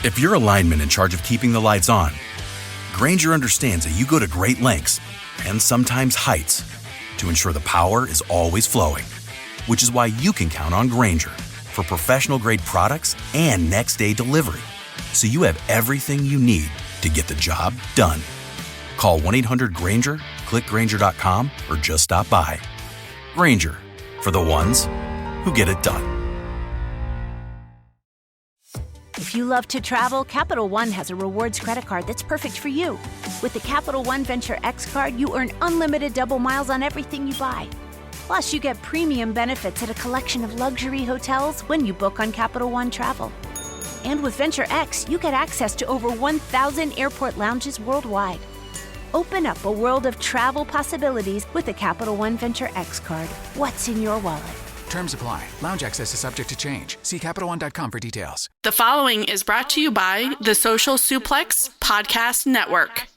If you're a lineman in charge of keeping the lights on, Grainger understands that you go to great lengths and sometimes heights to ensure the power is always flowing, which is why you can count on Grainger for professional-grade products and next-day delivery, so you have everything you need to get the job done. Call 1-800-GRAINGER, click Grainger.com, or just stop by. Grainger, for the ones who get it done. If you love to travel, Capital One has a rewards credit card that's perfect for you. With the Capital One Venture X card, you earn unlimited double miles on everything you buy. Plus, you get premium benefits at a collection of luxury hotels when you book on Capital One Travel. And with Venture X, you get access to over 1,000 airport lounges worldwide. Open up a world of travel possibilities with the Capital One Venture X card. What's in your wallet? Terms apply. Lounge access is subject to change. See CapitalOne.com for details. The following is brought to you by the Social Suplex Podcast Network.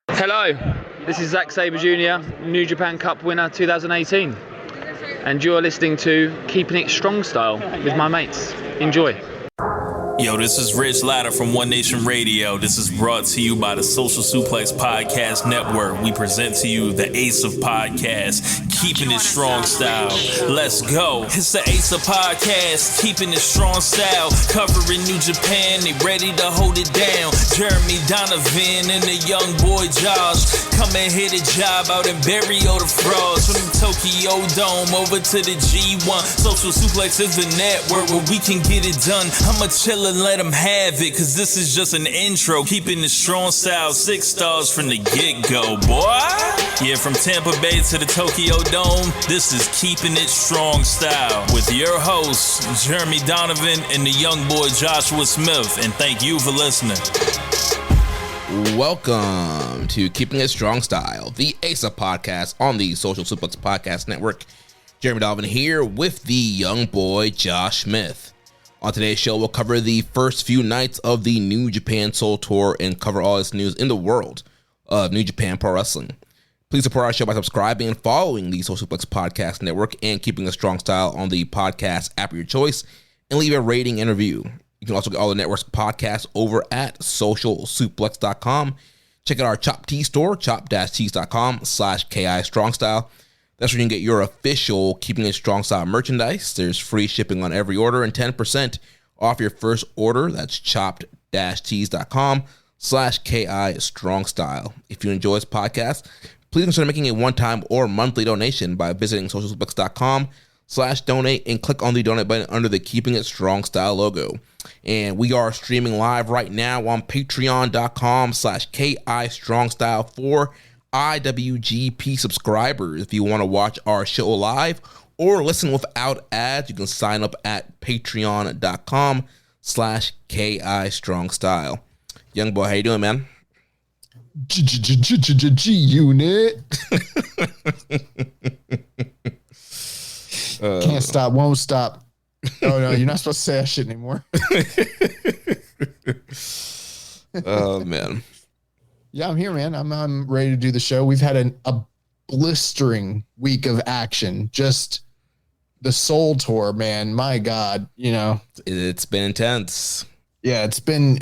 Hello, this is Zack Sabre Jr., New Japan Cup winner 2018. And you're listening to Keepin It Strong Style with my mates. Enjoy. Yo, this is Rich Latta from One Nation Radio. This is brought to you by the Social Suplex Podcast Network. We present to you the Ace of Podcasts, Keepin It Strong Style. Let's go. It's the Ace of Podcasts, Keepin It Strong Style. Covering New Japan, they ready to hold it down. Jeremy Donovan and the young boy Josh. Come and hit a job out and bury all the frauds. From the Tokyo Dome over to the G1. Social Suplex is the network where we can get it done. I'ma chill and let them have it, cause this is just an intro. Keeping the strong style, 6 stars from the get-go, boy. Yeah, from Tampa Bay to the Tokyo Dome, this is Keeping It Strong Style with your hosts, Jeremy Donovan and the young boy Joshua Smith. And thank you for listening. Welcome to Keeping It Strong Style, the ASA podcast on the Social Suplex Podcast Network. Jeremy Donovan here with the young boy Josh Smith. On today's show, we'll cover the first few nights of the New Japan Soul Tour and cover all this news in the world of New Japan Pro Wrestling. Please support our show by subscribing and following the Social Suplex Podcast Network and Keeping a Strong Style on the podcast app of your choice, and leave a rating and review. You can also get all the network's podcasts over at socialsuplex.com. Check out our Chop Tea store, chop-tees.com/KI Strong Style. That's where you can get your official Keeping It Strong Style merchandise. There's free shipping on every order and 10% off your first order. That's chopped-tees.com/KI Strong Style. If you enjoy this podcast, please consider making a one-time or monthly donation by visiting socialsuplex.com/donate and click on the donate button under the Keeping It Strong Style logo. And we are streaming live right now on patreon.com/KI Strong Style for IWGP subscribers. If you want to watch our show live or listen without ads, you can sign up at patreon.com/KI Strong Style. Young boy, how you doing, man? G-Unit. Can't stop, won't stop. Oh no, you're not supposed to say that shit anymore. Oh man. Yeah, I'm here, man. I'm ready to do the show. We've had a blistering week of action. Just the Soul Tour, man. My God, you know, It's been intense. Yeah, it's been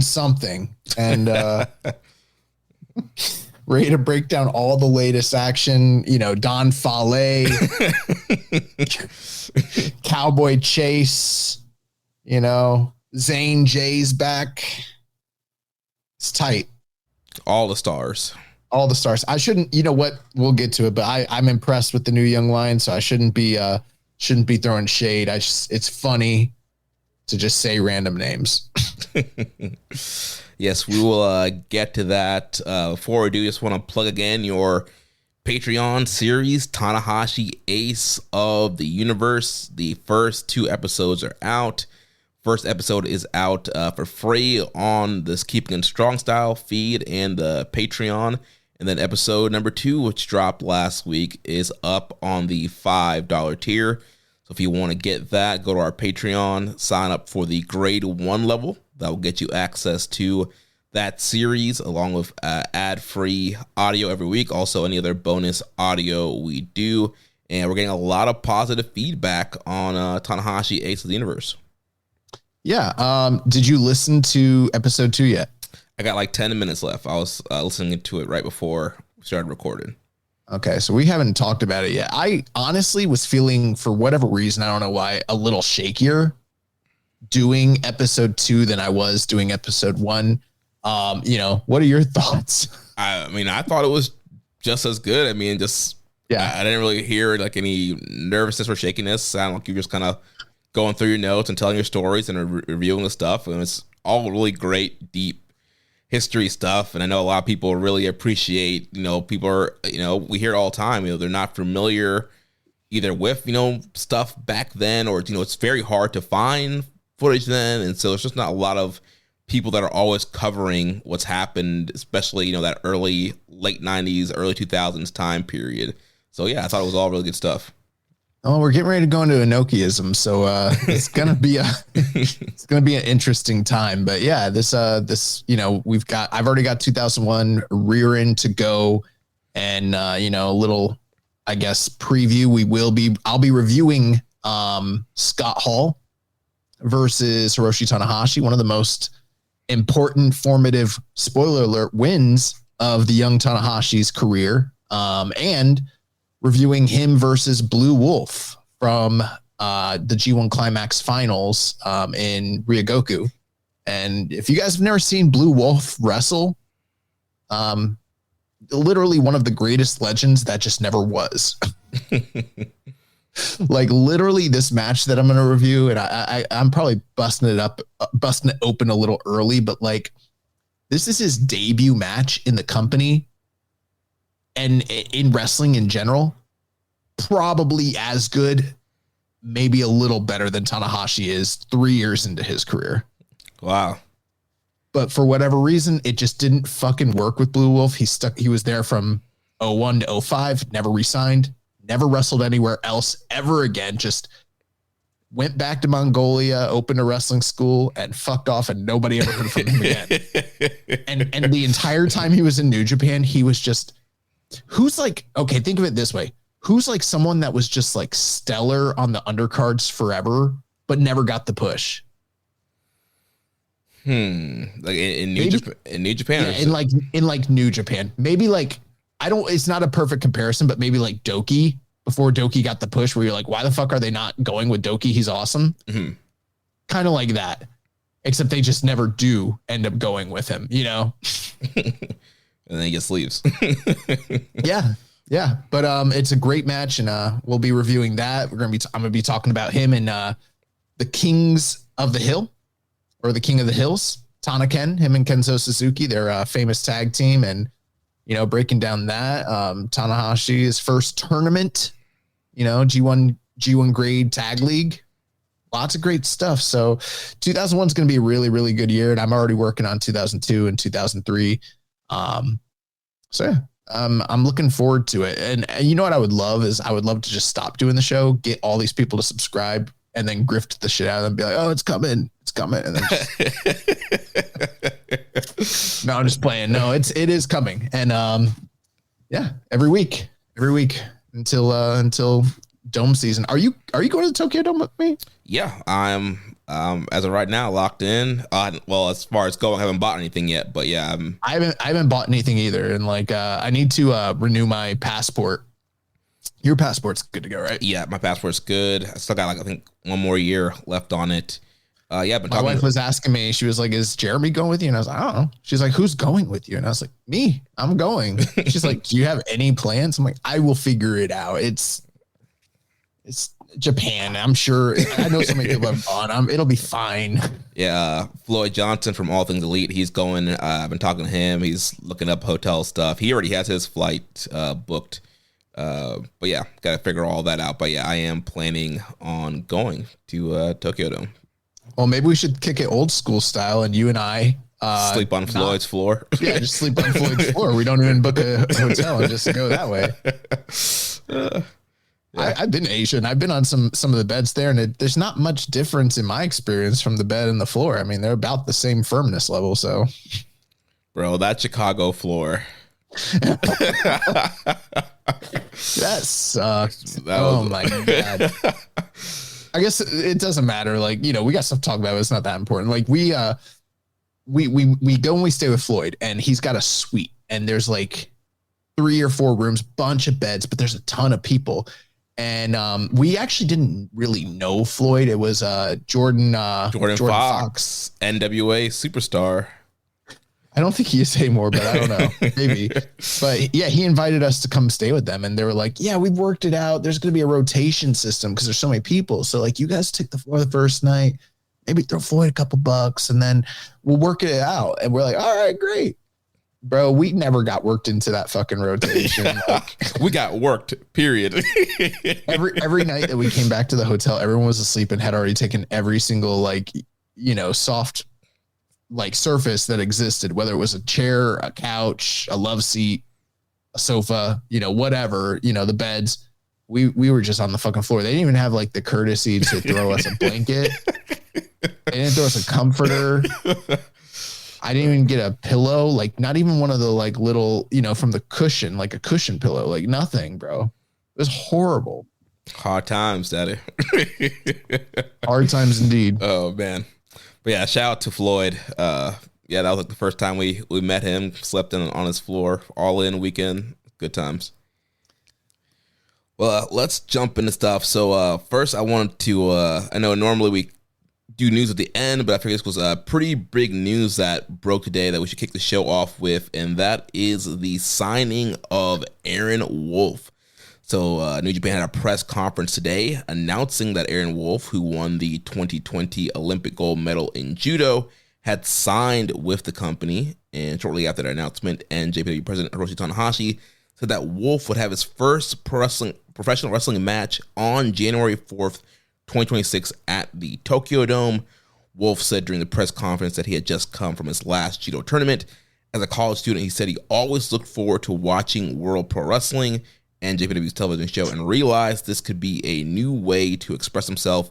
something. And ready to break down all the latest action. You know, Don Fale, Cowboy Chase. You know, Zane Jay's back. It's tight. All the stars. I shouldn't, you know what? We'll get to it, but I'm impressed with the new young lion, so I shouldn't be throwing shade. It's funny to just say random names. Yes, we will get to that. Before we do, just want to plug again your Patreon series, Tanahashi Ace of the Universe. The first 2 episodes are out. First episode is out for free on this Keeping It Strong Style feed and the Patreon. And then episode number 2, which dropped last week, is up on the $5 tier. So if you want to get that, go to our Patreon, sign up for the grade 1 level. That will get you access to that series along with ad-free audio every week. Also, any other bonus audio we do. And we're getting a lot of positive feedback on Tanahashi Ace of the Universe. Yeah. Did you listen to episode 2 yet? I got like 10 minutes left. I was listening to it right before we started recording. Okay, so we haven't talked about it yet. I honestly was feeling, for whatever reason, I don't know why, a little shakier doing episode 2 than I was doing episode 1. What are your thoughts? I mean, I thought it was just as good. I mean, I didn't really hear like any nervousness or shakiness. Sound like you're just kind of going through your notes and telling your stories and reviewing the stuff. And it's all really great, deep history stuff. And I know a lot of people really appreciate, people are, we hear it all the time, they're not familiar either with, stuff back then, or, it's very hard to find footage then. And so it's just not a lot of people that are always covering what's happened, especially, that late 90s, early 2000s time period. So yeah, I thought it was all really good stuff. Oh, we're getting ready to go into Enochiism, so it's gonna be an interesting time. But yeah, I've already got 2001 rear end to go, and a little, I guess, preview. I'll be reviewing Scott Hall versus Hiroshi Tanahashi, one of the most important, formative, spoiler alert, wins of the young Tanahashi's career, and reviewing him versus Blue Wolf from the G1 Climax Finals in Ryogoku. And if you guys have never seen Blue Wolf wrestle, literally one of the greatest legends that just never was. Like literally this match that I'm going to review, and I'm probably busting it open a little early, but like this is his debut match in the company. And in wrestling in general, probably as good, maybe a little better than Tanahashi is 3 years into his career. Wow. But for whatever reason, it just didn't fucking work with Blue Wolf. He was there from 01 to 05, never re-signed, never wrestled anywhere else ever again. Just went back to Mongolia, opened a wrestling school, and fucked off, and nobody ever heard from him again. And the entire time he was in New Japan, he was just... Who's like, okay, think of it this way. Who's like someone that was just like stellar on the undercards forever, but never got the push? Like in New Japan? Yeah, in New Japan. Maybe like, it's not a perfect comparison, but maybe like Doki, before Doki got the push, where you're like, why the fuck are they not going with Doki? He's awesome. Mm-hmm. Kind of like that, except they just never do end up going with him, And then he just leaves. Yeah. But it's a great match, and we'll be reviewing that. I'm gonna be talking about him and the Kings of the Hill, or the King of the Hills, Tanaken, him and Kenzo Suzuki, their famous tag team, and breaking down that Tanahashi's first tournament, G1 grade tag league. Lots of great stuff. So 2001 is going to be a really, really good year, and I'm already working on 2002 and 2003. So yeah, I'm looking forward to it. And you know what I would love to just stop doing the show, get all these people to subscribe, and then grift the shit out of them and be like, oh, it's coming. And then just... No, I'm just playing. No, it is coming. And every week until Dome season. Are you going to the Tokyo Dome with me? Yeah, I'm as of right now locked in. Well, as far as going, I haven't bought anything yet, but yeah, I haven't bought anything either, and like I need to renew my passport. Your passport's good to go, right? Yeah, my passport's good. I still got I think one more year left on it. Yeah, but my wife was asking me. She was like, "Is Jeremy going with you?" And I was like, "I don't know." She's like, "Who's going with you?" And I was like, "Me. I'm going." She's like, "Do you have any plans?" I'm like, "I will figure it out. It's Japan. I'm sure. I know so many people have gone. It'll be fine." Yeah, Floyd Johnson from All Things Elite, he's going. I've been talking to him. He's looking up hotel stuff. He already has his flight booked. But yeah, got to figure all that out. But yeah, I am planning on going to Tokyo Dome. Well, maybe we should kick it old school style, and you and I sleep on Floyd's floor. Yeah, just sleep on Floyd's floor. We don't even book a hotel and just go that way. Yeah. I've been to Asia, and I've been on some of the beds there, and there's not much difference in my experience from the bed and the floor. I mean, they're about the same firmness level. So, bro, that Chicago floor. That sucked. Oh my God. I guess it doesn't matter. Like, we got stuff to talk about, but it's not that important. Like we go and we stay with Floyd, and he's got a suite, and there's like 3 or 4 rooms, bunch of beds, but there's a ton of people. And we actually didn't really know Floyd. It was Jordan Fox, NWA superstar. I don't think he is anymore, but I don't know. Maybe. But yeah, he invited us to come stay with them. And they were like, yeah, we've worked it out. There's going to be a rotation system because there's so many people. So like, you guys take the floor the first night, maybe throw Floyd a couple bucks, and then we'll work it out. And we're like, all right, great. Bro, we never got worked into that fucking rotation. We got worked, period. every night that we came back to the hotel, everyone was asleep and had already taken every single soft surface that existed, whether it was a chair, a couch, a love seat, a sofa, whatever, the beds. We were just on the fucking floor. They didn't even have like the courtesy to throw us a blanket. They didn't throw us a comforter. I didn't even get a pillow, like not even one of the like little, from the cushion, like a cushion pillow, like nothing, bro. It was horrible. Hard times, Daddy. Hard times indeed. Oh man. But yeah, shout out to Floyd. That was like the first time we met him, slept on his floor, all in weekend. Good times. Well, let's jump into stuff. So first I wanted to, I know normally we do news at the end, but I figured this was a pretty big news that broke today that we should kick the show off with, and that is the signing of Aaron Wolf. So New Japan had a press conference today announcing that Aaron Wolf, who won the 2020 Olympic gold medal in judo, had signed with the company. And shortly after that announcement, NJPW President Hiroshi Tanahashi said that Wolf would have his first professional wrestling match on January 4th, 2026 at the Tokyo Dome. Wolf said during the press conference that he had just come from his last judo tournament. As a college student, he said he always looked forward to watching World Pro Wrestling and NJPW's television show and realized this could be a new way to express himself.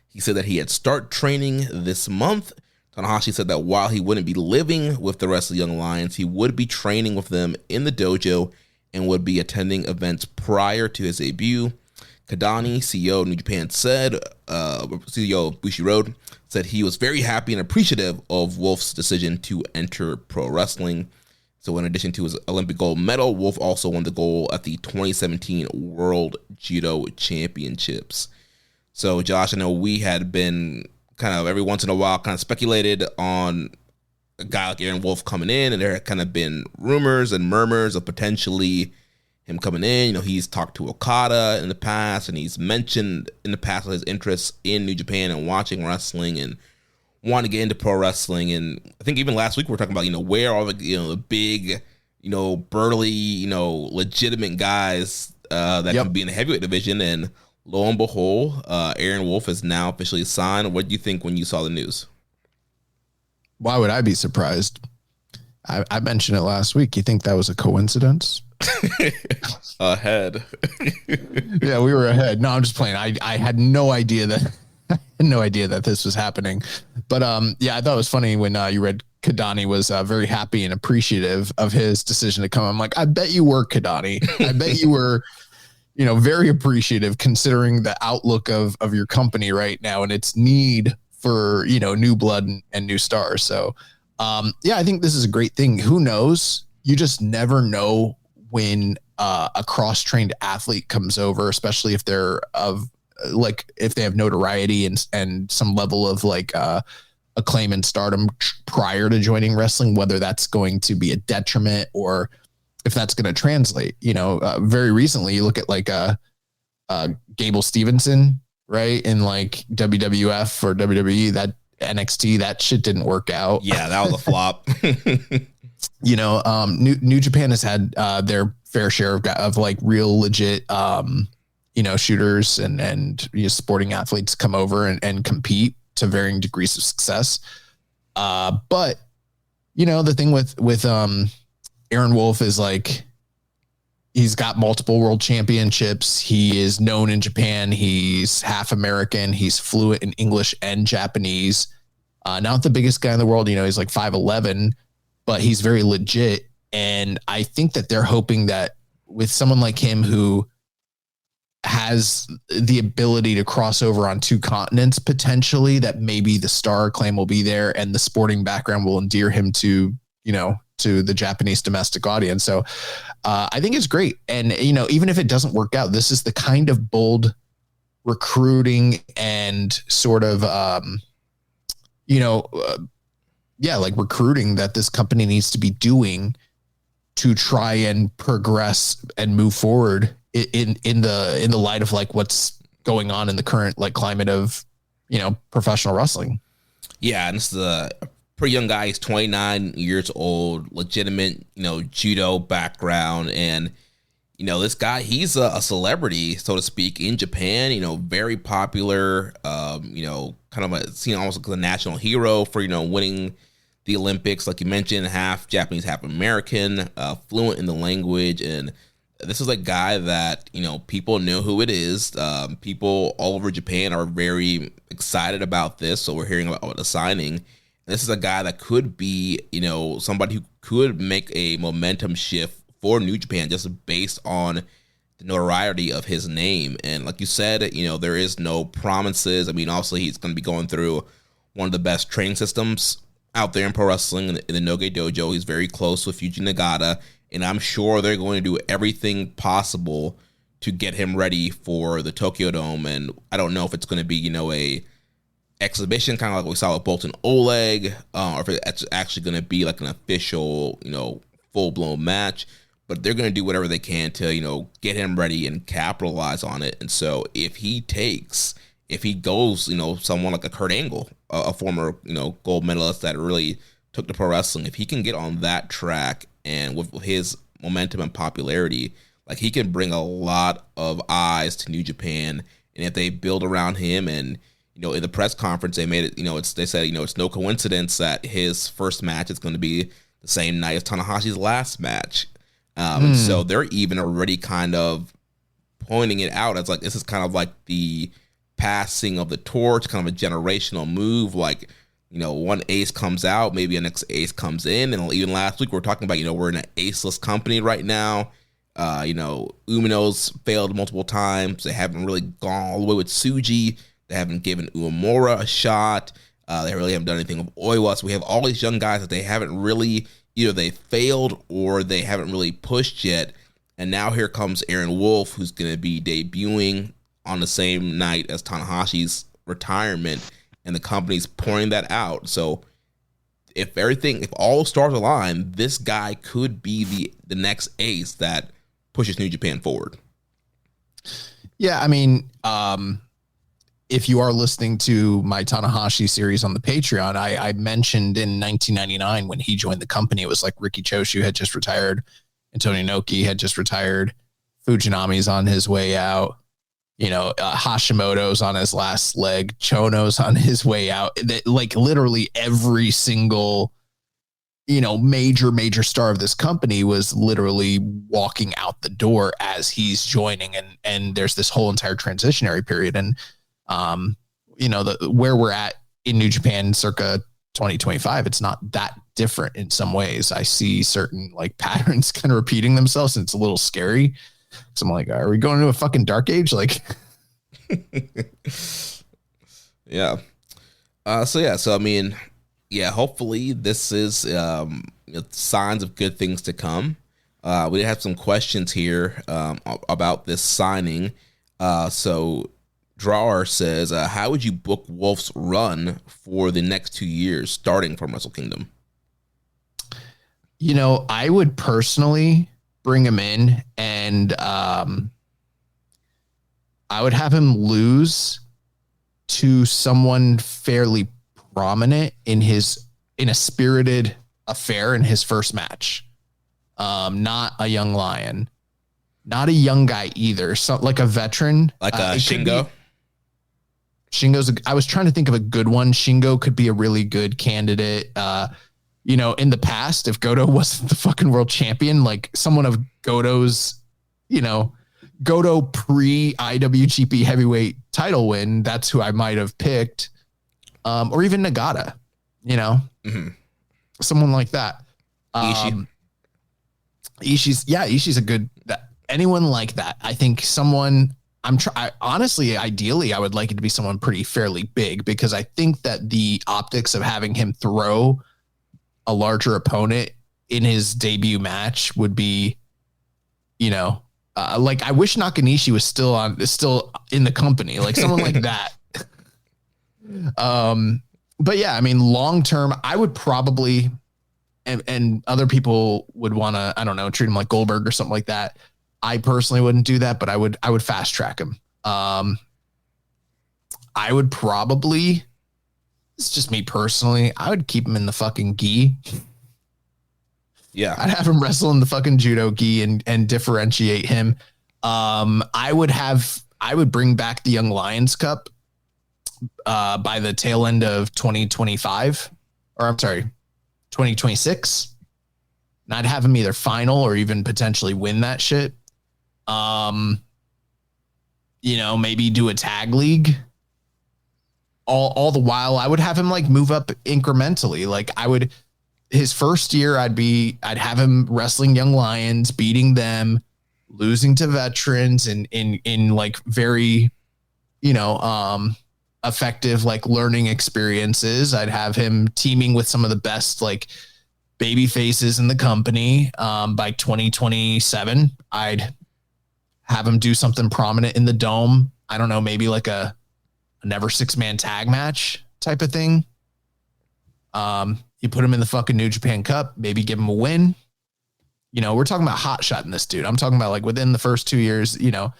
He said that he had started training this month. Tanahashi said that while he wouldn't be living with the rest of the Young Lions, he would be training with them in the dojo and would be attending events prior to his debut. Kadani, CEO of New Japan, CEO of Bushiroad, said he was very happy and appreciative of Wolf's decision to enter pro wrestling. So in addition to his Olympic gold medal, Wolf also won the gold at the 2017 World Judo Championships. So Josh, I know we had been kind of every once in a while kind of speculated on a guy like Aaron Wolf coming in, and there had kind of been rumors and murmurs of potentially him coming in. He's talked to Okada in the past, and he's mentioned in the past his interests in New Japan and watching wrestling and wanting to get into pro wrestling. And I think even last week we were talking about, where are the big, burly, legitimate guys that can be in the heavyweight division. And lo and behold, Aaron Wolf is now officially signed. What do you think when you saw the news? Why would I be surprised? I mentioned it last week. You think that was a coincidence? Ahead. Yeah, we were ahead. No, I'm just playing. I had no idea that this was happening. But I thought it was funny when you read Kadani was very happy and appreciative of his decision to come. I'm like, I bet you were, Kadani. I bet you were, very appreciative considering the outlook of your company right now and its need for, new blood and new stars. So, I think this is a great thing. Who knows? You just never know when a cross-trained athlete comes over, especially if they're if they have notoriety and some level of acclaim and stardom prior to joining wrestling, whether that's going to be a detriment or if that's going to translate. Very recently, you look at Gable Stevenson, right? In WWF or WWE, that NXT, that shit didn't work out. Yeah, that was a flop. New Japan has had their fair share of real legit, shooters and sporting athletes come over and compete to varying degrees of success. But the thing with Aaron Wolf is he's got multiple world championships. He is known in Japan. He's half American. He's fluent in English and Japanese. Not the biggest guy in the world. He's 5'11", but he's very legit. And I think that they're hoping that with someone like him who has the ability to cross over on 2 continents potentially, that maybe the star claim will be there and the sporting background will endear him to, to the Japanese domestic audience. So I think it's great. And, even if it doesn't work out, this is the kind of bold recruiting and sort of, like recruiting that this company needs to be doing to try and progress and move forward in the light of like what's going on in the current like climate of, professional wrestling. Yeah. And this is a pretty young guy. He's 29 years old, legitimate, judo background. And, this guy, he's a celebrity, so to speak, in Japan, very popular, kind of seen almost like a national hero for, winning the Olympics. Like you mentioned, half Japanese, half American, fluent in the language. And this is a guy that, people know who it is. People all over Japan are very excited about this. So we're hearing about the signing. And this is a guy that could be, somebody who could make a momentum shift for New Japan just based on the notoriety of his name. And like you said, there is no promises. I mean, obviously he's going to be going through one of the best training systems out there in pro wrestling in the Noge Dojo. He's very close with Yuji Nagata, and I'm sure they're going to do everything possible to get him ready for the Tokyo Dome. And I don't know if it's going to be, a exhibition, kind of like we saw with Bolton Oleg, or if it's actually going to be like an official, full-blown match. But they're going to do whatever they can to, get him ready and capitalize on it. And so if he goes, someone like a Kurt Angle, a former, gold medalist that really took to pro wrestling, if he can get on that track and with his momentum and popularity, like he can bring a lot of eyes to New Japan. And if they build around him and, in the press conference, they made it, they said, it's no coincidence that his first match is going to be the same night as Tanahashi's last match. And so they're even already kind of pointing it out as like, this is kind of like the passing of the torch, kind of a generational move. Like, one ace comes out, maybe a next ace comes in. And even last week we were talking about, we're in an aceless company right now. Umino's failed multiple times. They haven't really gone all the way with Tsuji. They haven't given Uemura a shot. They really haven't done anything with Oiwa. So we have all these young guys that they haven't really, either they failed or they haven't really pushed yet. And now here comes Aaron Wolf, who's going to be debuting on the same night as Tanahashi's retirement, and the company's pouring that out. So if all stars align, this guy could be the next ace that pushes New Japan forward. Yeah, I mean, if you are listening to my Tanahashi series on the Patreon, I mentioned in 1999 when he joined the company, it was like Riki Choshu had just retired, Antonio Inoki had just retired, Fujinami's on his way out, Hashimoto's on his last leg, Chono's on his way out. Like literally every single, major star of this company was literally walking out the door as he's joining. And there's this whole entire transitionary period. And, where we're at in New Japan circa 2025, it's not that different in some ways. I see certain like patterns kind of repeating themselves, and it's a little scary. So I'm like, are we going into a fucking dark age? Like, yeah. So I mean, hopefully this is signs of good things to come. We have some questions here about this signing. So Drawer says, how would you book Wolf's run for the next 2 years, starting from Wrestle Kingdom? I would personally bring him in and I would have him lose to someone fairly prominent in a spirited affair in his first match. Not a young lion, not a young guy either. So like a veteran, like a Shingo. I was trying to think of a good one. Shingo could be a really good candidate. In the past, if Goto wasn't the fucking world champion, like someone of Goto's, Goto pre-IWGP heavyweight title win, that's who I might have picked. Or even Nagata, someone like that. Ishii's a good, anyone like that. I think someone honestly, ideally, I would like it to be someone pretty fairly big, because I think that the optics of having him throw a larger opponent in his debut match would be, like, I wish Nakanishi was still in the company, like someone like that. But yeah, I mean, long term, I would probably, and other people would want to, I don't know, treat him like Goldberg or something like that. I personally wouldn't do that, but I would fast track him. I would probably, it's just me personally, I would keep him in the fucking gi. Yeah. I'd have him wrestle in the fucking judo gi and differentiate him. I would bring back the Young Lions Cup by the tail end of 2025, or I'm sorry, 2026. And I'd have him either final or even potentially win that shit. Maybe do a tag league. All the while, I would have him like move up incrementally. Like his first year, I'd have him wrestling Young Lions, beating them, losing to veterans, and in like very, effective like learning experiences. I'd have him teaming with some of the best like baby faces in the company. By 2027, I'd have him do something prominent in the Dome. I don't know, maybe like a never 6-man tag match type of thing. You put him in the fucking New Japan Cup, maybe give him a win. We're talking about hot shotting this dude. I'm talking about like within the first 2 years, and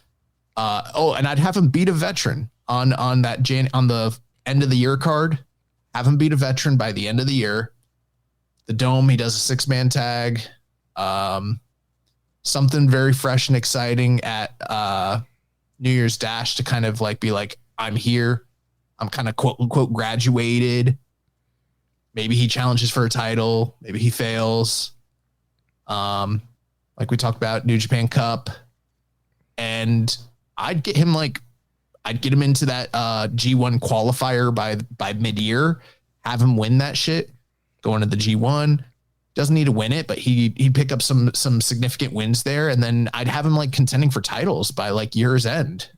I'd have him beat a veteran on the end of the year card. Have him beat a veteran by the end of the year. The Dome, he does a 6-man tag. Something very fresh and exciting at New Year's Dash to kind of like be like, I'm here. I'm kind of quote unquote graduated. Maybe he challenges for a title. Maybe he fails. Like we talked about, New Japan Cup. And I'd get him into that G1 qualifier by mid-year. Have him win that shit. Go into the G1. Doesn't need to win it, but he'd pick up some significant wins there, and then I'd have him like contending for titles by like year's end,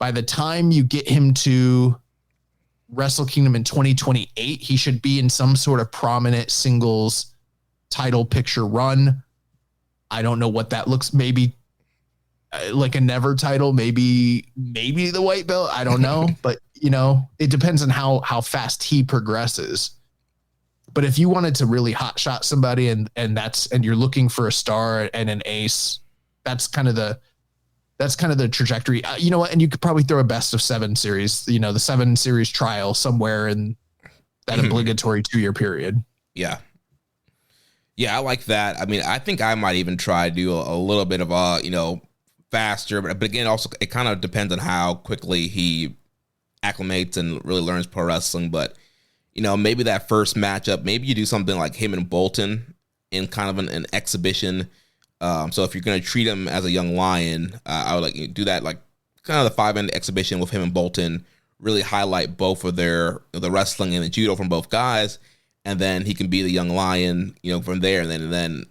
by the time you get him to Wrestle Kingdom in 2028, he should be in some sort of prominent singles title picture run. I don't know what that looks, maybe like a never title, maybe the white belt. I don't know, but it depends on how fast he progresses. But if you wanted to really hot shot somebody and you're looking for a star and an ace, that's kind of the trajectory. You know what? And you could probably throw a best of 7 series, the 7 series trial somewhere in that obligatory 2-year period. Yeah. Yeah, I like that. I mean, I think I might even try to do a little bit of faster, but again, also it kind of depends on how quickly he acclimates and really learns pro wrestling. But maybe that first matchup, maybe you do something like him and Bolton in kind of an exhibition. So if you're going to treat him as a young lion, I would like do that, like kind of the 5-end exhibition with him and Bolton, really highlight both of the wrestling and the judo from both guys. And then he can be the young lion, from there. And then,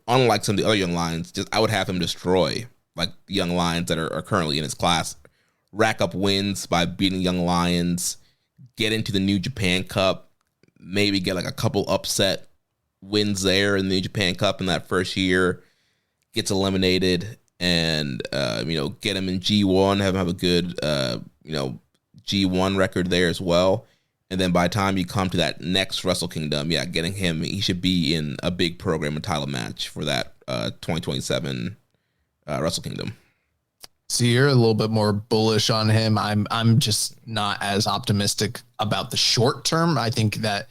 unlike some of the other young lions, I would have him destroy like the young lions that are currently in his class, rack up wins by beating young lions, get into the New Japan Cup, maybe get like a couple upset wins there in the New Japan Cup in that first year, gets eliminated, and get him in G1, have him have a good G1 record there as well. And then by the time you come to that next Wrestle Kingdom, getting him, he should be in a big program and title match for that 2027 Wrestle Kingdom. So you're a little bit more bullish on him. I'm just not as optimistic about the short term. I think that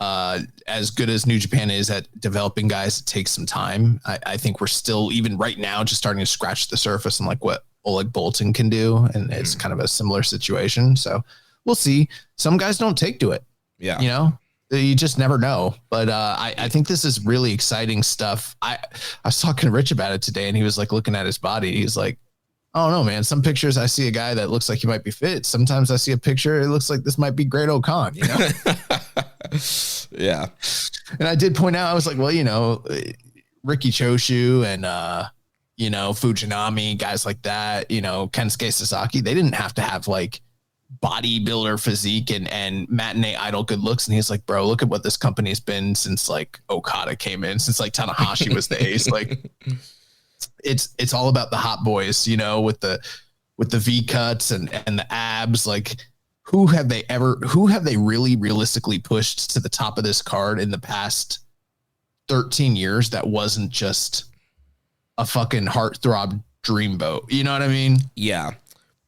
as good as New Japan is at developing guys, it takes some time. I think we're still, even right now, just starting to scratch the surface on like what Oleg Bolton can do. And it's kind of a similar situation. So we'll see. Some guys don't take to it. Yeah. You just never know. But I think this is really exciting stuff. I was talking to Rich about it today, and he was like looking at his body. He's like, I don't know, man. Some pictures I see a guy that looks like he might be fit. Sometimes I see a picture, it looks like this might be Great O'Khan, Yeah. And I did point out, I was like, well, Ricky Choshu and you know, Fujinami, guys like that, you know, Kensuke Sasaki, they didn't have to have like bodybuilder physique and matinee idol good looks. And he's like, bro, look at what this company's been since like Okada came in, since like Tanahashi was the ace. Like it's all about the hot boys, you know, with the V cuts and the abs. Like who have they really realistically pushed to the top of this card in the past 13 years that wasn't just a fucking heartthrob dreamboat? You know what I mean? Yeah.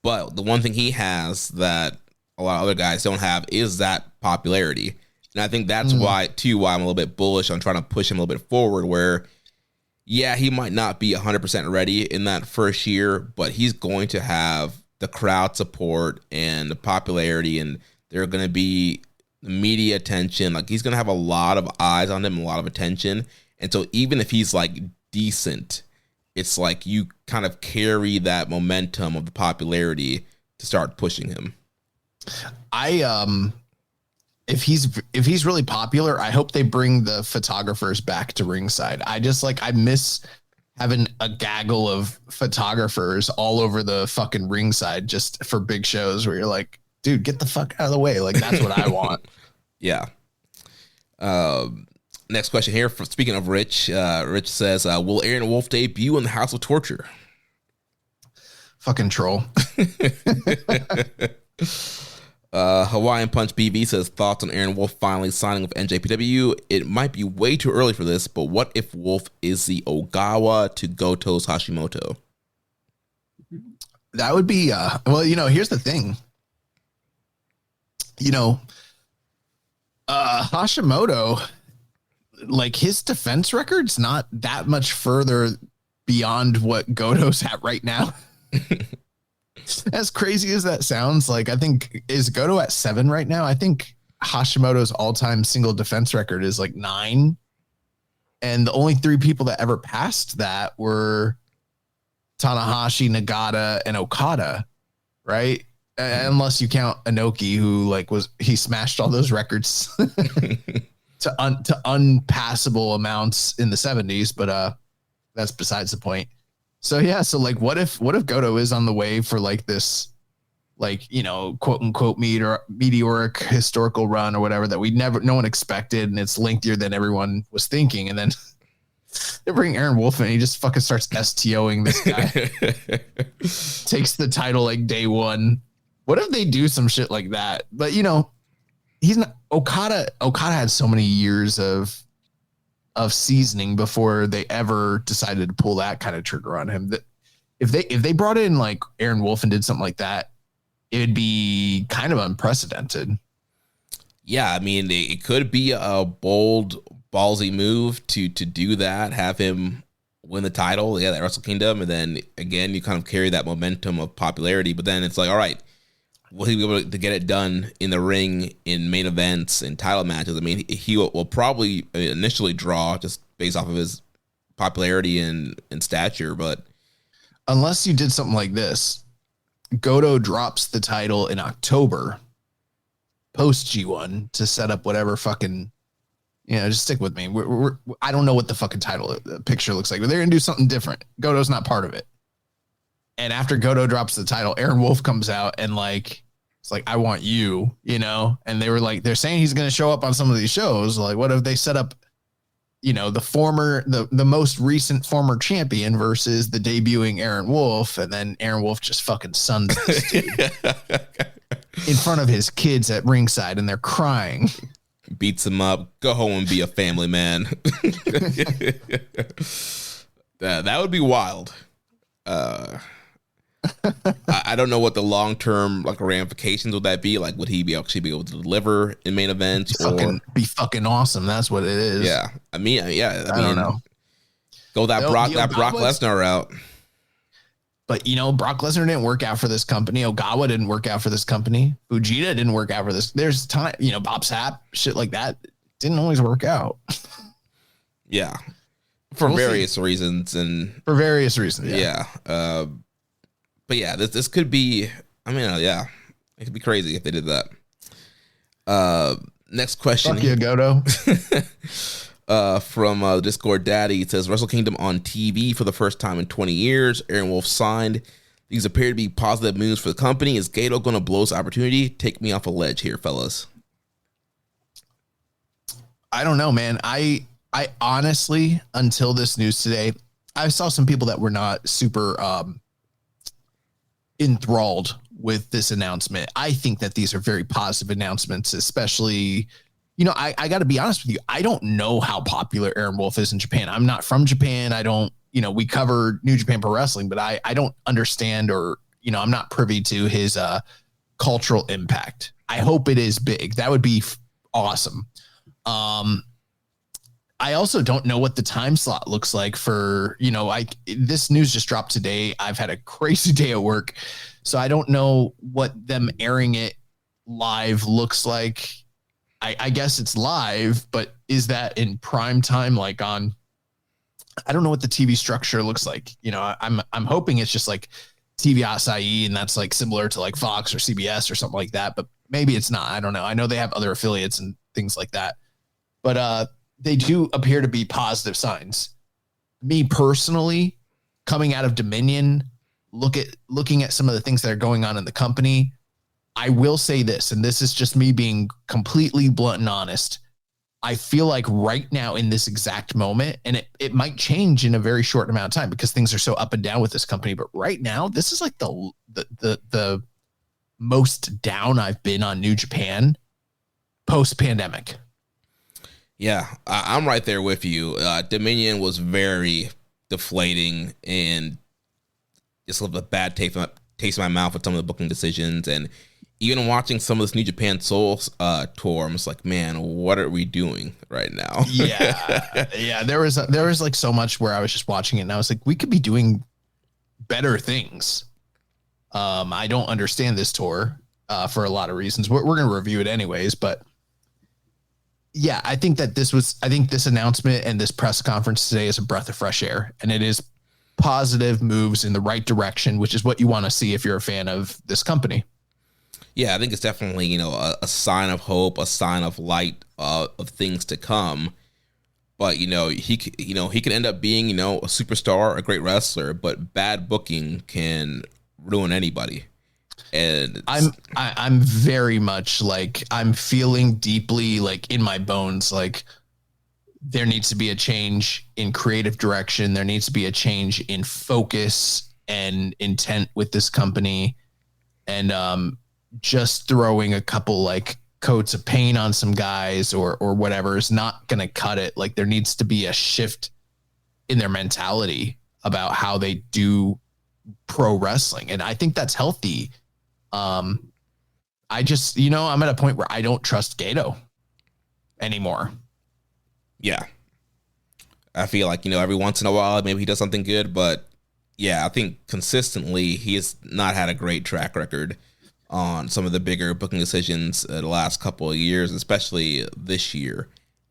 But the one thing he has that a lot of other guys don't have is that popularity. And I think that's why I'm a little bit bullish on trying to push him a little bit forward, where, yeah, he might not be 100% ready in that first year, but he's going to have the crowd support and the popularity, and there are going to be media attention. Like, he's going to have a lot of eyes on him, a lot of attention. And so even if he's like decent, it's like you kind of carry that momentum of the popularity to start pushing him. If he's really popular, I hope they bring the photographers back to ringside. I miss having a gaggle of photographers all over the fucking ringside just for big shows where you're like, dude, get the fuck out of the way. Like, that's what I want. Yeah. Next question here. Speaking of Rich, Rich says, will Aaron Wolf debut in the House of Torture? Fucking troll. Hawaiian Punch BB says, thoughts on Aaron Wolf finally signing with NJPW. It might be way too early for this, but what if Wolf is the Ogawa to Goto's Hashimoto? That would be, well, you know, here's the thing. You know, Hashimoto, like, his defense record's not that much further beyond what Goto's at right now. As crazy as that sounds, like, I think, is Goto at 7 right now? I think Hashimoto's all-time single defense record is like 9. And the only 3 people that ever passed that were Tanahashi, Nagata, and Okada, right? Unless you count Inoki, who he smashed all those records to unpassable amounts in the 70s, but that's besides the point. So yeah, so like, what if Goto is on the way for like this, like, you know, quote unquote meteoric historical run or whatever that no one expected, and it's lengthier than everyone was thinking, and then they bring Aaron Wolf in, and he just fucking starts STOing this guy, takes the title like day one. What if they do some shit like that? But you know, he's not Okada had so many years of seasoning before they ever decided to pull that kind of trigger on him, that if they brought in like Aaron Wolf and did something like that, it would be kind of unprecedented. Yeah, I mean, it could be a bold, ballsy move to do that, have him win the title, at Wrestle Kingdom, and then again you kind of carry that momentum of popularity. But then it's like, all right, will he be able to get it done in the ring, in main events, in title matches? I mean, he will probably initially draw just based off of his popularity and stature, but unless you did something like this, Goto drops the title in October post G1 to set up whatever fucking, you know, just stick with me. I don't know what the fucking title picture looks like, but they're going to do something different. Goto's not part of it. And after Goto drops the title, Aaron Wolf comes out and like, it's like, I want you, you know? And they were like, they're saying he's going to show up on some of these shows. Like, what if they set up, you know, the most recent former champion versus the debuting Aaron Wolf, and then Aaron Wolf just fucking suns this dude in front of his kids at ringside, and they're crying. Beats him up, go home and be a family man. That would be wild. I don't know what the long-term like ramifications would that be. Like, would he actually be able to deliver in main events? Be fucking awesome. That's what it is. Yeah. I mean, I don't know. Go that Brock Lesnar route. But, you know, Brock Lesnar didn't work out for this company. Ogawa didn't work out for this company. Fujita didn't work out for this. There's time, you know, Bob Sapp, shit like that didn't always work out. Yeah. For various reasons. Yeah. But yeah, this could be, I mean, yeah, it could be crazy if they did that. Next question. Fuck you, Goto. from Discord Daddy. It says Wrestle Kingdom on TV for the first time in 20 years. Aaron Wolf signed. These appear to be positive moves for the company. Is Gato going to blow this opportunity? Take me off a ledge here, fellas. I don't know, man. I honestly, until this news today, I saw some people that were not super enthralled with this announcement. I think that these are very positive announcements, especially, I got to be honest with you. I don't know how popular Aaron Wolf is in Japan. I'm not from Japan. I don't, we cover New Japan Pro Wrestling, but I don't understand or, I'm not privy to his cultural impact. I hope it is big. That would be awesome. I also don't know what the time slot looks like for, this news just dropped today. I've had a crazy day at work, so I don't know what them airing it live looks like. I guess it's live, but is that in prime time? Like I don't know what the TV structure looks like. I'm hoping it's just like TV Asahi, and that's like similar to like Fox or CBS or something like that, but maybe it's not. I don't know. I know they have other affiliates and things like that, but, they do appear to be positive signs. Me personally, coming out of Dominion, looking at some of the things that are going on in the company, I will say this, and this is just me being completely blunt and honest. I feel like right now in this exact moment, and it might change in a very short amount of time because things are so up and down with this company, but right now, this is like the most down I've been on New Japan post-pandemic. Yeah, I'm right there with you. Dominion was very deflating and just left a bad taste in my mouth with some of the booking decisions. And even watching some of this New Japan Soul tour, I'm just like, man, what are we doing right now? Yeah. There was like so much where I was just watching it and I was like, we could be doing better things. I don't understand this tour for a lot of reasons. We're going to review it anyways, but yeah, I think this announcement and this press conference today is a breath of fresh air, and it is positive moves in the right direction, which is what you want to see if you're a fan of this company. Yeah, I think it's definitely, a sign of hope, a sign of light of things to come. But, he can end up being, a superstar, a great wrestler, but bad booking can ruin anybody. And I'm very much like, I'm feeling deeply like in my bones, like there needs to be a change in creative direction. There needs to be a change in focus and intent with this company. And just throwing a couple like coats of paint on some guys or whatever is not going to cut it. Like there needs to be a shift in their mentality about how they do pro wrestling. And I think that's healthy. I just, I'm at a point where I don't trust Gato anymore. Yeah. I feel like, every once in a while, maybe he does something good, but yeah, I think consistently he has not had a great track record on some of the bigger booking decisions the last couple of years, especially this year.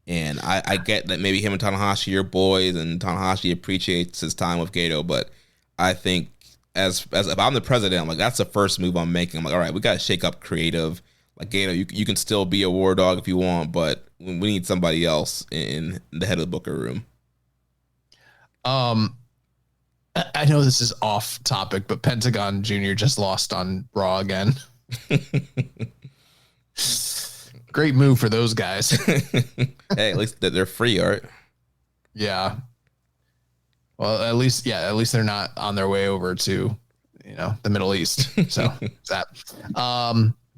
And I get that maybe him and Tanahashi are boys and Tanahashi appreciates his time with Gato, but I think as if I'm the president, I'm like, that's the first move I'm making. I'm like, all right, we got to shake up creative. Like Gato, you can still be a war dog if you want, but we need somebody else in the head of the booker room. I know this is off topic, but Pentagon Jr. just lost on Raw again. Great move for those guys. Hey, at least they're free, all right? Yeah. Well, at least they're not on their way over to, the Middle East. So that,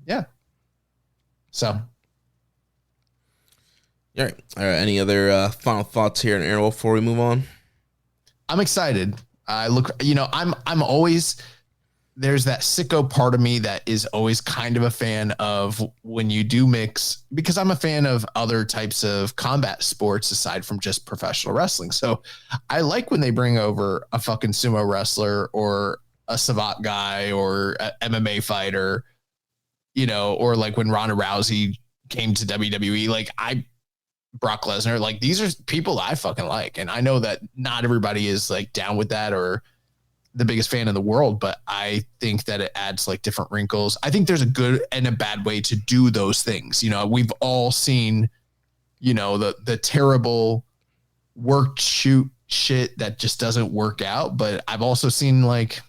yeah. So. All right. Any other final thoughts here in Aaron Wolf before we move on? I'm excited. I'm always, there's that sicko part of me that is always kind of a fan of when you do mix, because I'm a fan of other types of combat sports aside from just professional wrestling. So I like when they bring over a fucking sumo wrestler or a Savate guy or a MMA fighter, or like when Ronda Rousey came to WWE, like Brock Lesnar, like these are people I fucking like. And I know that not everybody is like down with that or the biggest fan in the world, but I think that it adds like different wrinkles. I think there's a good and a bad way to do those things. We've all seen, the terrible work shoot shit that just doesn't work out. But I've also seen like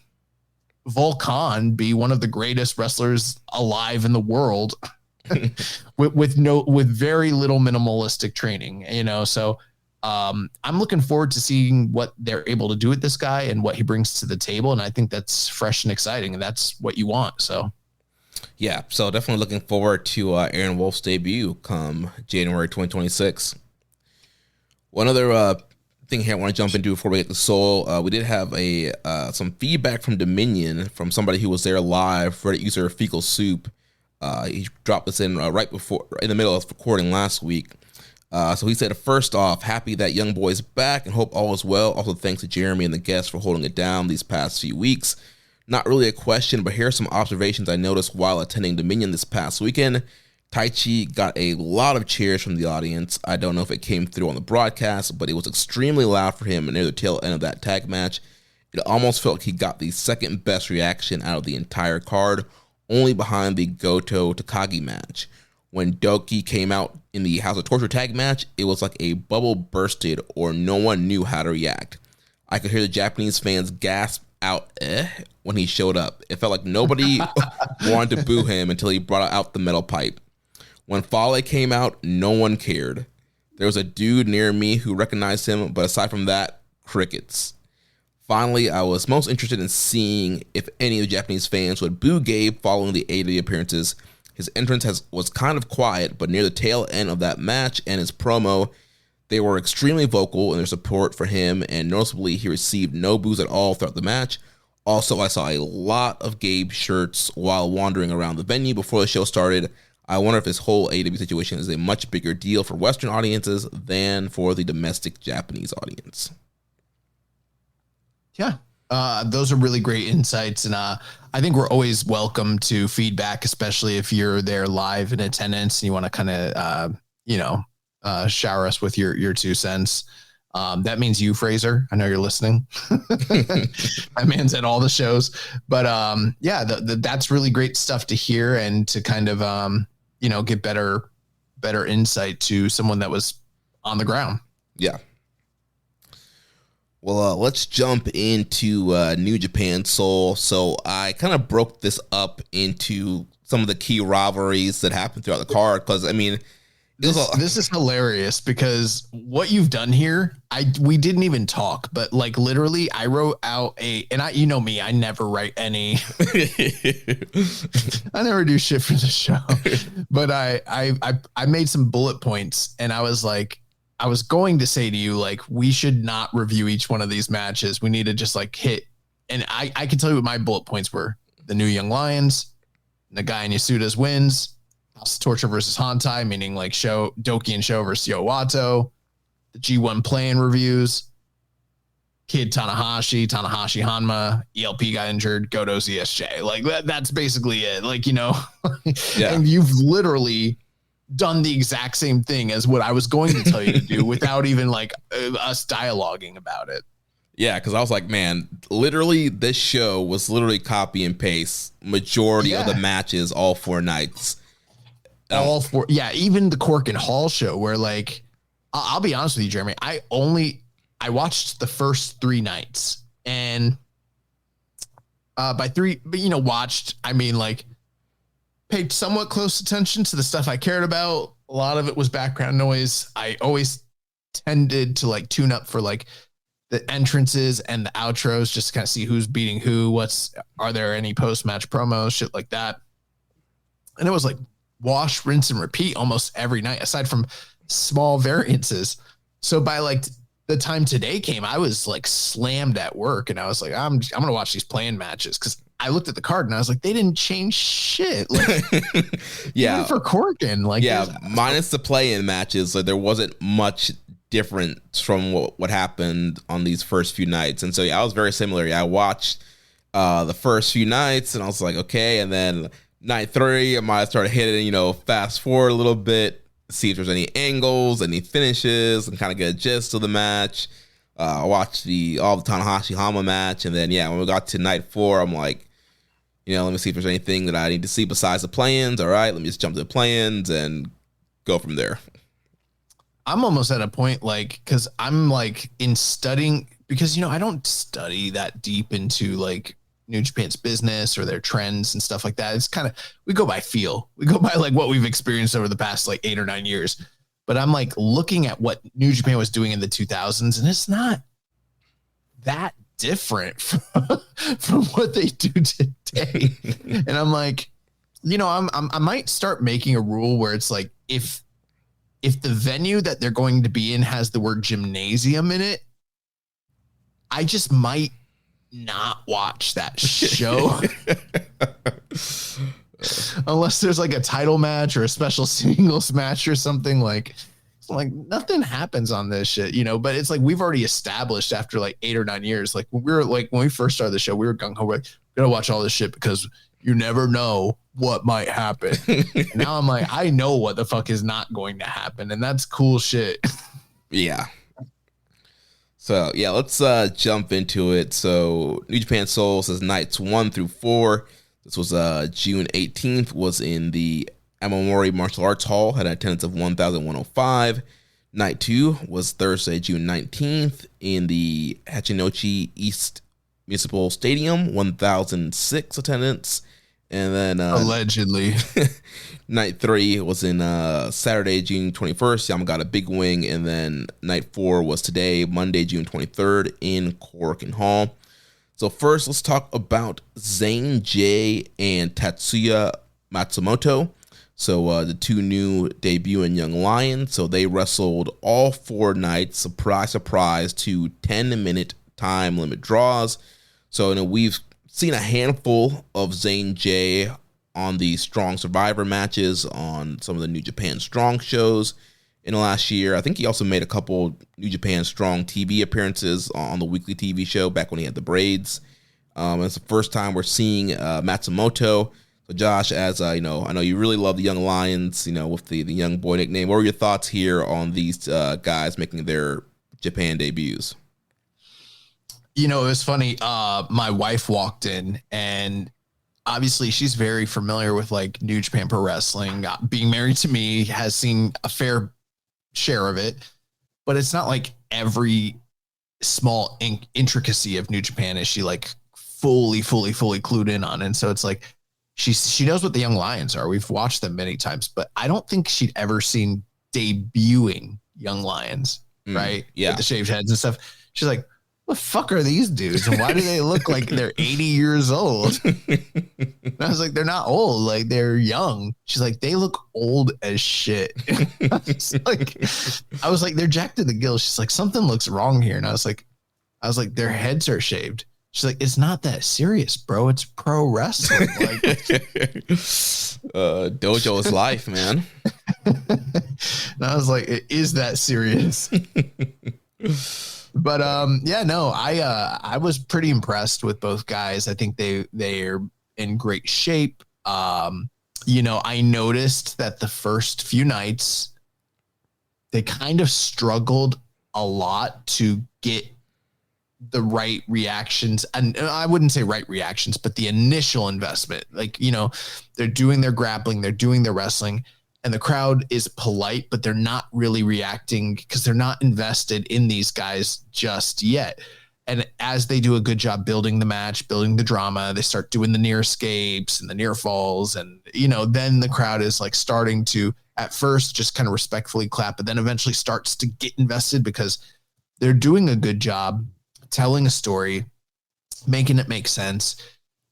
Volkan be one of the greatest wrestlers alive in the world with very little minimalistic training, you know? So I'm looking forward to seeing what they're able to do with this guy and what he brings to the table. And I think that's fresh and exciting, and that's what you want. So yeah, so definitely looking forward to Aaron Wolf's debut come January 2026. One other thing here I want to jump into before we get to Soul. We did have some feedback from Dominion from somebody who was there live, Reddit user Fecal Soup. He dropped this in in the middle of recording last week. So he said, first off, happy that Young Boy's back and hope all is well. Also, thanks to Jeremy and the guests for holding it down these past few weeks. Not really a question, but here are some observations I noticed while attending Dominion this past weekend. Taichi got a lot of cheers from the audience. I don't know if it came through on the broadcast, but it was extremely loud for him near the tail end of that tag match. It almost felt like he got the second best reaction out of the entire card, only behind the Goto Takagi match. When Doki came out in the House of Torture tag match, it was like a bubble bursted or no one knew how to react. I could hear the Japanese fans gasp out when he showed up. It felt like nobody wanted to boo him until he brought out the metal pipe. When Fale came out, no one cared. There was a dude near me who recognized him, but aside from that, crickets. Finally, I was most interested in seeing if any of the Japanese fans would boo Gabe following the AEW appearances. His entrance was kind of quiet, but near the tail end of that match and his promo, they were extremely vocal in their support for him, and noticeably he received no boos at all throughout the match. Also, I saw a lot of Gabe shirts while wandering around the venue before the show started. I wonder if this whole AEW situation is a much bigger deal for Western audiences than for the domestic Japanese audience. Yeah, those are really great insights. And I think we're always welcome to feedback, especially if you're there live in attendance and you want to kind of, shower us with your 2 cents. That means you, Fraser. I know you're listening. That man's at all the shows. But that's really great stuff to hear and to kind of, get better insight to someone that was on the ground. Yeah. Well, let's jump into New Japan Soul. So I kind of broke this up into some of the key rivalries that happened throughout the card. Because, I mean, this is hilarious because what you've done here, we didn't even talk, but like literally I wrote out you know me, I never write any, I never do shit for the show, but I made some bullet points and I was like, I was going to say to you, like, we should not review each one of these matches. We need to just like hit. And I can tell you what my bullet points were. The New Young Lions, Nagai and Yasuda's wins, House of Torture versus Hantai, meaning like Doki and Sho versus Yowato, the G1 play-in reviews, Kid Tanahashi Hanma, ELP got injured, Goto's ESJ. Like that's basically it. Like, yeah. And you've literally done the exact same thing as what I was going to tell you to do without even like us dialoguing about it. Yeah, because I was like, man, literally this show was literally copy and paste majority of the matches all 4 nights. Even the Cork and Hall show where like, I'll be honest with you, Jeremy, I watched the first 3 nights and by 3, but watched, I mean like paid somewhat close attention to the stuff I cared about. A lot of it was background noise. I always tended to like tune up for like the entrances and the outros just to kind of see who's beating who, are there any post-match promos, shit like that. And it was like wash, rinse, and repeat almost every night, aside from small variances. So by like the time today came, I was like slammed at work and I was like, I'm going to watch these play-in matches because I looked at the card and I was like, they didn't change shit. Like, even for Corkin, like, minus the play-in matches, like there wasn't much different from what happened on these first few nights. And so I was very similar. I watched the first few nights and I was like, okay. And then night 3, I might have started hitting, fast forward a little bit, see if there's any angles, any finishes, and kind of get a gist of the match. I watched all the Tanahashi Hama match, and then when we got to night 4, I'm like, let me see if there's anything that I need to see besides the play-ins. All right, let me just jump to the play-ins and go from there. almost at a point like, because I'm like in studying, because I don't study that deep into like New Japan's business or their trends and stuff like that. It's kind of, we go by feel. We go by like what we've experienced over the past like 8 or 9 years. But I'm like looking at what New Japan was doing in the 2000s, and it's not that different from what they do today. And I'm like, I might start making a rule where it's like, if the venue that they're going to be in has the word gymnasium in it, I just might not watch that show. Unless there's like a title match or a special singles match or something. Like nothing happens on this shit, but it's like we've already established after like 8 or 9 years. Like when we first started the show, we were gung-ho, we're like, gonna watch all this shit because you never know what might happen. Now I'm like, I know what the fuck is not going to happen, and that's cool shit. Yeah. So yeah, let's jump into it. So New Japan Soul says nights 1 through 4. This was June 18th, was in the Amamori Martial Arts Hall, had an attendance of 1,105. Night 2 was Thursday, June 19th, in the Hachinochi East Municipal Stadium, 1,006 attendance. And then allegedly, night 3 was in Saturday, June 21st. Yamagata Big Wing. And then night 4 was today, Monday, June 23rd, in Korakuen Hall. So first, let's talk about Zane J and Tatsuya Matsumoto. So the two new debuting Young Lions. So they wrestled all 4 nights, surprise, surprise, to 10-minute time limit draws. So we've seen a handful of Zane J on the Strong Survivor matches on some of the New Japan Strong shows in the last year. I think he also made a couple New Japan Strong TV appearances on the weekly TV show back when he had the braids. It's the first time we're seeing Matsumoto. So Josh, as I know you really love the Young Lions, with the young boy nickname. What were your thoughts here on these guys making their Japan debuts? It was funny. My wife walked in, and obviously she's very familiar with like New Japan Pro Wrestling. Being married to me, has seen a fair share of it, but it's not like every small intricacy of New Japan is she like fully clued in on. And so it's like she knows what the Young Lions are. We've watched them many times, but I don't think she'd ever seen debuting Young Lions, right? Yeah, with the shaved heads and stuff. She's like, what the fuck are these dudes? And why do they look like they're 80 years old? And I was like, they're not old. Like, they're young. She's like, they look old as shit. I was like, they're jacked to the gills. She's like, something looks wrong here. And I was like, their heads are shaved. She's like, it's not that serious, bro. It's pro wrestling. Like, dojo is life, man. And I was like, it is that serious. But I was pretty impressed with both guys. I think they're in great shape. I noticed that the first few nights they kind of struggled a lot to get the right reactions, and I wouldn't say right reactions, but the initial investment. Like, they're doing their grappling, they're doing their wrestling, and the crowd is polite, but they're not really reacting because they're not invested in these guys just yet. And as they do a good job building the match, building the drama, they start doing the near escapes and the near falls. And, then the crowd is like starting to, at first, just kind of respectfully clap, but then eventually starts to get invested because they're doing a good job telling a story, making it make sense,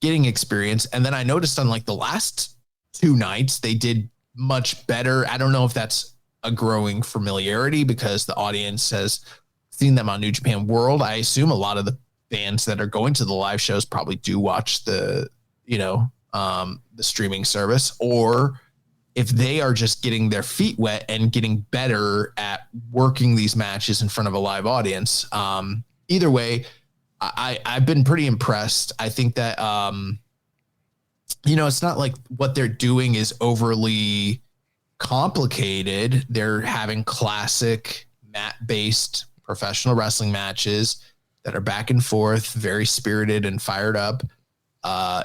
getting experience. And then I noticed on like the last 2 nights, they did much better. I don't know if that's a growing familiarity because the audience has seen them on New Japan World. I assume a lot of the fans that are going to the live shows probably do watch the streaming service, or if they are just getting their feet wet and getting better at working these matches in front of a live audience. Either way, I've been pretty impressed. I think that, it's not like what they're doing is overly complicated. They're having classic mat-based professional wrestling matches that are back and forth, very spirited and fired up.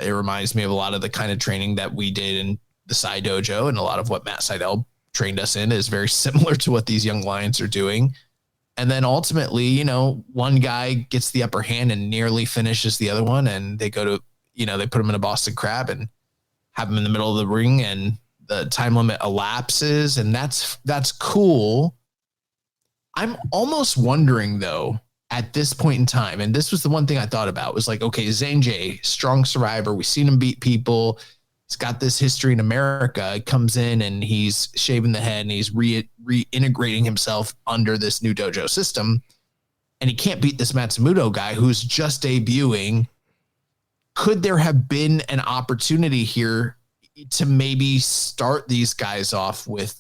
It reminds me of a lot of the kind of training that we did in the Sai Dojo and a lot of what Matt Seidel trained us in is very similar to what these young lions are doing. And then ultimately, you know, one guy gets the upper hand and nearly finishes the other one. And they go to, you know, they put him in a Boston Crab and have him in the middle of the ring, and the time limit elapses. And that's cool. I'm almost wondering though, at this point in time, and this was the one thing I thought about, was like, okay, Zane J, strong survivor. We've seen him beat people. He's got this history in America. He comes in and he's shaving the head and he's reintegrating himself under this new dojo system. And he can't beat this Matsumoto guy who's just debuting. Could there have been an opportunity here to maybe start these guys off with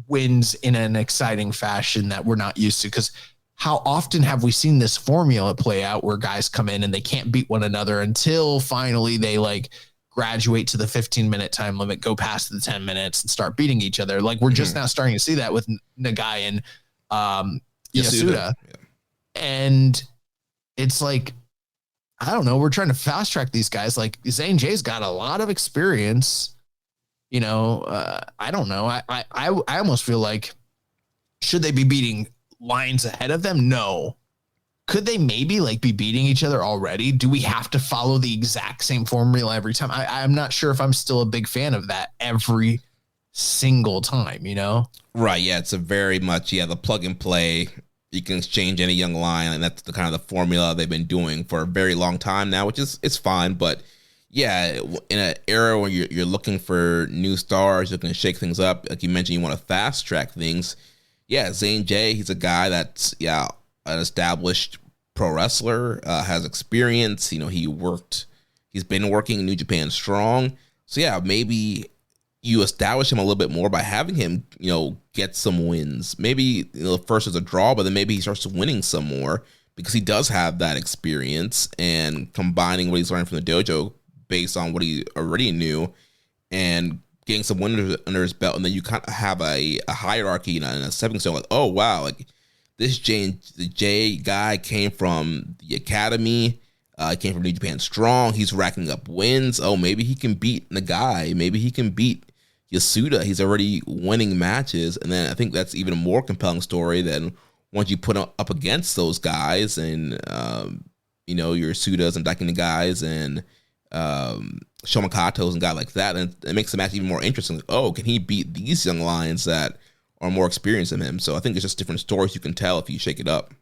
wins in an exciting fashion that we're not used to? Because how often have we seen this formula play out where guys come in and they can't beat one another until finally they like graduate to the 15-minute time limit, go past the 10 minutes and start beating each other. Like we're just now starting to see that with Nagai and Yasuda. Yeah. And it's like, I don't know, we're trying to fast track these guys. Like Zane J's got a lot of experience, you know. I don't know. I almost feel like, should they be beating lines ahead of them? No. Could they maybe like be beating each other already? Do we have to follow the exact same formula every time? I'm not sure if I'm still a big fan of that every single time, you know? Right. Yeah. It's a very much, the plug and play. You can exchange any young lion, and that's the kind of the formula they've been doing for a very long time now, which is, it's fine. But yeah, in an era where you're looking for new stars, looking to shake things up, like you mentioned, you want to fast track things. Yeah. Zane J, he's a guy that's, an established pro wrestler, has experience. You know, he's been working in New Japan Strong. So yeah, maybe you establish him a little bit more by having him, get some wins. Maybe, first as a draw, but then maybe he starts winning some more because he does have that experience, and combining what he's learned from the dojo based on what he already knew and getting some wins under his belt. And then you kind of have a hierarchy and a stepping stone, like, oh wow, like, this J guy came from the academy. He came from New Japan Strong. He's racking up wins. Oh, maybe he can beat Nagai. Maybe he can beat Yasuda. He's already winning matches. And then I think that's even a more compelling story than once you put up against those guys and, your Yasudas and Daiki Nagais and Shomakatos and guys like that. And it makes the match even more interesting. Like, oh, can he beat these young lions that are more experienced than him? So I think it's just different stories you can tell if you shake it up.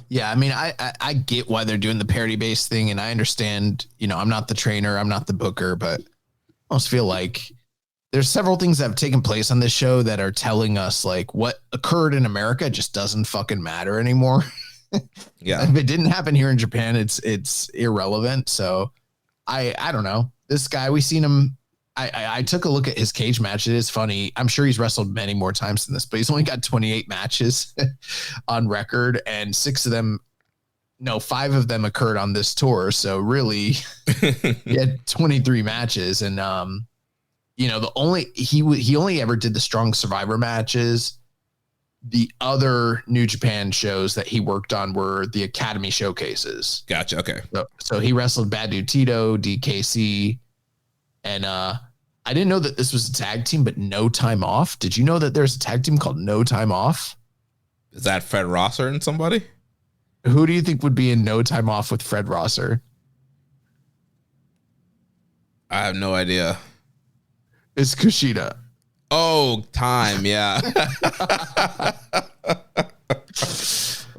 Yeah, I mean, I get why they're doing the parity-based thing, and I understand, I'm not the trainer, I'm not the booker, but I almost feel like there's several things that have taken place on this show that are telling us, like, what occurred in America just doesn't fucking matter anymore. Yeah. If it didn't happen here in Japan, it's irrelevant. So I don't know. This guy, we've seen him. I took a look at his cage match. It is funny. I'm sure he's wrestled many more times than this, but he's only got 28 matches on record, and 5 of them occurred on this tour. So really, he had 23 matches, and he only ever did the Strong Survivor matches. The other New Japan shows that he worked on were the Academy showcases. Gotcha. Okay. So he wrestled Bad Dude Tito, DKC. And I didn't know that this was a tag team, but No Time Off. Did you know that there's a tag team called No Time Off? Is that Fred Rosser and somebody? Who do you think would be in No Time Off with Fred Rosser? I have no idea. It's Kushida. Oh, Time, yeah.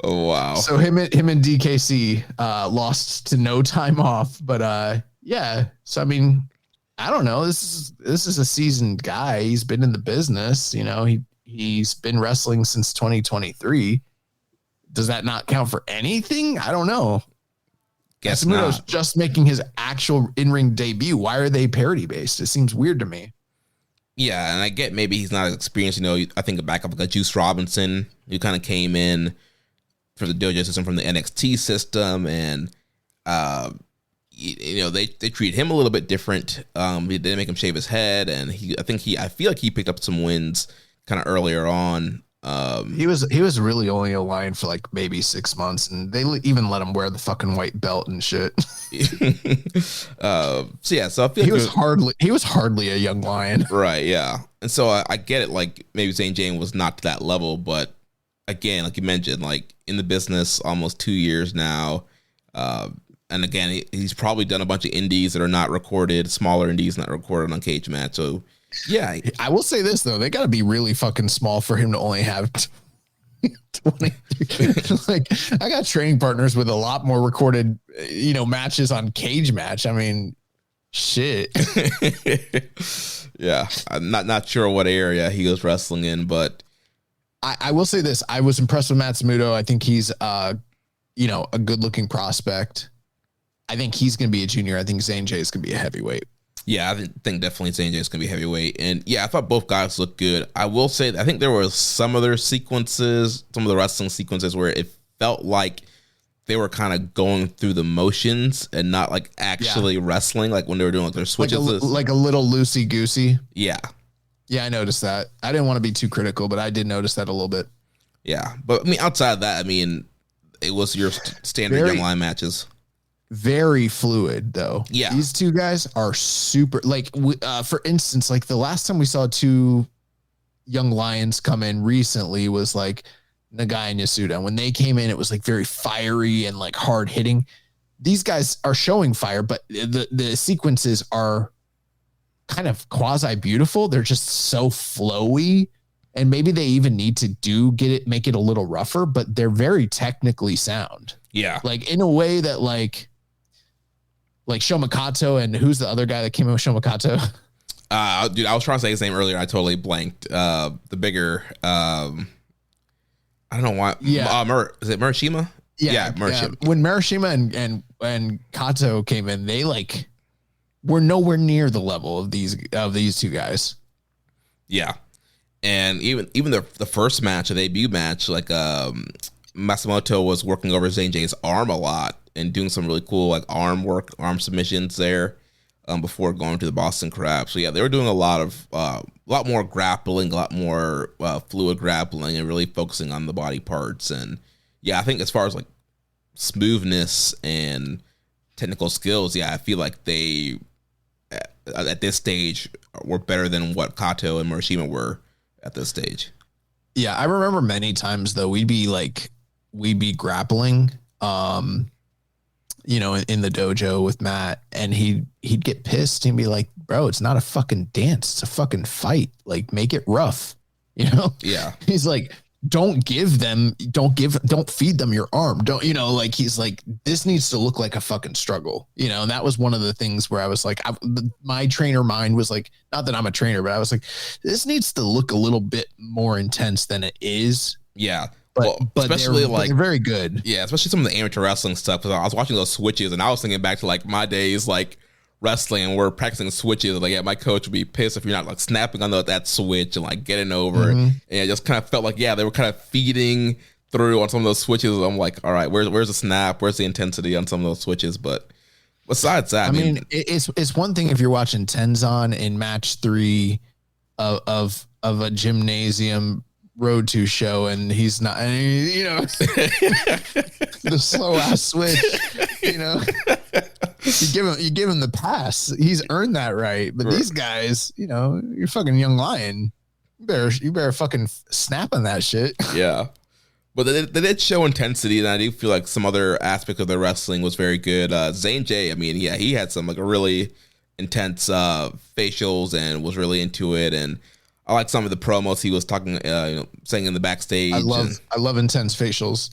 Oh, wow. So him and DKC lost to No Time Off, but yeah. So I mean, I don't know. This is a seasoned guy. He's been in the business. He's been wrestling since 2023. Does that not count for anything? I don't know. Guess Matsumoto's not. Just making his actual in-ring debut. Why are they parody based? It seems weird to me. Yeah, and I get maybe he's not as experienced. I think back up like a Juice Robinson who kind of came in for the dojo system from the NXT system, and they treat him a little bit different. They didn't make him shave his head, and I feel like he picked up some wins kind of earlier on He was really only a Lion for like maybe 6 months, and they even let him wear the fucking white belt and shit. So I feel like he was hardly a young Lion. Right, yeah. And so I get it, like maybe St. Jane was not to that level, but again, like you mentioned, like in the business almost 2 years now. And again, he's probably done a bunch of indies that are not recorded, smaller indies not recorded on Cage Match. So yeah, I will say this though, they got to be really fucking small for him to only have 20. Like, I got training partners with a lot more recorded, matches on Cage Match. I mean, shit. Yeah, I'm not sure what area he was wrestling in, but I will say this: I was impressed with Matsumoto. I think he's a good looking prospect. I think he's going to be a junior. I think Zane J is going to be a heavyweight. Yeah, I think definitely Zane J is going to be heavyweight. And yeah, I thought both guys looked good. I will say that I think there were some of the wrestling sequences where it felt like they were kind of going through the motions and not like actually wrestling, like when they were doing like their switches. Like a little loosey goosey. Yeah. Yeah, I noticed that. I didn't want to be too critical, but I did notice that a little bit. Yeah. But I mean, outside of that, I mean, it was your standard young line matches. Very fluid though. Yeah. These two guys are super, like, for instance, like the last time we saw two young lions come in recently was like Nagai and Yasuda. When they came in, it was like very fiery and like hard hitting. These guys are showing fire, but the sequences are kind of quasi beautiful. They're just so flowy, and maybe they even need to make it a little rougher, but they're very technically sound. Yeah. Like in a way that like Shomakato, and who's the other guy that came in with Shomakato? Dude, I was trying to say his name earlier. I totally blanked. The bigger, I don't know why. Yeah. Is it Murashima? Yeah, Murashima. Yeah. When Murashima and Kato came in, they like were nowhere near the level of these two guys. Yeah. And even the first match, the debut match, like Matsumoto was working over Zane J's arm a lot and doing some really cool like arm submissions there before going to the Boston Crab. So yeah, they were doing a lot more grappling, a lot more fluid grappling, and really focusing on the body parts. And yeah, I think as far as like smoothness and technical skills, yeah, I feel like they at this stage were better than what Kato and Murashima were at this stage. Yeah, I remember many times though we'd be grappling in the dojo with Matt, and he'd get pissed and be like, bro, it's not a fucking dance, it's a fucking fight, like make it rough. Yeah, he's like, don't feed them your arm, he's like, this needs to look like a fucking struggle, and that was one of the things where I was like, my trainer mind was like, not that I'm a trainer, but I was like, this needs to look a little bit more intense than it is. Yeah. But especially they're very good. Yeah, especially some of the amateur wrestling stuff. Because I was watching those switches, and I was thinking back to like my days, like wrestling, and we're practicing switches. Like, yeah, my coach would be pissed if you're not like snapping on that switch and like getting over. And it just kind of felt like, yeah, they were kind of feeding through on some of those switches. I'm like, all right, where's the snap? Where's the intensity on some of those switches? But besides that, I mean, it's one thing if you're watching Tenzan in match 3 of a gymnasium road to show, and he's not, the slow ass switch, you give him the pass, he's earned that right. But these guys, you're fucking young lion, you better fucking snap on that shit. Yeah, but they did show intensity, and I do feel like some other aspect of their wrestling was very good. Zane J, I mean, yeah, he had some like a really intense facials and was really into it. And I like some of the promos he was talking, saying in the backstage. I love intense facials.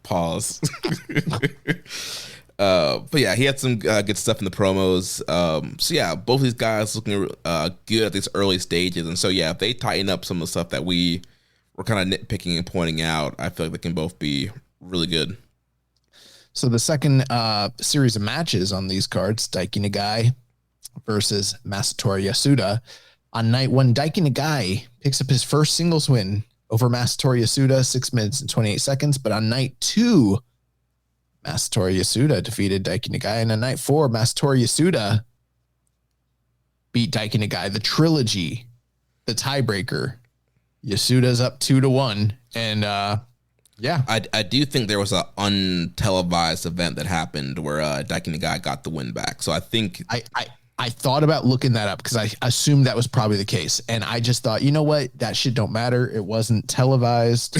Pause. But yeah, he had some good stuff in the promos. So yeah, both of these guys looking good at these early stages. And so yeah, if they tighten up some of the stuff that we were kind of nitpicking and pointing out, I feel like they can both be really good. So the second series of matches on these cards, Daiki Nagai versus Masatori Yasuda. On night 1, Daiki Nagai picks up his first singles win over Masatori Yasuda, 6 minutes and 28 seconds. But on night 2, Masatori Yasuda defeated Daiki Nagai. And on night 4, Masatori Yasuda beat Daiki Nagai. The trilogy, the tiebreaker, Yasuda's up 2-1. And yeah, I do think there was an untelevised event that happened where Daiki Nagai got the win back. So I think I thought about looking that up because I assumed that was probably the case. And I just thought, you know what? That shit don't matter. It wasn't televised.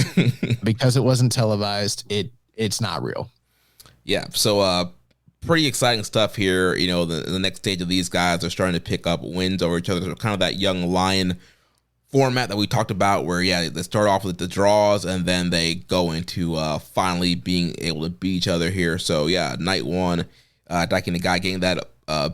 Because it wasn't televised, it's not real. Yeah. So pretty exciting stuff here. You know, the next stage of these guys are starting to pick up wins over each other. So kind of that young lion format that we talked about where, yeah, they start off with the draws and then they go into finally being able to beat each other here. So, yeah, night one, Daiki Nagai getting that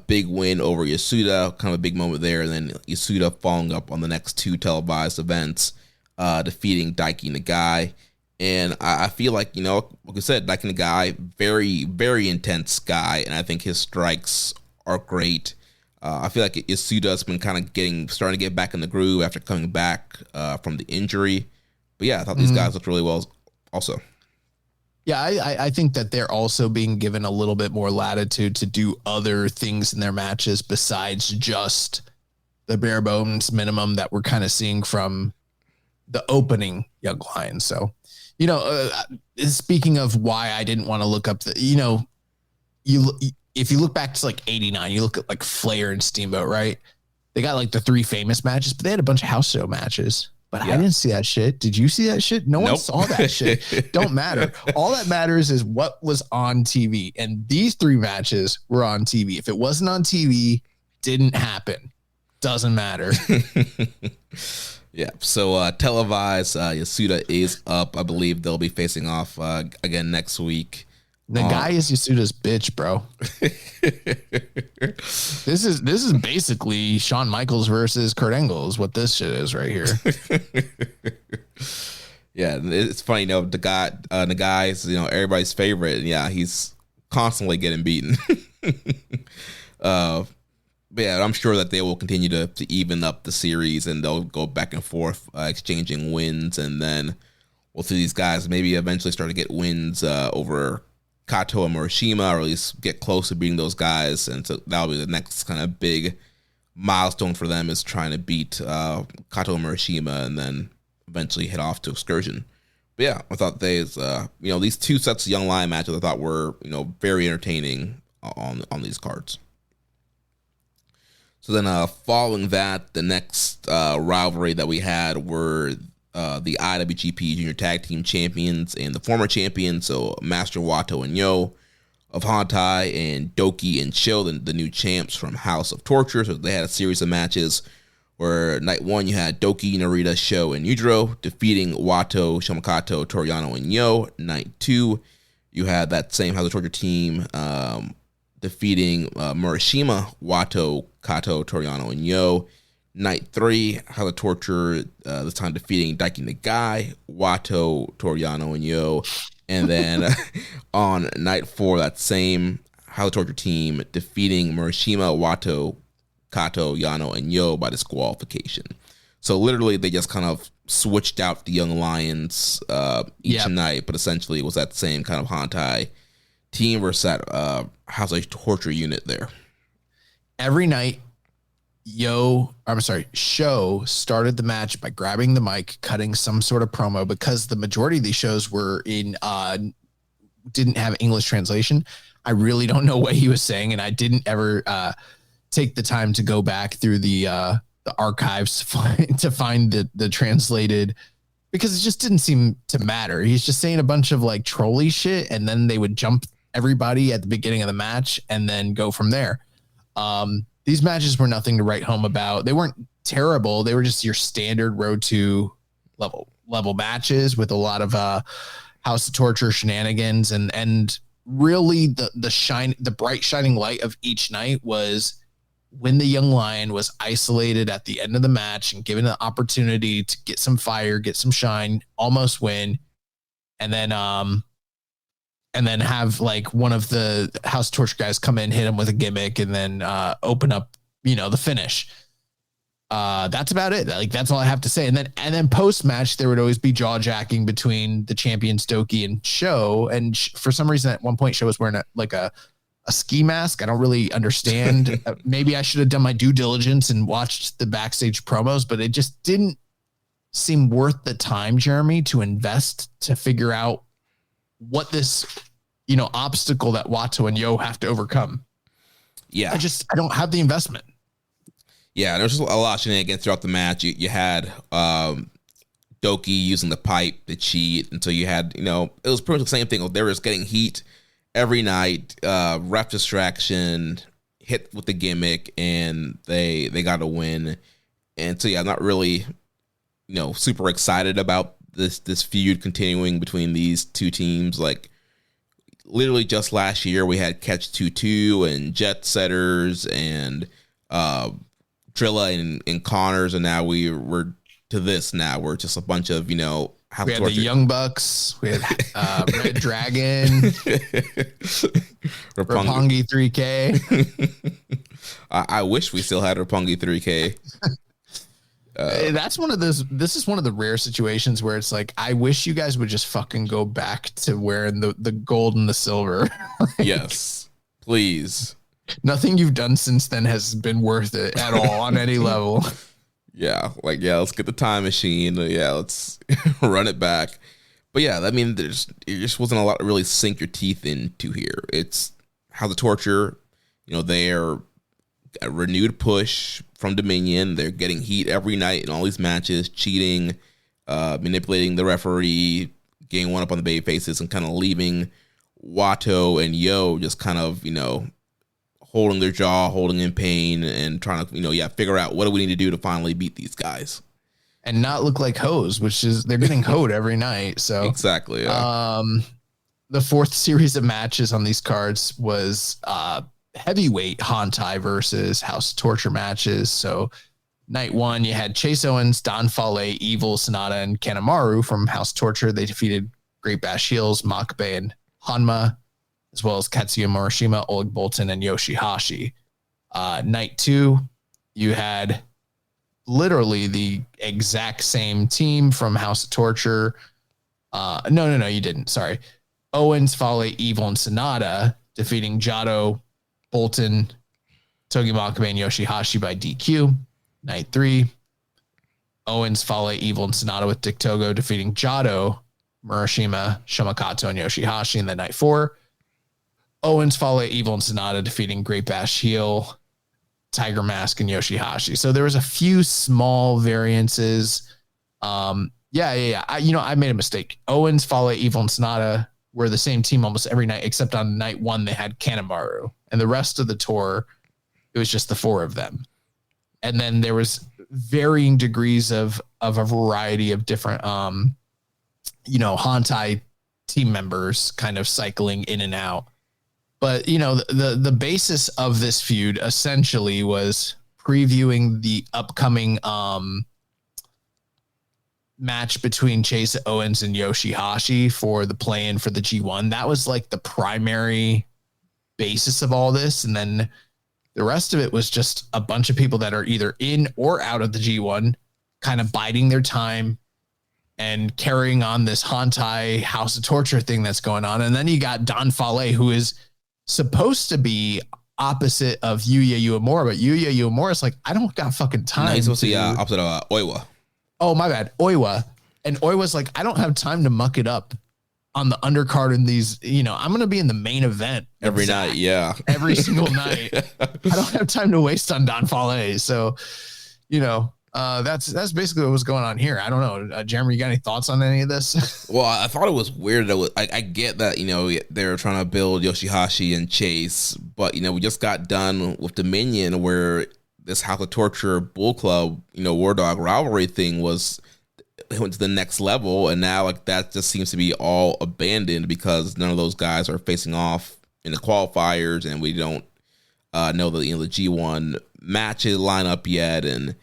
big win over Yasuda, kind of a big moment there. And then Yasuda following up on the next two televised events, defeating Daiki Nagai. And I feel like, you know, like I said, Daiki Nagai, very, very intense guy. And I think his strikes are great. I feel like Yasuda's been kind of starting to get back in the groove after coming back from the injury. But yeah, I thought these guys looked really well also. Yeah, I think that they're also being given a little bit more latitude to do other things in their matches besides just the bare bones minimum that we're kind of seeing from the opening Young Lions. So, you know, speaking of why I didn't want to look up if you look back to like 89, you look at like Flair and Steamboat, right? They got like the three famous matches, but they had a bunch of house show matches. But I didn't see that shit. Did you see that shit? No one saw that shit. Don't matter. All that matters is what was on TV. And these three matches were on TV. If it wasn't on TV, didn't happen. Doesn't matter. Yeah. So televised, Yasuda is up. I believe they'll be facing off again next week. The guy is Yasuda's bitch, bro. This is basically Shawn Michaels versus Kurt Angle is what this shit is right here. Yeah, it's funny, you know, the guy's, you know, everybody's favorite. Yeah, he's constantly getting beaten. But yeah, I'm sure that they will continue to even up the series and they'll go back and forth, exchanging wins, and then we'll see these guys maybe eventually start to get wins over Kato and Murashima, or at least get close to beating those guys. And so that'll be the next kind of big milestone for them, is trying to beat Kato and Murashima and then eventually head off to Excursion. But yeah, I thought these two sets of Young Lion matches I thought were, you know, very entertaining on these cards. So then following that, the next rivalry that we had were the IWGP Junior Tag Team Champions and the former champions, so Master Wato and Yo of Hantai and Doki and Sho, the new champs from House of Torture. So they had a series of matches where night one you had Doki, Narita, Sho, and Yujiro defeating Wato, Shomakato, Toriano, and Yo. Night two, you had that same House of Torture team defeating Murashima, Wato, Kato, Toriano, and Yo. Night three, House of Torture, this time defeating Daiki Nagai, Wato, Toriano, and Yo. And then on night four, that same House of Torture team defeating Murashima, Wato, Kato, Yano, and Yo by disqualification. So literally, they just kind of switched out the Young Lions each night, but essentially it was that same kind of Hantai team versus that House of Torture unit there. Every night, Sho started the match by grabbing the mic, cutting some sort of promo, because the majority of these shows were in didn't have English translation. I really don't know what he was saying, and I didn't ever take the time to go back through the archives to find the translated, because it just didn't seem to matter. He's just saying a bunch of like trolly shit, and then they would jump everybody at the beginning of the match and then go from there. These matches were nothing to write home about. They weren't terrible. They were just your standard Road to level matches with a lot of House of Torture shenanigans, and really the bright shining light of each night was when the Young Lion was isolated at the end of the match and given an opportunity to get some fire, get some shine, almost win, and then have like one of the House of Torture guys come in, hit him with a gimmick, and then open up, the finish. That's about it. Like, that's all I have to say. And then post match, there would always be jaw jacking between the champions Doki and Sho. And for some reason, at one point, Sho was wearing a ski mask. I don't really understand. Maybe I should have done my due diligence and watched the backstage promos, but it just didn't seem worth the time, Jeremy, to invest to figure out what this, obstacle that Wato and Yo have to overcome. Yeah. I don't have the investment. Yeah, there's just a lot of shenanigans throughout the match. You had Doki using the pipe to cheat, and so you had, it was pretty much the same thing. They were just getting heat every night, ref distraction, hit with the gimmick, and they got a win. And so yeah, I'm not really, super excited about this feud continuing between these two teams. Like, literally just last year we had Catch 2-2 and Jet Setters and Drilla and Connors, and now we're to this now. We're just a bunch of, we had the Young Bucks, we had Red Dragon, Roppongi 3K. I wish we still had Roppongi 3K. That's one of those. This is one of the rare situations where it's like, I wish you guys would just fucking go back to wearing the gold and the silver. Yes, please. Nothing you've done since then has been worth it at all on any level. Yeah, let's get the time machine. Yeah, let's run it back. But yeah, I mean, it just wasn't a lot to really sink your teeth into here. It's how the Torture, they're a renewed push from Dominion. They're getting heat every night in all these matches, cheating, manipulating the referee, getting one up on the baby faces, and kind of leaving Wato and Yo just kind of, holding their jaw, holding in pain, and trying to, figure out what do we need to do to finally beat these guys. And not look like hoes, which is, they're getting hoed every night. So exactly. Yeah. The fourth series of matches on these cards was heavyweight Hantai versus House of Torture matches. So night one, you had Chase Owens, Don Fale, Evil, Sonata, and Kanemaru from House of Torture. They defeated Great Bash Heels, Makabe, and Hanma, as well as Katsuya Morishima, Oleg Bolton, and Yoshihashi. Night two, you had literally the exact same team from House of Torture. No, you didn't. Sorry. Owens, Fale, Evil, and Sonata defeating Jado, Bolton, Togi Makabe, and Yoshihashi by DQ. Night three, Owens, Fale, Evil, and Sonata with Dick Togo defeating Jado, Murashima, Shomakato, and Yoshihashi. And then night four, Owens, Fale, Evil, and Sonata defeating Great Bash Heel, Tiger Mask, and Yoshihashi. So there was a few small variances. I made a mistake. Owens, Fale, Evil, and Sonata were the same team almost every night, except on night one they had Kanemaru, and the rest of the tour it was just the four of them. And then there was varying degrees of a variety of different Hantai team members kind of cycling in and out. But the basis of this feud essentially was previewing the upcoming match between Chase Owens and Yoshihashi for the play-in for the G1. That was like the primary basis of all this. And then the rest of it was just a bunch of people that are either in or out of the G1 kind of biding their time and carrying on this Hantai House of Torture thing that's going on. And then you got Don Fale, who is supposed to be opposite of Yuya Uemura, but Yuya Uemura is like, I don't got fucking time. No, he's supposed to be opposite of Oiwa. Oh, my bad. Oiwa. And Oiwa's like, I don't have time to muck it up on the undercard in these, I'm going to be in the main event every night. Yeah. Every single night. I don't have time to waste on Don Fale. So, that's basically what was going on here. I don't know. Jeremy, you got any thoughts on any of this? Well, I thought it was weird. That I get that, they're trying to build Yoshihashi and Chase, but, we just got done with Dominion where this House of Torture Bull Club, War Dog rivalry thing went to the next level. And now that just seems to be all abandoned because none of those guys are facing off in the qualifiers. And we don't know the G1 matches lineup yet. And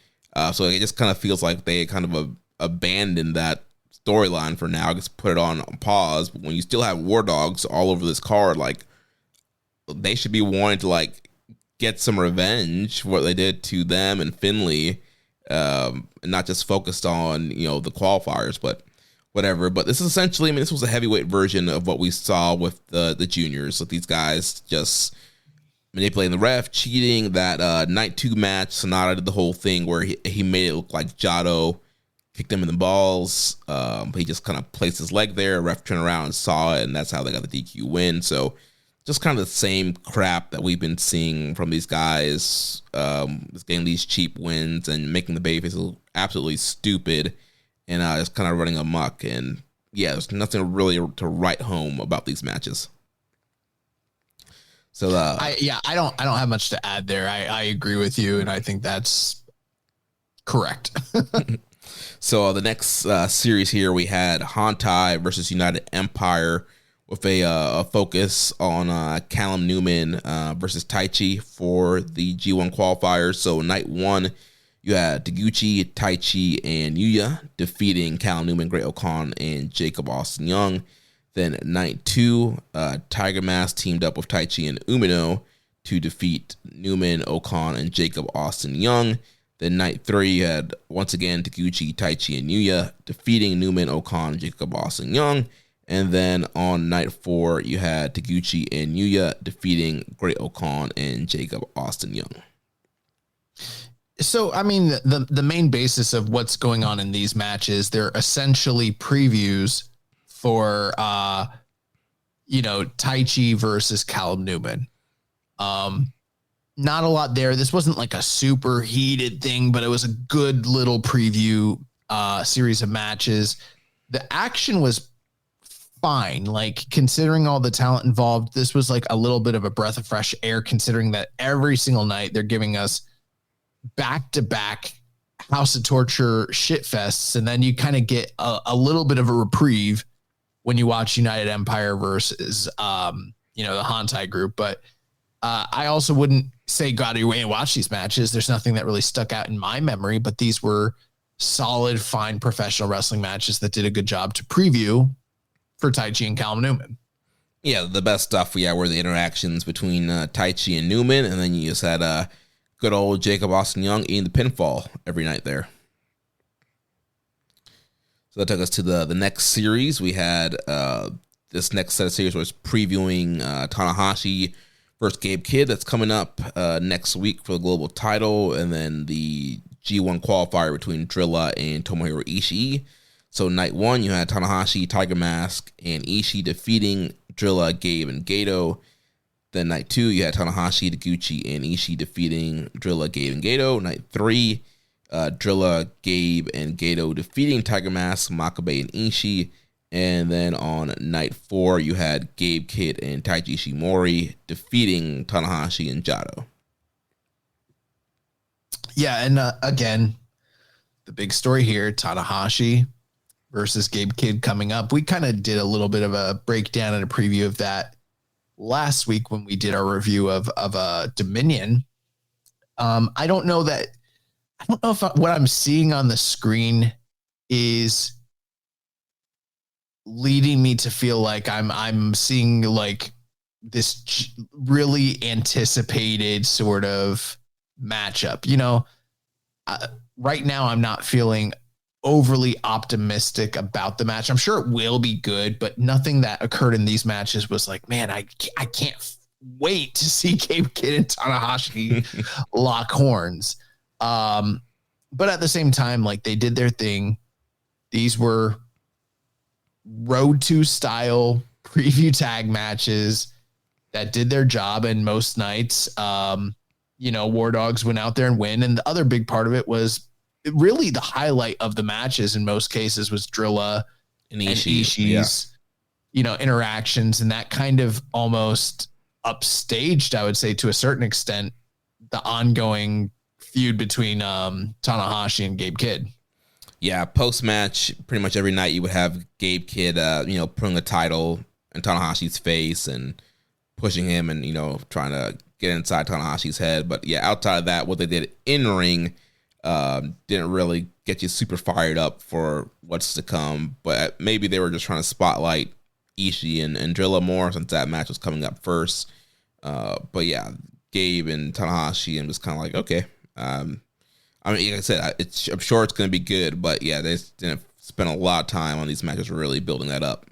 so it just kind of feels like they kind of abandoned that storyline for now. Just put it on pause. But when you still have War Dogs all over this card, they should be wanting to get some revenge for what they did to them and Finley, and not just focused on the qualifiers, but whatever. But this is essentially, this was a heavyweight version of what we saw with the juniors. With these guys just manipulating the ref, cheating. That night two match, Sonata did the whole thing where he made it look like Jado kicked him in the balls. He just kind of placed his leg there. Ref turned around and saw it, and that's how they got the DQ win. So just kind of the same crap that we've been seeing from these guys, just getting these cheap wins and making the babyface look absolutely stupid and just kind of running amok. And yeah, there's nothing really to write home about these matches. So I don't have much to add there. I agree with you, and I think that's correct. So the next series here, we had Hantai versus United Empire with a focus on Callum Newman versus Taichi for the G1 qualifiers. So night one, you had Taguchi, Taichi, and Yuya defeating Callum Newman, Great Okan, and Jacob Austin Young. Then night two, Tiger Mask teamed up with Taichi and Umino to defeat Newman, Okan, and Jacob Austin Young. Then night three, you had once again Taguchi, Taichi, and Yuya defeating Newman, Okan, and Jacob Austin Young. And then on night four, you had Taguchi and Yuya defeating Great Okan and Jacob Austin Young. So, I mean, the main basis of what's going on in these matches, they're essentially previews for, Taichi versus Callum Newman. Not a lot there. This wasn't like a super heated thing, but it was a good little preview series of matches. The action was fine. Like, considering all the talent involved, this was like a little bit of a breath of fresh air, considering that every single night they're giving us back-to-back House of Torture shit fests, and then you kind of get a little bit of a reprieve when you watch United Empire versus the Hantai group. But I also wouldn't say go out of your way and watch these matches. There's nothing that really stuck out in my memory, but these were solid, fine professional wrestling matches that did a good job to preview for Taichi and Callum Newman. Yeah, the best stuff, were the interactions between Taichi and Newman, and then you just had good old Jacob Austin Young eating the pinfall every night there. So that took us to the next series. We had this next set of series was previewing Tanahashi versus Gabe Kidd. That's coming up next week for the global title, and then the G1 qualifier between Drilla and Tomohiro Ishii. So night one, you had Tanahashi, Tiger Mask, and Ishii defeating Drilla, Gabe, and Gato. Then night two, you had Tanahashi, Taguchi, and Ishii defeating Drilla, Gabe, and Gato. Night three, Drilla, Gabe, and Gato defeating Tiger Mask, Makabe, and Ishii. And then on night four, you had Gabe Kidd and Taiji Ishimori defeating Tanahashi and Jado. Yeah, and again, the big story here, Tanahashi versus Gabe Kidd coming up. We kind of did a little bit of a breakdown and a preview of that last week when we did our review of Dominion. I don't know if what I'm seeing on the screen is leading me to feel like I'm seeing like this really anticipated sort of matchup. Right now I'm not feeling overly optimistic about the match. I'm sure it will be good, but nothing that occurred in these matches was like, man, I can't wait to see Gabe Kidd and Tanahashi lock horns. But at the same time, like, they did their thing. These were Road to style preview tag matches that did their job, and most nights, War Dogs went out there and win. And the other big part of it was really the highlight of the matches in most cases was Drilla and Ishii's, interactions, and that kind of almost upstaged, I would say, to a certain extent, the ongoing feud between Tanahashi and Gabe Kidd. Yeah, post-match, pretty much every night you would have Gabe Kidd, putting the title in Tanahashi's face and pushing him and, trying to get inside Tanahashi's head. But yeah, outside of that, what they did in the ring didn't really get you super fired up for what's to come. But maybe they were just trying to spotlight Ishii and Drilla more since that match was coming up first. But yeah, Gabe and Tanahashi, and was kind of like, okay. Like I said, I'm sure it's going to be good, but yeah, they didn't spend a lot of time on these matches really building that up.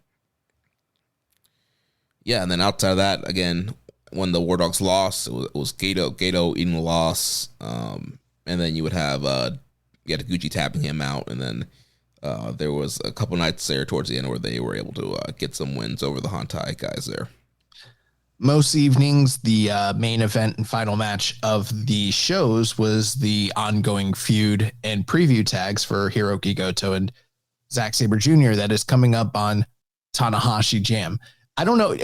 Yeah, and then outside of that, again, when the War Dogs lost, it was Gato eating the loss, and then you would have Taguchi tapping him out, and then there was a couple nights there towards the end where they were able to get some wins over the Hantai guys there. Most evenings, the main event and final match of the shows was the ongoing feud and preview tags for Hiroki Goto and Zack Sabre Jr. that is coming up on Tanahashi Jam. I don't know.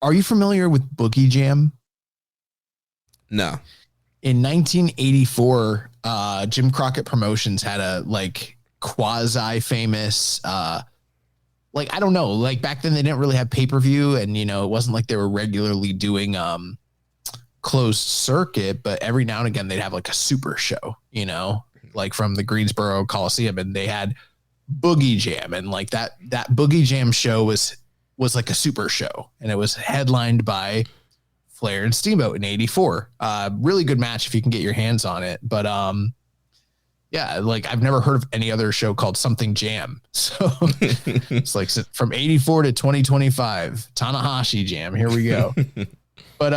Are you familiar with Boogie Jam? No. In 1984, Jim Crockett Promotions had a quasi famous, I don't know, back then they didn't really have pay-per-view, and it wasn't like they were regularly doing closed circuit, but every now and again they'd have a super show, from the Greensboro Coliseum, and they had Boogie Jam, and that Boogie Jam show was like a super show, and it was headlined by Flair and Steamboat in 84. Really good match if you can get your hands on it, but yeah, I've never heard of any other show called Something Jam. So it's from 84 to 2025, Tanahashi Jam. Here we go. But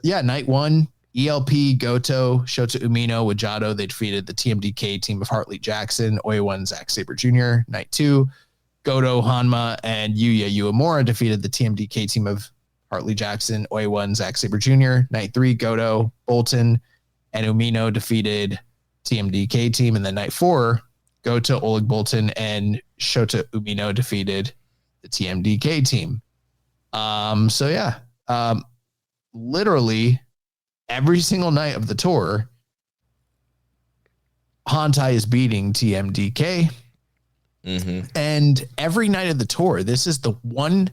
yeah, night one, ELP, Goto, Shota Umino, Wajado. They defeated the TMDK team of Hartley Jackson, Oiwa, Zack Sabre Jr. Night two, Goto, Hanma, and Yuya Uemura defeated the TMDK team of Hartley Jackson, Oiwa, Zack Sabre Jr. Night three, Goto, Bolton, and Umino defeated TMDK team. And then night four, Goto, Oleg Bolton, and Shota Umino defeated the TMDK team. So yeah, literally every single night of the tour, Hantai is beating TMDK. Mm-hmm. And every night of the tour, this is the one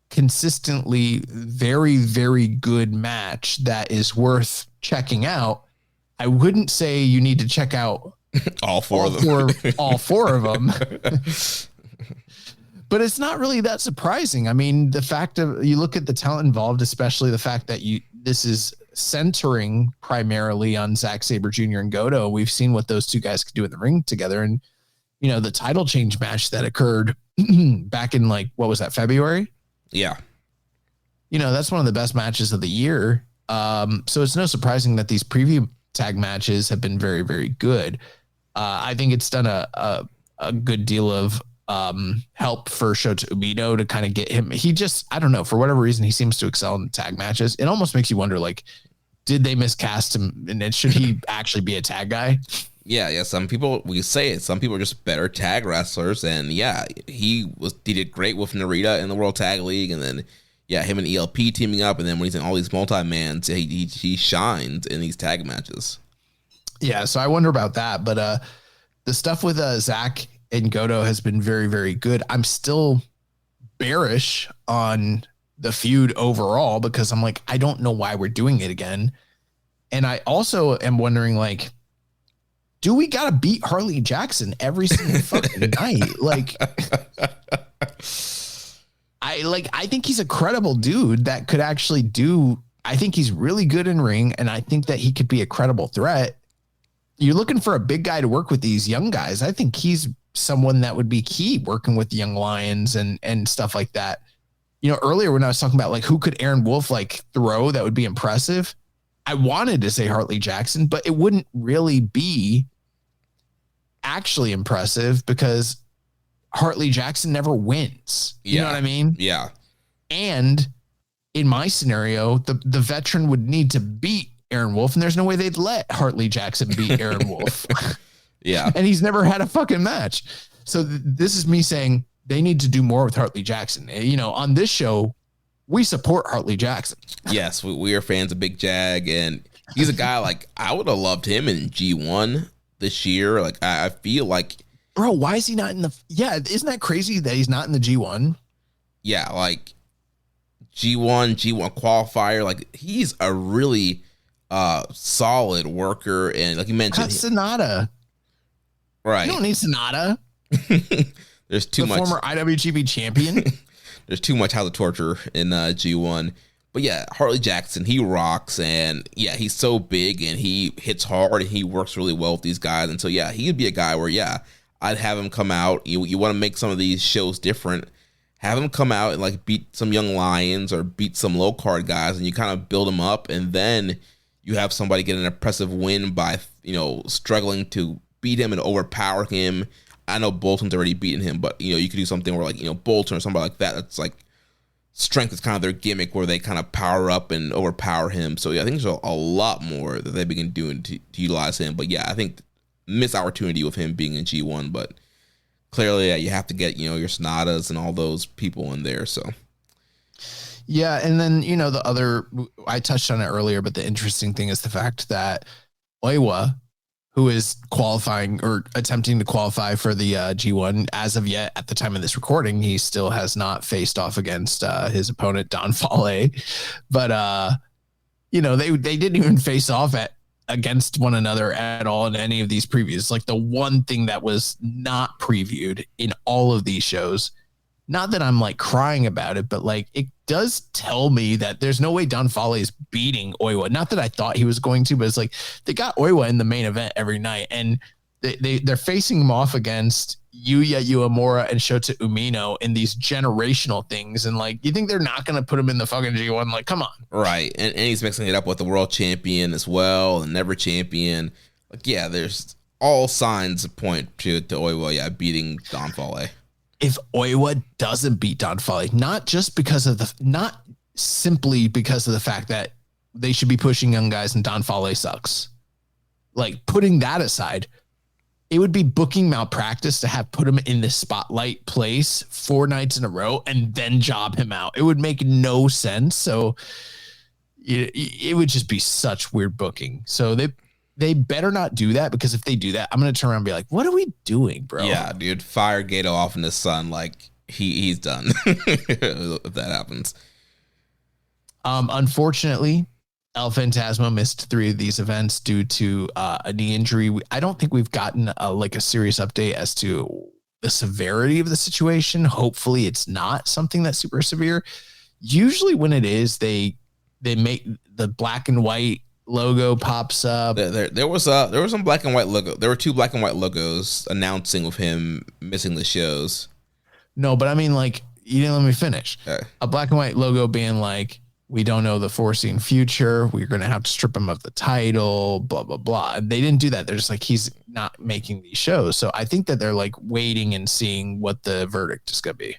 consistently very, very good match that is worth checking out. I wouldn't say you need to check out all four of them. All four of them. But it's not really that surprising. I mean, the fact of you look at the talent involved, especially the fact that this is centering primarily on Zack Sabre Jr. and Goto. We've seen what those two guys could do in the ring together. And, the title change match that occurred back in what was that, February? Yeah. That's one of the best matches of the year. So it's no surprising that these preview tag matches have been very, very good. I think it's done a good deal of help for Shota Umino to kind of get him. He just, I don't know, for whatever reason, he seems to excel in tag matches. It almost makes you wonder, did they miscast him? And should he actually be a tag guy? Yeah. Some people, we say it, some people are just better tag wrestlers. And yeah, he did great with Narita in the World Tag League. And then, yeah, him and ELP teaming up. And then when he's in all these multi-mans, he shines in these tag matches. Yeah. So I wonder about that. But the stuff with Zach and Goto has been very, very good. I'm still bearish on the feud overall because I'm I don't know why we're doing it again. And I also am wondering, do we got to beat Harley Jackson every single fucking night? I think he's a credible dude that could actually do. I think he's really good in ring, and I think that he could be a credible threat. You're looking for a big guy to work with these young guys. I think he's someone that would be key working with young lions and stuff like that. Earlier when I was talking about who could Aaron Wolf throw that would be impressive, I wanted to say Hartley Jackson, but it wouldn't really be actually impressive because Hartley Jackson never wins. You know what I mean? Yeah. And in my scenario, the veteran would need to beat Aaron Wolf, and there's no way they'd let Hartley Jackson beat Aaron Wolf. Yeah. And he's never had a fucking match. So this is me saying they need to do more with Hartley Jackson. On this show, we support Hartley Jackson. Yes, we are fans of Big Jag, and he's a guy I would have loved him in G1 this year. I feel bro, why is he not in the? Yeah, isn't that crazy that he's not in the G1? Yeah, G1 qualifier. He's a really solid worker, and like you mentioned, Sonata. Right, you don't need Sonata. There's too much. Former IWGP champion. There's too much House of Torture in G1. But yeah, Hartley Jackson, he rocks, and yeah, he's so big and he hits hard and he works really well with these guys. And so yeah, he'd be a guy where I'd have him come out. You want to make some of these shows different, have him come out and beat some young lions or beat some low card guys, and you kind of build them up, and then you have somebody get an impressive win by struggling to beat him and overpower him. I know Bolton's already beaten him, but you could do something where like Bolton or somebody like that. That's like strength is kind of their gimmick, where they kind of power up and overpower him. So yeah, I think there's a lot more that they begin doing to utilize him. But yeah, I think missed opportunity with him being in G1, but clearly you have to get your Sonatas and all those people in there. So yeah, and then the other, I touched on it earlier, but the interesting thing is the fact that Oiwa, who is qualifying or attempting to qualify for the G1 as of yet, at the time of this recording, he still has not faced off against his opponent Don Fale. But they didn't even face off against one another at all in any of these previews. Like the one thing that was not previewed in all of these shows, not that I'm like crying about it, but like it does tell me that there's no way Don Fale is beating Oiwa. Not that I thought he was going to, but it's like they got Oiwa in the main event every night, and they're facing him off against Yuya Uemura and Shota Umino in these generational things. And like, you think they're not going to put him in the fucking G1? Like, come on. Right. And he's mixing it up with the world champion as well, and never champion. Like, yeah, there's all signs point to Oiwa, beating Don Fale. If Oiwa doesn't beat Don Fale, not simply because of the fact that they should be pushing young guys and Don Fale sucks. Like, putting that aside, it would be booking malpractice to have put him in the spotlight place 4 nights in a row and then job him out. It would make no sense. So it would just be such weird booking. So they better not do that, because if they do that, I'm going to turn around and be like, what are we doing, bro? Yeah, dude, fire Gato off in the sun. Like he's done if that happens. Unfortunately, El Phantasmo missed 3 of these events due to a knee injury. I don't think we've gotten a serious update as to the severity of the situation. Hopefully it's not something that's super severe. Usually when it is, they make the black and white logo pops up. There was some black and white logo. There were 2 black and white logos announcing with him missing the shows. No, but I mean, like, you didn't let me finish. Okay. A black and white logo being like, we don't know the foreseen future. We're going to have to strip him of the title, blah, blah, blah. And they didn't do that. They're just like, he's not making these shows. So I think that they're like waiting and seeing what the verdict is going to be.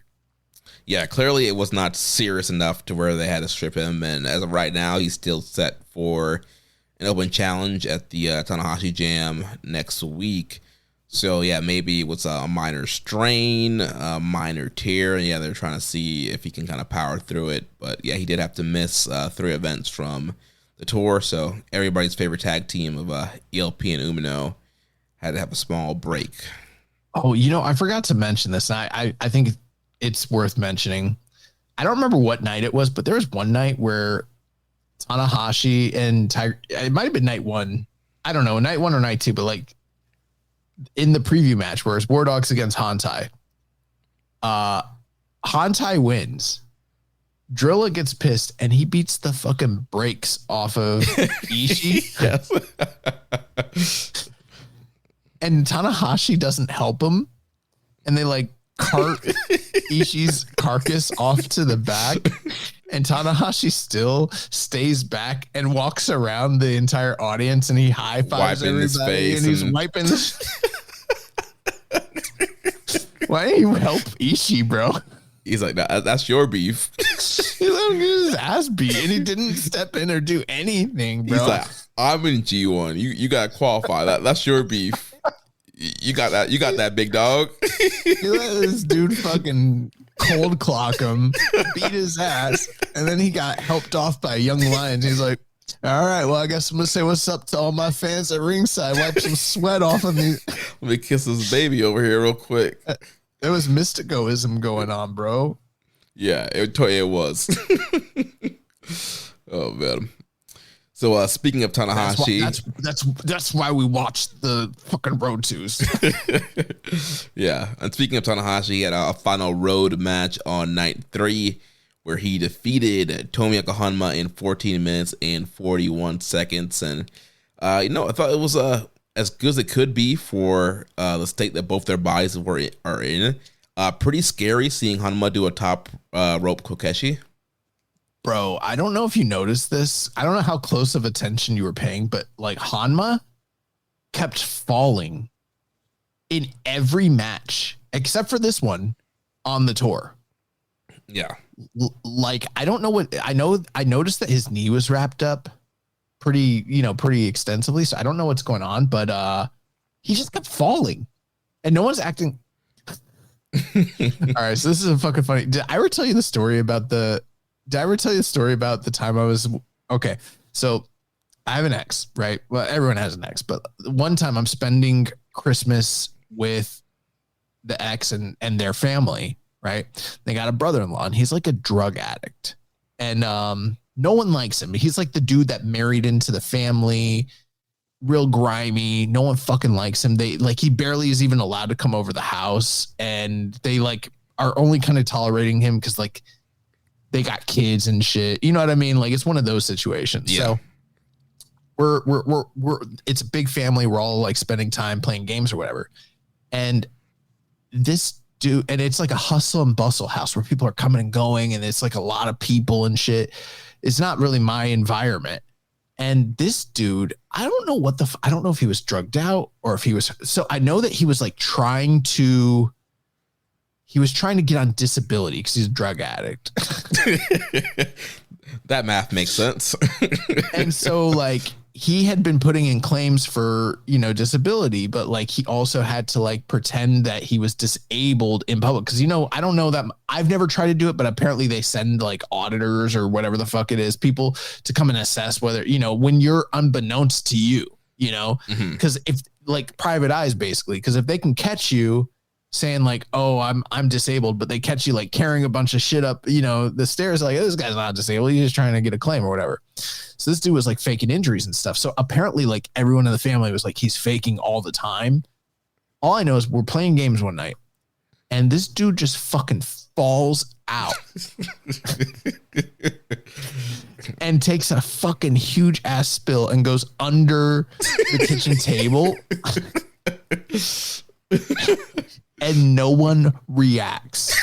Yeah, clearly it was not serious enough to where they had to strip him. And as of right now, he's still set for an open challenge at the Tanahashi Jam next week. So yeah, maybe it was a minor strain, a minor tear. And yeah, they're trying to see if he can kind of power through it. But yeah, he did have to miss 3 events from the tour. So everybody's favorite tag team of ELP and Umino had to have a small break. Oh, I forgot to mention this. And I think it's worth mentioning. I don't remember what night it was, but there was one night where Tanahashi and Tiger, it might have been night 1. I don't know, night 1 or night 2, but like in the preview match where it's War Dogs against Hantai. Hantai wins. Drilla gets pissed and he beats the fucking brakes off of Ishii. Yes. And Tanahashi doesn't help him. And they like cart Ishii's carcass off to the back. And Tanahashi still stays back and walks around the entire audience, and he high fives everybody, his face, and he's wiping. Why didn't you help Ishii, bro? He's like, that's your beef. He let him get his ass beat, and he didn't step in or do anything, bro. He's like, I'm in G1. You got to qualify. That's your beef. You got that. You got that, big dog. He let this dude fucking cold clock him, beat his ass, and then he got helped off by Young Lions. He's like, all right, well, I guess I'm going to say what's up to all my fans at ringside. Wipe some sweat off of me. Let me kiss this baby over here real quick. There was mysticoism going on, bro. Yeah, it was. Oh, man. So speaking of Tanahashi, that's why we watched the fucking Road 2s. Yeah, and speaking of Tanahashi, he had a final road match on night 3 where he defeated Tomoyuki Honma in 14 minutes and 41 seconds. And I thought it was as good as it could be for the state that both their bodies are in. Pretty scary seeing Honma do a top rope kokeshi. Bro, I don't know if you noticed this. I don't know how close of attention you were paying, but like Hanma kept falling in every match except for this one on the tour. Yeah. Like, I don't know what I noticed that his knee was wrapped up pretty extensively. So I don't know what's going on, but he just kept falling and no one's acting. All right. So this is a fucking funny. Did I ever tell you the story about the time I was okay? So I have an ex, right? Well, everyone has an ex, but one time I'm spending Christmas with the ex and their family, right? They got a brother-in-law and he's like a drug addict and no one likes him. He's like the dude that married into the family, real grimy. No one fucking likes him. He barely is even allowed to come over the house and they like are only kind of tolerating him because like they got kids and shit. You know what I mean? Like it's one of those situations. Yeah. So we're it's a big family. We're all like spending time playing games or whatever. And this dude, and it's like a hustle and bustle house where people are coming and going and it's like a lot of people and shit. It's not really my environment. And this dude, I don't know I don't know if he was drugged out or if he was, so I know that he was like trying to get on disability because he's a drug addict. That math makes sense. And so like he had been putting in claims for, disability, but like he also had to like pretend that he was disabled in public. Cause I don't know that I've never tried to do it, but apparently they send like auditors or whatever the fuck it is, people to come and assess whether, when you're unbeknownst to you, cause if like private eyes basically, cause if they can catch you saying like, oh, I'm disabled, but they catch you like carrying a bunch of shit up, the stairs, like, oh, this guy's not disabled. He's just trying to get a claim or whatever. So this dude was like faking injuries and stuff. So apparently like everyone in the family was like, he's faking all the time. All I know is we're playing games one night and this dude just fucking falls out and takes a fucking huge ass spill and goes under the kitchen table. And no one reacts.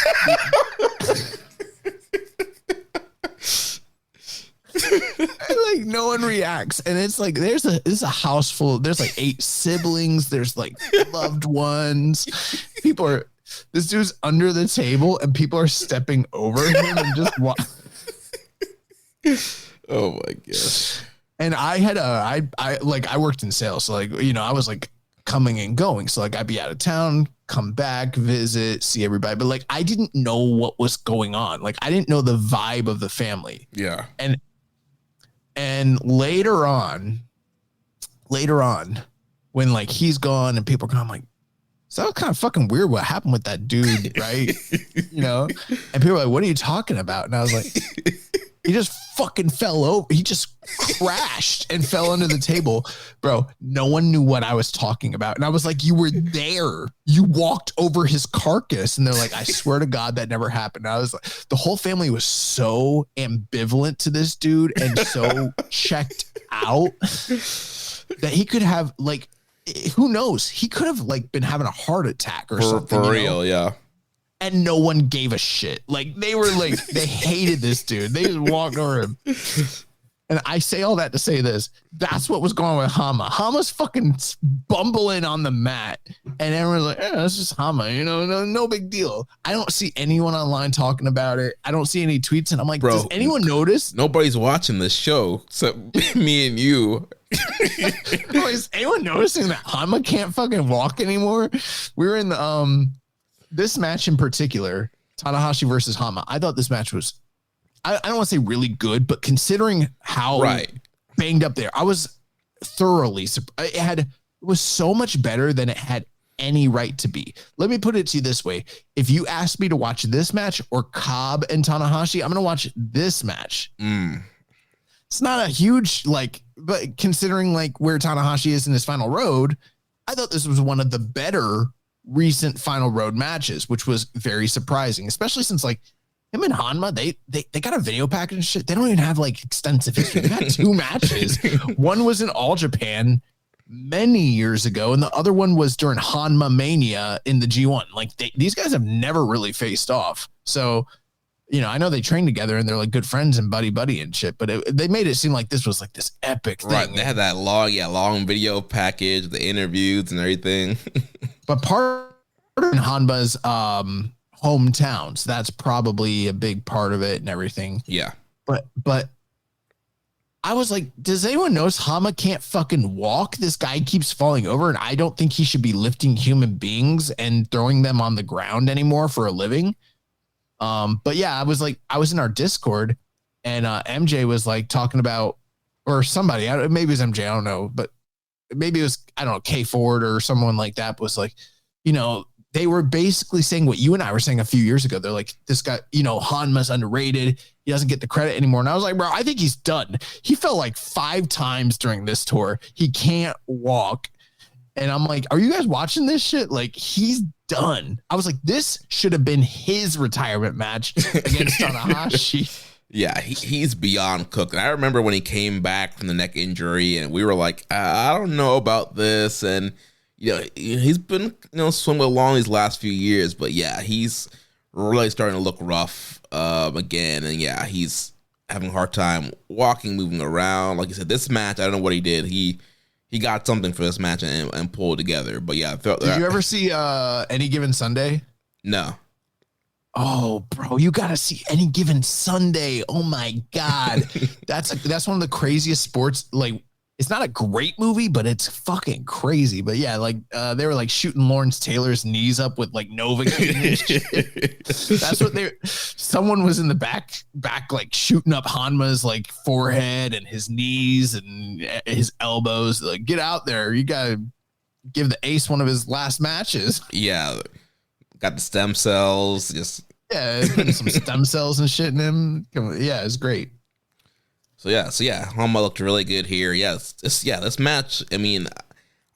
Like no one reacts. And it's like this is a house full. There's like 8 siblings. There's like loved ones. This dude's under the table and people are stepping over him and just Oh my gosh. And I worked in sales. So like, I was like coming and going. So like I'd be out of town, come back, visit, see everybody. But like, I didn't know what was going on. Like I didn't know the vibe of the family. Yeah. And later on, when like he's gone and people are gone, I'm like, so that was kind of fucking weird what happened with that dude, right? And people are like, what are you talking about? And I was like, he just fucking fell over. He just crashed and fell under the table. Bro, no one knew what I was talking about. And I was like, you were there. You walked over his carcass. And they're like, I swear to God, that never happened. And I was like, the whole family was so ambivalent to this dude and so checked out that he could have like, who knows? He could have like been having a heart attack or something. For real, yeah. And no one gave a shit. Like they were like, they hated this dude. They just walked over him. And I say all that to say this. That's what was going on with Hama. Hama's fucking bumbling on the mat. And everyone's like, that's just Hama. No big deal. I don't see anyone online talking about it. I don't see any tweets. And I'm like, does anyone notice? Nobody's watching this show except me and you. Is anyone noticing that Hama can't fucking walk anymore? We were in the this match in particular, Tanahashi versus Hama. I thought this match was, I don't want to say really good, but considering how banged up there, I was thoroughly surprised. It was so much better than it had any right to be. Let me put it to you this way. If you asked me to watch this match or Cobb and Tanahashi, I'm going to watch this match. It's not a huge, but considering where Tanahashi is in his final road, I thought this was one of the better recent final road matches, which was very surprising, especially since him and Hanma, they got a video package and shit. They don't even have extensive history. They had 2 matches. One was in All Japan many years ago, and the other one was during Hanma Mania in the G1. These guys have never really faced off. So, I know they train together and they're good friends and buddy and shit, but they made it seem like this was this epic thing. Right. They had that long video package, the interviews and everything. but part of Hanma's hometown, so that's probably a big part of it and everything. Yeah. But I was like, does anyone notice Hanma can't fucking walk? This guy keeps falling over, and I don't think he should be lifting human beings and throwing them on the ground anymore for a living. But yeah, I was in our Discord, and MJ was like talking about, or somebody, maybe it was MJ, I don't know, but maybe it was, I don't know, K Ford or someone like that was like, you know, they were basically saying what you and I were saying a few years ago. They're like, this guy, you know, Hanma's underrated. He doesn't get the credit anymore. And I was like, bro, I think he's done. He fell like 5 times during this tour. He can't walk. And I'm like, are you guys watching this shit? Like, he's done. I was like, this should have been his retirement match against Tanahashi. Yeah, he's beyond cooked. And I remember when he came back from the neck injury, and we were like, I don't know about this. And you know, he's been, you know, swimming along these last few years, but yeah, he's really starting to look rough again. And yeah, he's having a hard time walking, moving around. Like you said, this match, I don't know what he did. He got something for this match and pulled it together. But yeah, did you ever see Any Given Sunday? No. Oh, bro, you gotta see Any Given Sunday. Oh my God, that's one of the craziest sports. Like, it's not a great movie, but it's fucking crazy. But yeah, like they were like shooting Lawrence Taylor's knees up with like Novocaine and shit. That's what someone was in the back like shooting up Hanma's like forehead and his knees and his elbows. Like, get out there. You gotta give the ace one of his last matches. Yeah. Got the stem cells. Just putting some stem cells and shit in him. Yeah, it's great. So yeah, Hanma looked really good here. This match, I mean,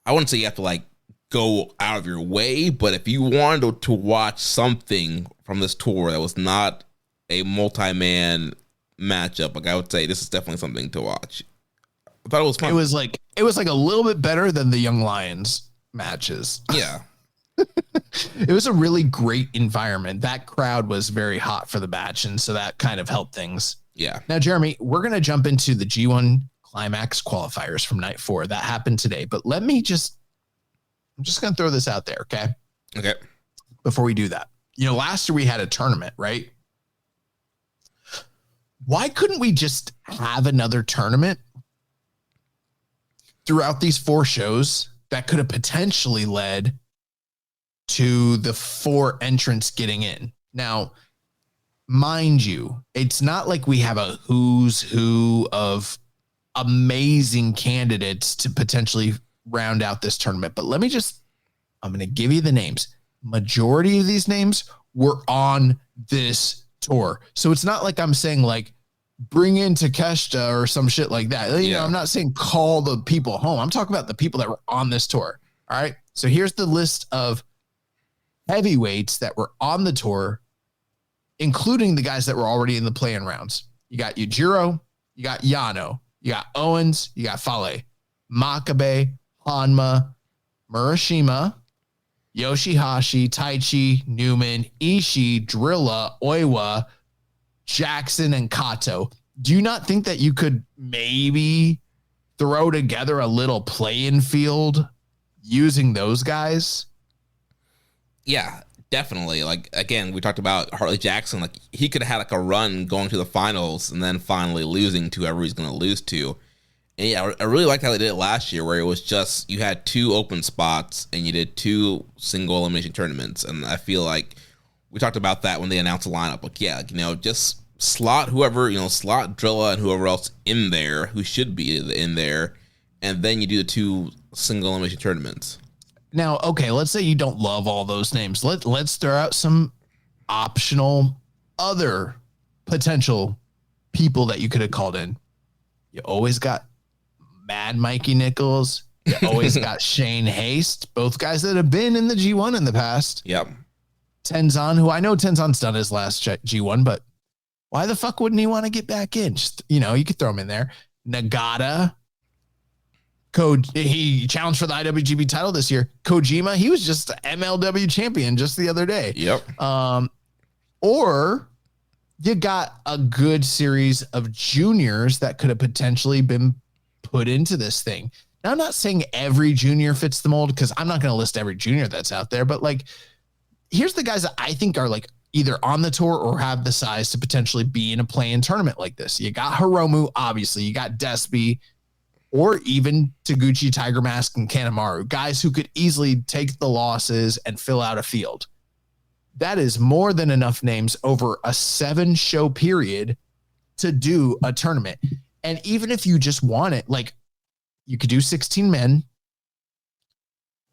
I wouldn't say you have to like go out of your way, but if you wanted to watch something from this tour that was not a multi-man matchup, like I would say this is definitely something to watch. I thought it was fun. It was like a little bit better than the Young Lions matches. Yeah. It was a really great environment. That crowd was very hot for the match, and so that kind of helped things. Yeah. Now, Jeremy, we're going to jump into the G1 Climax Qualifiers from night 4. That happened today, but I'm just going to throw this out there, okay? Okay. Before we do that, you know, last year we had a tournament, right? Why couldn't we just have another tournament throughout these 4 shows that could have potentially led to the 4 entrants getting in? Now, mind you, it's not like we have a who's who of amazing candidates to potentially round out this tournament. But I'm going to give you the names. Majority of these names were on this tour. So it's not like I'm saying like bring in Takeshita or some shit like that. You know, I'm not saying call the people home. I'm talking about the people that were on this tour. All right. So here's the list of heavyweights that were on the tour, including the guys that were already in the play-in rounds. You got Yujiro, you got Yano, you got Owens, you got Fale, Makabe, Hanma, Murashima, Yoshihashi, Taichi, Newman, Ishii, Drilla, Oiwa, Jackson, and Kato. Do you not think that you could maybe throw together a little play-in field using those guys? Yeah, definitely. Like, again, we talked about Hartley Jackson. Like, he could have had like a run going to the finals and then finally losing to whoever he's going to lose to. And yeah, I really liked how they did it last year, where it was just you had 2 open spots and you did 2 single elimination tournaments. And I feel like we talked about that when they announced the lineup. Like, yeah, you know, just slot whoever, you know, slot Drilla and whoever else in there who should be in there, and then you do the 2 single elimination tournaments. Now, okay, let's say you don't love all those names. Let's throw out some optional other potential people that you could have called in. You always got Mad Mikey Nichols. You always got Shane Haste, both guys that have been in the G1 in the past. Yep. Tenzan, who I know Tenzan's done his last G1, but why the fuck wouldn't he want to get back in? Just, you know, you could throw him in there. Nagata. He challenged for the IWGP title this year. Kojima, he was just MLW champion just the other day. Yep. Or you got a good series of juniors that could have potentially been put into this thing. Now, I'm not saying every junior fits the mold because I'm not going to list every junior that's out there, but like, here's the guys that I think are like either on the tour or have the size to potentially be in a play-in tournament like this. You got Hiromu, obviously. You got Despy, or even Taguchi, Tiger Mask, and Kanemaru, guys who could easily take the losses and fill out a field. That is more than enough names over a 7-show period to do a tournament. And even if you just want it, like, you could do 16 men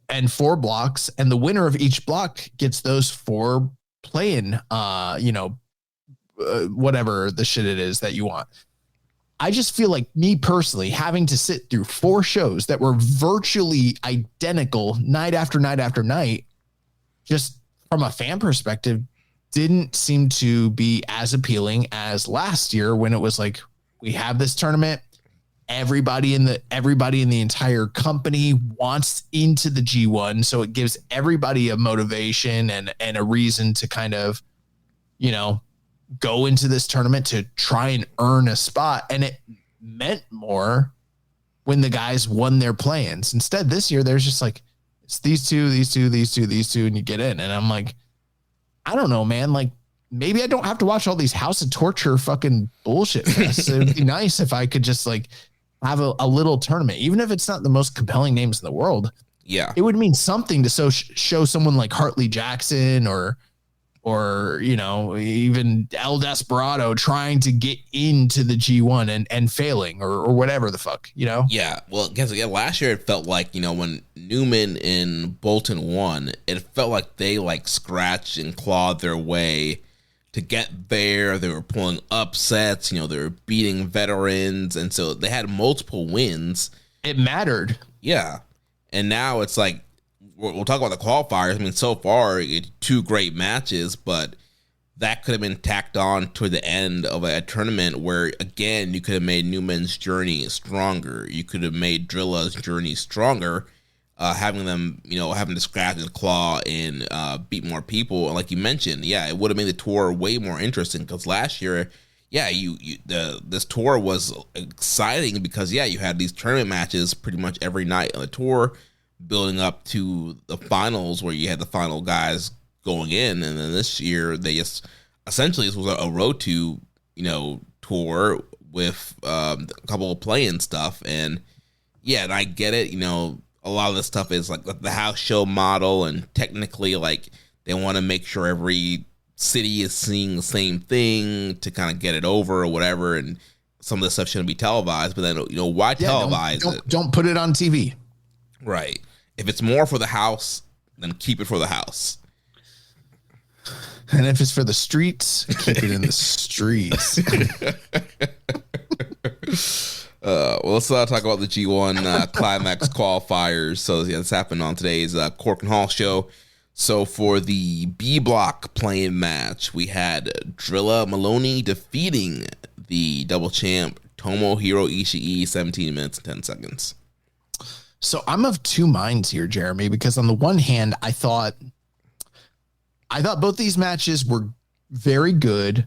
and 4 blocks, and the winner of each block gets those 4 play-in, whatever the shit it is that you want. I just feel like, me personally, having to sit through 4 shows that were virtually identical night after night after night, just from a fan perspective, didn't seem to be as appealing as last year when it was like, we have this tournament. Everybody in the entire company wants into the G1. So it gives everybody a motivation and a reason to kind of, go into this tournament to try and earn a spot. And it meant more when the guys won their play-ins. Instead, this year, there's just like, it's these two, and you get in. And I'm like, I don't know, man. Like, maybe I don't have to watch all these House of Torture fucking bullshit fests. It'd be nice if I could just like have a little tournament, even if it's not the most compelling names in the world. Yeah. It would mean something to show someone like Hartley Jackson or even El Desperado trying to get into the G1 and failing or whatever the fuck, Yeah. Well, because last year it felt like, when Newman and Bolton won, it felt like they like scratched and clawed their way to get there. They were pulling upsets, they were beating veterans. And so they had multiple wins. It mattered. Yeah. And now it's like, we'll talk about the qualifiers. I mean, so far, 2 great matches, but that could have been tacked on to the end of a tournament where, again, you could have made Newman's journey stronger. You could have made Drilla's journey stronger, having them, having to scratch and claw and beat more people. And like you mentioned, it would have made the tour way more interesting because last year, this tour was exciting because, you had these tournament matches pretty much every night on the tour, building up to the finals where you had the final guys going in. And then this year they just essentially, this was a road to, tour with a couple of play-in stuff. And and I get it. A lot of this stuff is like the house show model, and technically like they want to make sure every city is seeing the same thing to kind of get it over or whatever. And some of this stuff shouldn't be televised, but then, why televise it? Don't put it on TV. Right. If it's more for the house, then keep it for the house. And if it's for the streets, keep it in the streets. Let's talk about the G1 Climax Qualifiers. So this happened on today's Cork and Hall show. So for the B block play-in match, we had Drilla Maloney defeating the double champ Tomohiro Ishii, 17 minutes and 10 seconds. So I'm of 2 minds here, Jeremy, because on the one hand, I thought both these matches were very good.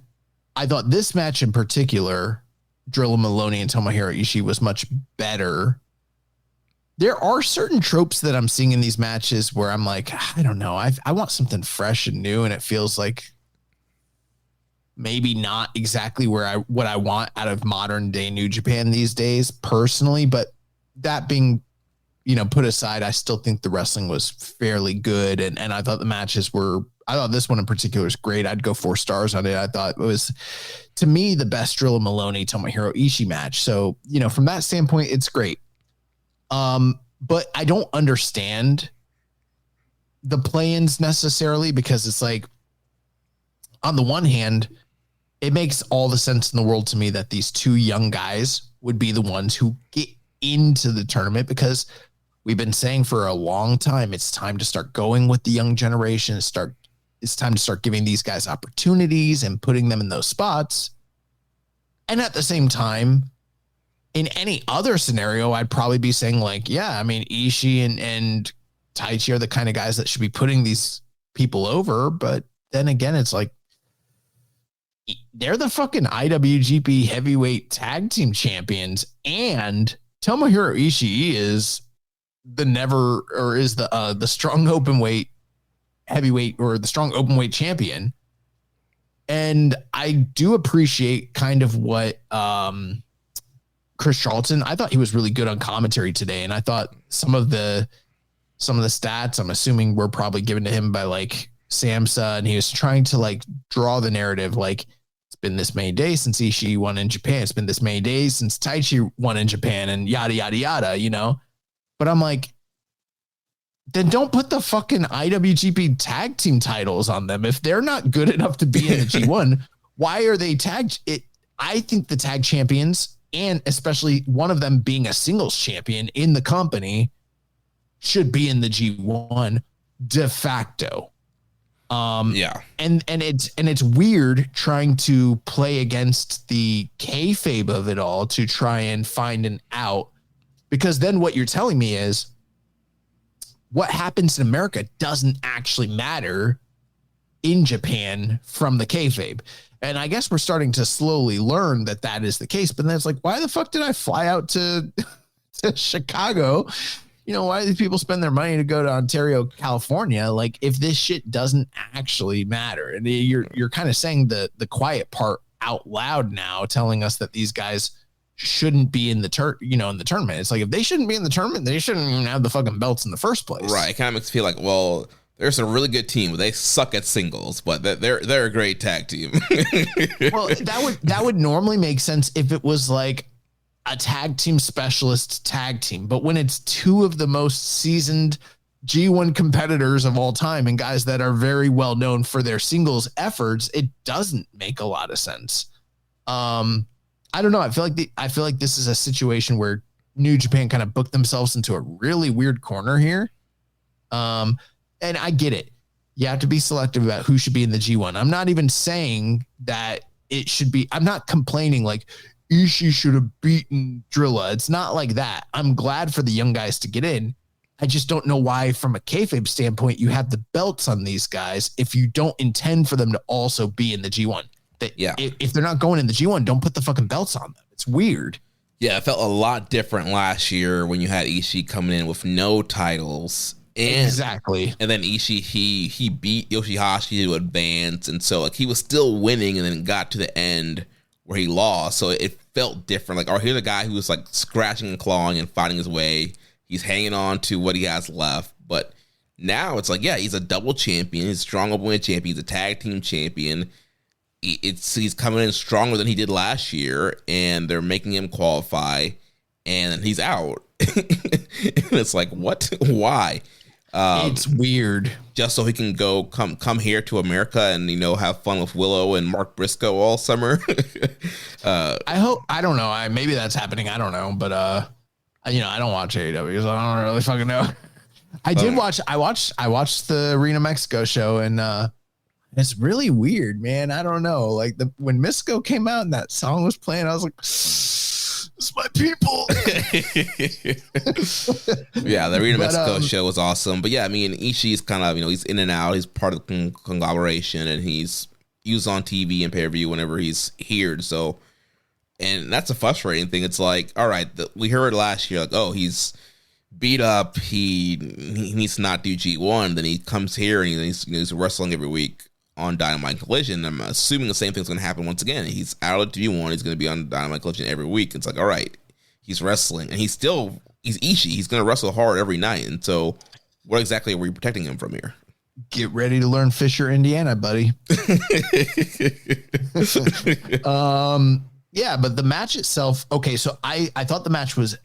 I thought this match in particular, Drilla Maloney and Tomohiro Ishii, was much better. There are certain tropes that I'm seeing in these matches where I'm like, I don't know. I want something fresh and new, and it feels like maybe not exactly what I want out of modern day New Japan these days, personally. But that being put aside, I still think the wrestling was fairly good. And I thought the matches I thought this one in particular was great. I'd go 4 stars on it. I thought it was, to me, the best Drilla Maloney Tomohiro Ishii match. So, from that standpoint, it's great. But I don't understand the play-ins necessarily, because it's like, on the one hand, it makes all the sense in the world to me that these 2 young guys would be the ones who get into the tournament, because we've been saying for a long time, it's time to start going with the young generation. It's time to start giving these guys opportunities and putting them in those spots. And at the same time, in any other scenario, I'd probably be saying like, Ishii and Taichi are the kind of guys that should be putting these people over. But then again, it's like, they're the fucking IWGP heavyweight tag team champions, and Tomohiro Ishii is the strong open weight heavyweight or the strong open weight champion. And I do appreciate kind of what Chris Charlton, I thought he was really good on commentary today. And I thought some of the stats, I'm assuming, were probably given to him by like Samsa, and he was trying to like draw the narrative like, it's been this many days since Ishii won in Japan. It's been this many days since Taichi won in Japan, and yada, yada, yada, you know? But I'm like, then don't put the fucking IWGP tag team titles on them. If they're not good enough to be in the G1, why are they tagged? I think the tag champions, and especially one of them being a singles champion in the company, should be in the G1 de facto. And it's weird trying to play against the kayfabe of it all to try and find an out, because then what you're telling me is what happens in America doesn't actually matter in Japan from the kayfabe. And I guess we're starting to slowly learn that that is the case. But then it's like, why the fuck did I fly out to Chicago? You know, why do these people spend their money to go to Ontario, California? Like, if this shit doesn't actually matter, and you're kind of saying the quiet part out loud now, telling us that these guys shouldn't be in the tournament. It's like, if they shouldn't be in the tournament, they shouldn't even have the fucking belts in the first place. Right. It kind of makes me feel like, well, there's a really good team. They suck at singles, but they're a great tag team. Well, that would normally make sense if it was like a tag team specialist tag team. But when it's two of the most seasoned G1 competitors of all time and guys that are very well known for their singles efforts, it doesn't make a lot of sense. I don't know. I feel like this is a situation where New Japan kind of booked themselves into a really weird corner here. And I get it. You have to be selective about who should be in the G1. I'm not even saying that it should be. I'm not complaining like Ishii should have beaten Drilla. It's not like that. I'm glad for the young guys to get in. I just don't know why, from a kayfabe standpoint, you have the belts on these guys if you don't intend for them to also be in the G1. If they're not going in the G1, don't put the fucking belts on them. It's weird. Yeah, it felt a lot different last year when you had Ishii coming in with no titles. Exactly. And then Ishii, he beat Yoshihashi to advance, and so like he was still winning, and then got to the end where he lost. So it felt different. Like, oh, here's a guy who was like scratching and clawing and fighting his way. He's hanging on to what he has left. But now it's like, yeah, he's a double champion. He's a strong open champion. He's a tag team champion. He's coming in stronger than he did last year, and they're making him qualify, and he's out. And it's like, what? Why? It's weird. Just so he can come here to America and, you know, have fun with Willow and Mark Briscoe all summer. I don't know. Maybe that's happening. I don't know. But I don't watch AEW, so I don't really fucking know. I watched the Arena Mexico show, and it's really weird, man. I don't know. Like when Mystico came out and that song was playing, I was like, it's my people. Yeah, the Arena Mexico show was awesome. But yeah, I mean, Ishii's kind of, he's in and out. He's part of the conglomeration, and he's used on TV and pay-per-view whenever he's here. So, and that's a frustrating thing. It's like, all right, we heard last year, like, oh, he's beat up. He needs to not do G1. Then he comes here and he's wrestling every week on Dynamite Collision. I'm assuming the same thing's going to happen once again. He's out of G1. He's going to be on Dynamite Collision every week. It's like, all right, he's wrestling, and he's Ishii. He's going to wrestle hard every night. And so, what exactly are we protecting him from here? Get ready to learn Fisher, Indiana, buddy. Yeah, but the match itself. Okay, so I thought the match was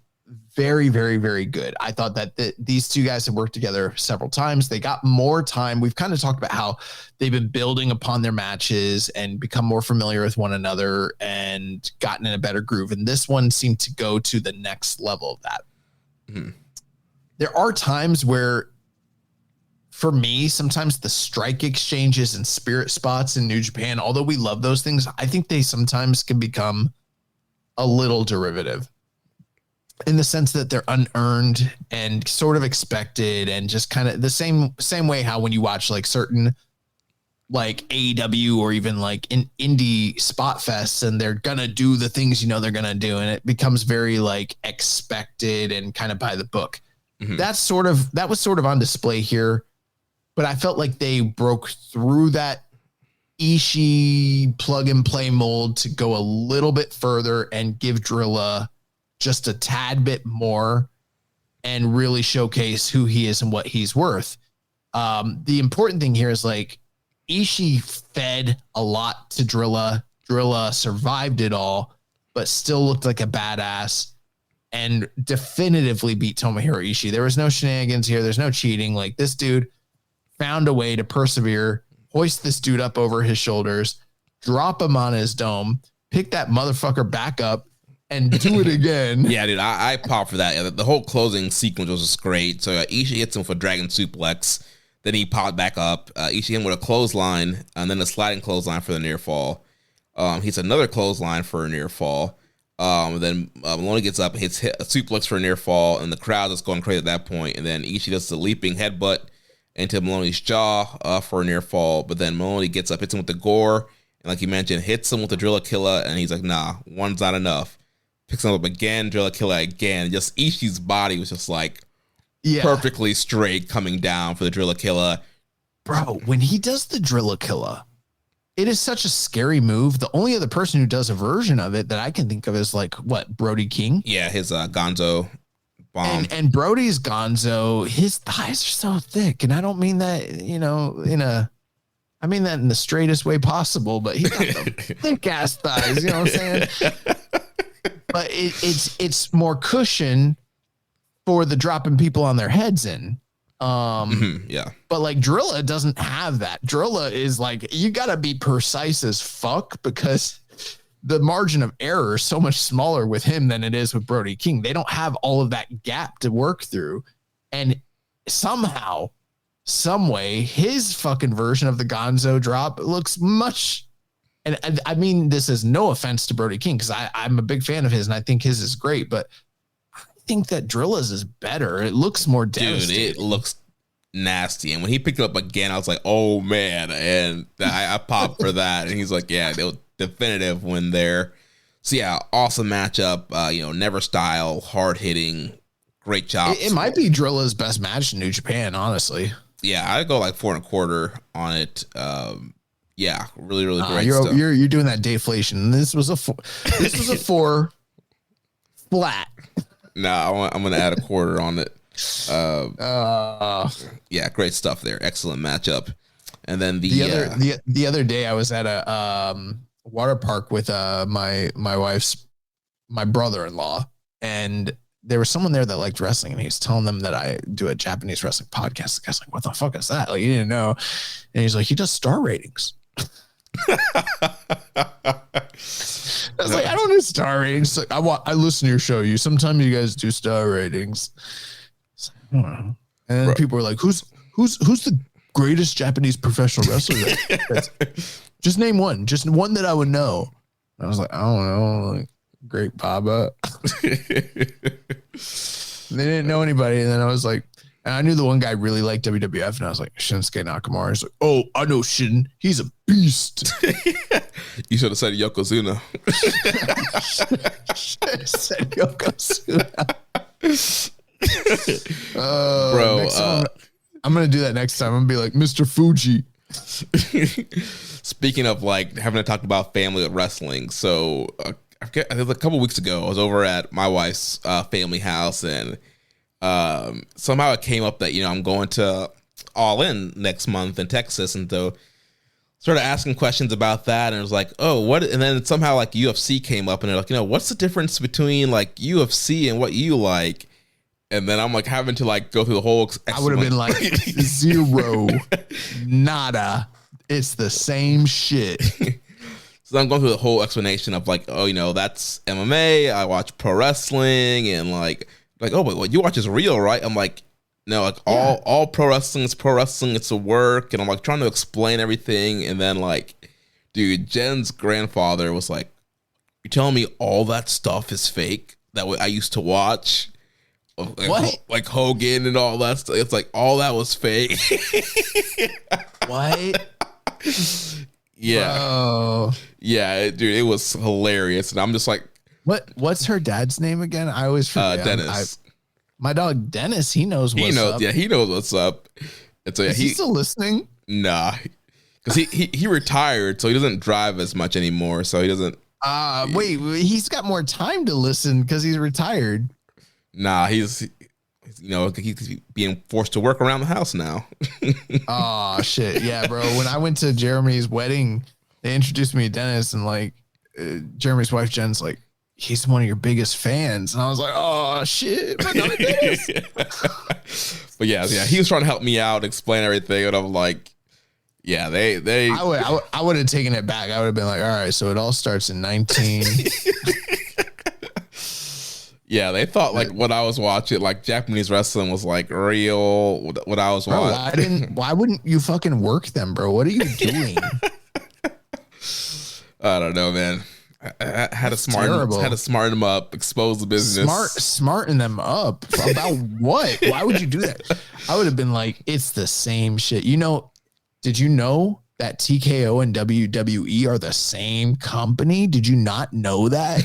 very, very, very good. I thought that these two guys have worked together several times. They got more time. We've kind of talked about how they've been building upon their matches and become more familiar with one another and gotten in a better groove. And this one seemed to go to the next level of that. Mm-hmm. There are times where, for me, sometimes the strike exchanges and spirit spots in New Japan, although we love those things, I think they sometimes can become a little derivative, in the sense that they're unearned and sort of expected, and just kind of the same way how when you watch like certain like AEW or even like an indie spot fest, and they're gonna do the things you know they're gonna do, and it becomes very like expected and kind of by the book. That was sort of on display here, but I felt like they broke through that Ishii plug and play mold to go a little bit further and give Drilla just a tad bit more and really showcase who he is and what he's worth. The important thing here is like Ishii fed a lot to Drilla. Drilla survived it all, but still looked like a badass and definitively beat Tomohiro Ishii. There was no shenanigans here. There's no cheating. Like, this dude found a way to persevere, hoist this dude up over his shoulders, drop him on his dome, pick that motherfucker back up, and do it again. Yeah, dude, I popped for that. Yeah, the whole closing sequence was just great. So Ishii hits him for Dragon Suplex. Then he popped back up. Ishii hit him with a clothesline, and then a sliding clothesline for the near fall. Hits another clothesline for a near fall. Then Maloney gets up, hits a suplex for a near fall, and the crowd is going crazy at that point. And then Ishii does the leaping headbutt into Maloney's jaw for a near fall. But then Maloney gets up, hits him with the gore, and like you mentioned, hits him with the Drilla Killer, and he's like, nah, one's not enough. Picks him up again, Drilla Killer again. Just Ishii's body was just like perfectly straight coming down for the Drilla Killer. Bro, when he does the Drilla Killer, it is such a scary move. The only other person who does a version of it that I can think of is like Brody King. Yeah, his Gonzo bomb. And Brody's Gonzo, his thighs are so thick, and I don't mean that, I mean that in the straightest way possible, but he's got the thick ass thighs, you know what I'm saying? But it's more cushion for the dropping people on their heads in. Yeah. But like Drilla doesn't have that. Drilla is like, you gotta be precise as fuck because the margin of error is so much smaller with him than it is with Brody King. They don't have all of that gap to work through. And somehow, some way, his fucking version of the Gonzo drop looks much. And I mean, this is no offense to Brody King because I'm a big fan of his and I think his is great, but I think that Drilla's is better. It looks more devastating. Dude, it looks nasty. And when he picked it up again, I was like, oh man. And I popped for that. And he's like, yeah, they were definitive win there. So yeah, awesome matchup. Never style, hard hitting, great chops. It might be Drilla's best match in New Japan, honestly. Yeah, I'd go like 4.25 on it. Yeah, really, really great you're, stuff. You're doing that deflation. This was a 4 flat. No, I'm gonna add a quarter on it. Yeah, great stuff there. Excellent matchup. And then the other day I was at a water park with my brother-in-law, and there was someone there that liked wrestling, and he was telling them that I do a Japanese wrestling podcast. The guy's like, "What the fuck is that?" Like, he didn't know, and he's like, "He does star ratings." I was like, I don't do star ratings. Like, I listen to your show. Sometimes you guys do star ratings. And then people were like, who's the greatest Japanese professional wrestler? Just name one. Just one that I would know. And I was like, I don't know. Like, Great Baba. They didn't know anybody. And then I was like, and I knew the one guy really liked WWF, and I was like, Shinsuke Nakamura. He's like, oh, I know Shin. He's a beast. You should have said Yokozuna. Said Yokozuna. Bro, I'm going to do that next time. I'm going to be like, Mr. Fuji. Speaking of like having to talk about family with wrestling. So I think a couple weeks ago, I was over at my wife's family house, and somehow it came up that, I'm going to All In next month in Texas. And so started asking questions about that. And it was like, oh, what? And then somehow like UFC came up, and they're like, what's the difference between like UFC and what you like? And then I'm like having to like go through the whole. I would have been like 0, nada. It's the same shit. So I'm going through the whole explanation of like, oh, that's MMA. I watch pro wrestling, and like, oh, but what you watch is real, right? I'm like, no, like all pro wrestling is pro wrestling. It's a work, and I'm like trying to explain everything, and then like, dude, Jen's grandfather was like, "You're telling me all that stuff is fake that I used to watch, like Hogan and all that stuff? It's like all that was fake." What? Yeah. Oh, Yeah, dude, it was hilarious. And I'm just like, what's her dad's name again? I always forget. Dennis. My dog Dennis, he knows what's up. Yeah, he knows what's up. And so yeah, Is he still listening? Nah, because he retired, so he doesn't drive as much anymore. So he doesn't. Wait, he's got more time to listen because he's retired. Nah, he's being forced to work around the house now. Oh shit, yeah, bro. When I went to Jeremy's wedding, they introduced me to Dennis, and like Jeremy's wife Jen's like, he's one of your biggest fans, and I was like, oh shit, my dog Dennis. But yeah, he was trying to help me out, explain everything, and I'm like, yeah, they. I would have taken it back. I would have been like, all right, so it all starts in 19. Yeah, they thought like what I was watching, like Japanese wrestling was like real. What I was watching. Why wouldn't you fucking work them, bro? What are you doing? I don't know, man. I had to smarten them up, expose the business. Smarten them up about what? Why would you do that? I would have been like, it's the same shit. Did you know that TKO and WWE are the same company? Did you not know that?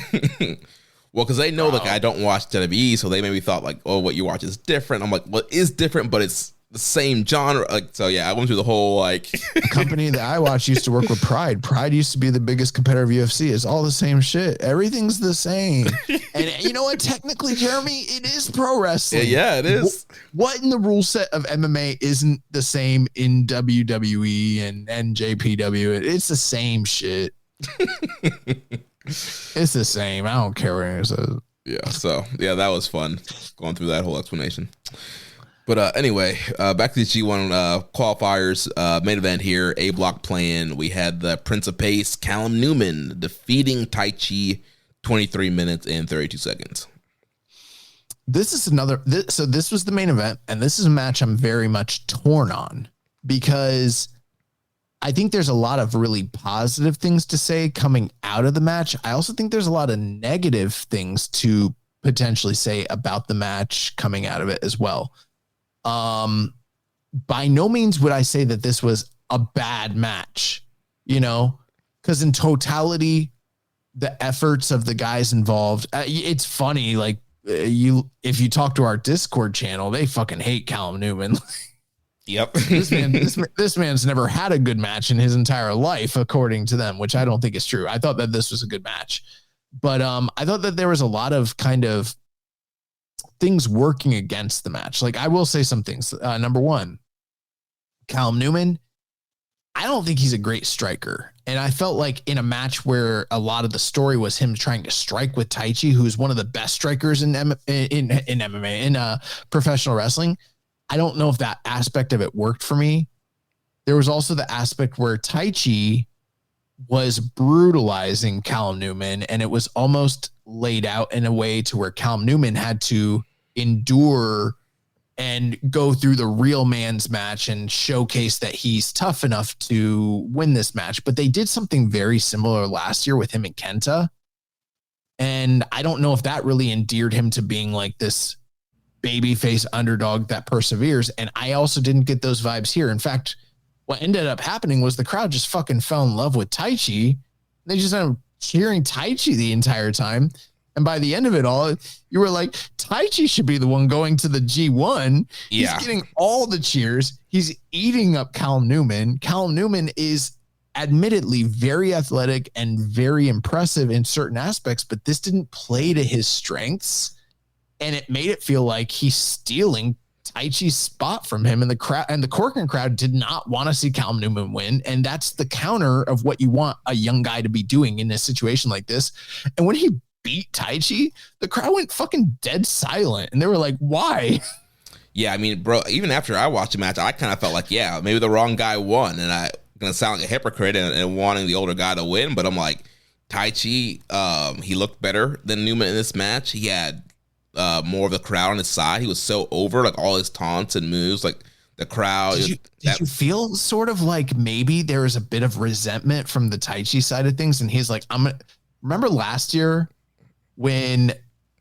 Well, because they know like I don't watch WWE, so they maybe thought like, oh, what you watch is different. I'm like, well, it is different, but it's the same genre. Like, so yeah, I went through the whole like. The company that I watched used to work with Pride. Pride used to be the biggest competitor of UFC. It's all the same shit. Everything's the same. And you know what? Technically, Jeremy, it is pro wrestling. Yeah, it is. What in the rule set of MMA isn't the same in WWE and NJPW? It's the same shit. It's the same. I don't care what it says. Yeah. So yeah, that was fun going through that whole explanation. But anyway, back to the G1 qualifiers. Main event here, A block playing. We had the Prince of Pace, Callum Newman, defeating Taichi 23 minutes and 32 seconds. This is so this was the main event, and this is a match I'm very much torn on because I think there's a lot of really positive things to say coming out of the match. I also think there's a lot of negative things to potentially say about the match coming out of it as well. By no means would I say that this was a bad match, because in totality, the efforts of the guys involved, it's funny. Like if you talk to our Discord channel, they fucking hate Callum Newman. Yep. This man's never had a good match in his entire life, according to them, which I don't think is true. I thought that this was a good match, but I thought that there was a lot of kind of things working against the match. Like I will say some things. Number one, Callum Newman, I don't think he's a great striker. And I felt like in a match where a lot of the story was him trying to strike with Taichi, who's one of the best strikers in MMA, in professional wrestling. I don't know if that aspect of it worked for me. There was also the aspect where Taichi was brutalizing Callum Newman, and it was almost laid out in a way to where Callum Newman had to endure and go through the real man's match and showcase that he's tough enough to win this match. But they did something very similar last year with him and Kenta. And I don't know if that really endeared him to being like this babyface underdog that perseveres. And I also didn't get those vibes here. In fact, what ended up happening was the crowd just fucking fell in love with Taichi. They just ended up cheering Taichi the entire time. And by the end of it all, you were like, Taichi should be the one going to the G1. Yeah. He's getting all the cheers. He's eating up Callum Newman. Callum Newman is admittedly very athletic and very impressive in certain aspects, but this didn't play to his strengths. And it made it feel like he's stealing Taichi's spot from him, and the crowd and the Corcoran crowd did not want to see Callum Newman win. And that's the counter of what you want a young guy to be doing in a situation like this. And when he beat Taichi, the crowd went fucking dead silent. And they were like, why? Yeah, I mean, bro, even after I watched the match, I kind of felt like, yeah, maybe the wrong guy won. And I'm going to sound like a hypocrite and wanting the older guy to win. But I'm like, Taichi, he looked better than Newman in this match. He had more of the crowd on his side. He was so over, like all his taunts and moves, like the crowd. Did you feel sort of like maybe there was a bit of resentment from the Taichi side of things? And he's like, remember last year when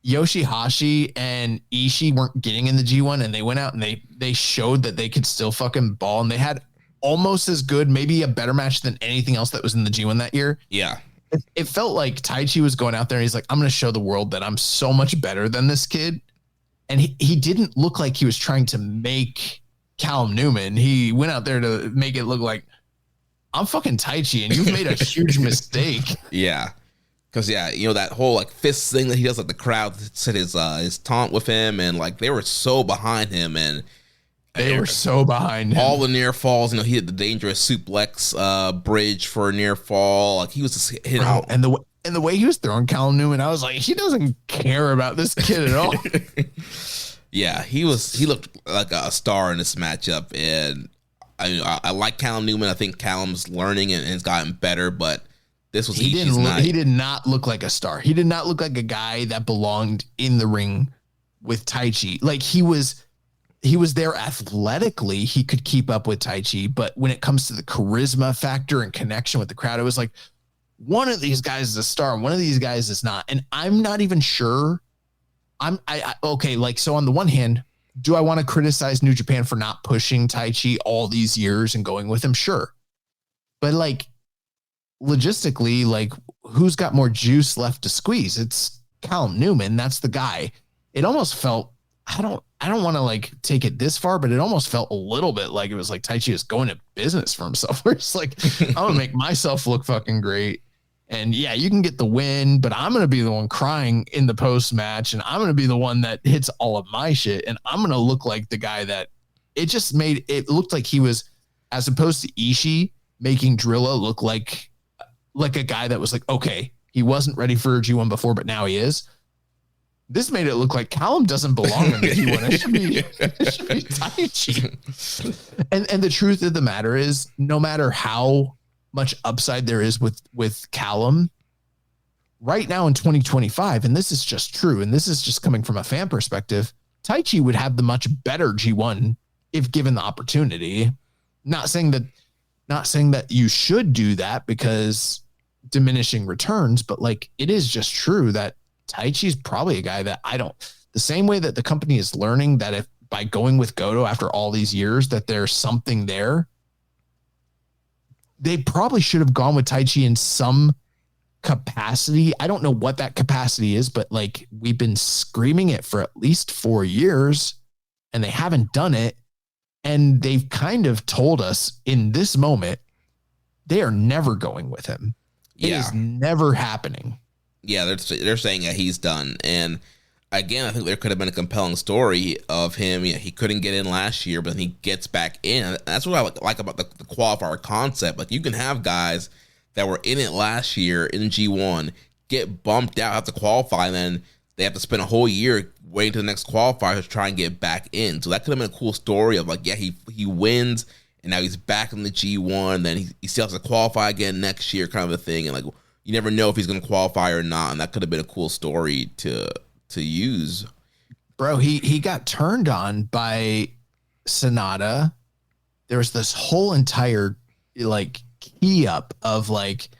Yoshihashi and Ishii weren't getting in the G1 and they went out and they showed that they could still fucking ball, and they had almost as good, maybe a better match than anything else that was in the G1 that year. Yeah. It felt like Taichi was going out there and he's like, I'm going to show the world that I'm so much better than this kid. And he didn't look like he was trying to make Callum Newman. He went out there to make it look like, I'm fucking Taichi and you've made a huge mistake. Yeah. Because, that whole like fist thing that he does, like the crowd said his taunt with him, and like they were so behind him, and they were so behind him. All the near falls, he hit the dangerous suplex bridge for a near fall. Like he was just hitting out. And the way he was throwing Callum Newman, I was like, he doesn't care about this kid at all. Yeah, he looked like a star in this matchup, and I like Callum Newman. I think Callum's learning and has gotten better, but this was he did not look like a star. He did not look like a guy that belonged in the ring with Taichi. Like he was there athletically. He could keep up with Taichi, but when it comes to the charisma factor and connection with the crowd, it was like one of these guys is a star and one of these guys is not. And I'm not even sure. Okay. Like, so on the one hand, do I want to criticize New Japan for not pushing Taichi all these years and going with him? Sure. But like, logistically, like who's got more juice left to squeeze? It's Callum Newman. That's the guy. It almost felt, I don't want to like take it this far, but it almost felt a little bit like it was like Taichi was going to business for himself. Where it's like, I'm going to make myself look fucking great. And yeah, you can get the win, but I'm going to be the one crying in the post match. And I'm going to be the one that hits all of my shit. And I'm going to look like the guy that it just made it looked like he was, as opposed to Ishii making Drilla look like a guy that was like, okay, he wasn't ready for G1 before, but now he is. This made it look like Callum doesn't belong in the G1. It should be Taichi. And the truth of the matter is, no matter how much upside there is with Callum, right now in 2025, and this is just true, and this is just coming from a fan perspective, Taichi would have the much better G1 if given the opportunity. Not saying that you should do that because diminishing returns, but like it is just true that Taichi's probably a guy that the same way that the company is learning that if by going with Goto after all these years, that there's something there, they probably should have gone with Taichi in some capacity. I don't know what that capacity is, but like we've been screaming it for at least 4 years and they haven't done it. And they've kind of told us in this moment, they are never going with him. It is never happening. Yeah, they're saying that he's done. And again, I think there could have been a compelling story of him. He couldn't get in last year, but then he gets back in. That's what I like about the qualifier concept. Like you can have guys that were in it last year in G1 get bumped out, have to qualify, and then they have to spend a whole year waiting to the next qualifier to try and get back in. So that could have been a cool story of like, yeah, he wins and now he's back in the G1. Then he still has to qualify again next year, kind of a thing. And like, you never know if he's going to qualify or not. And that could have been a cool story to use. Bro, he got turned on by Sonata. There was this whole entire like key up of like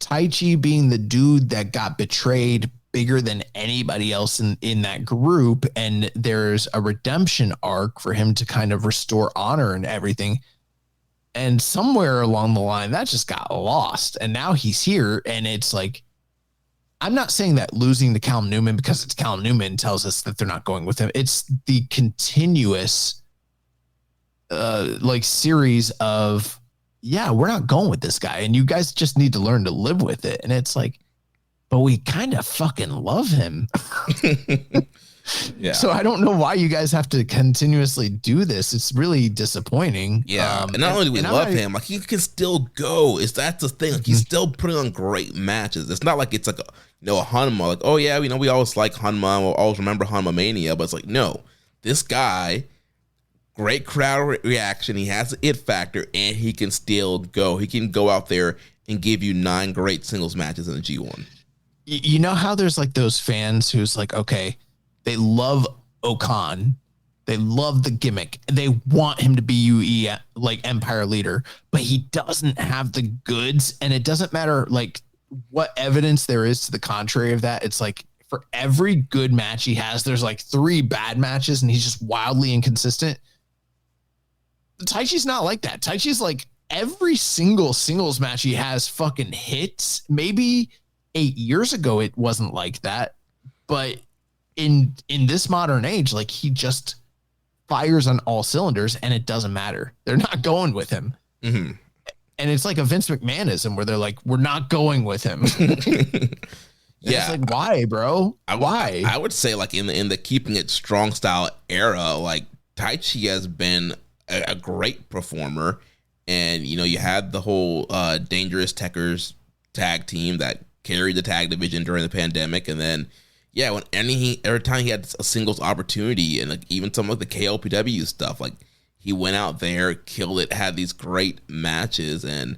Taichi being the dude that got betrayed bigger than anybody else in that group. And there's a redemption arc for him to kind of restore honor and everything. And somewhere along the line, that just got lost. And now he's here. And it's like, I'm not saying that losing to Callum Newman because it's Callum Newman tells us that they're not going with him. It's the continuous like series of, yeah, we're not going with this guy. And you guys just need to learn to live with it. And it's like, but we kind of fucking love him. Yeah. So I don't know why you guys have to continuously do this. It's really disappointing. Yeah. And not only do we love him, like he can still go. That's the thing. Like he's still putting on great matches. It's not like it's like a Hanma. Like, oh yeah, we always like Hanma. We'll always remember Hanma Mania. But it's like, no, this guy, great crowd reaction. He has the it factor, and he can still go. He can go out there and give you 9 great singles matches in the G1. You know how there's like those fans who's like, okay, they love Okan. They love the gimmick. They want him to be UE, like Empire leader, but he doesn't have the goods. And it doesn't matter like what evidence there is to the contrary of that. It's like for every good match he has, there's like 3 bad matches and he's just wildly inconsistent. Taichi's not like that. Taichi's like every single singles match he has fucking hits. Maybe 8 years ago it wasn't like that, but in this modern age, like he just fires on all cylinders and it doesn't matter. They're not going with him. Mm-hmm. And it's like a Vince McMahonism where they're like, we're not going with him. It's like, why, bro? Why? I would say like in the Keeping It Strong Style era, like Taichi has been a great performer. And, you know, you had the whole Dangerous Techers tag team that carried the tag division during the pandemic. And then, when every time he had a singles opportunity, and like even some of the KLPW stuff, like he went out there, killed it, had these great matches, and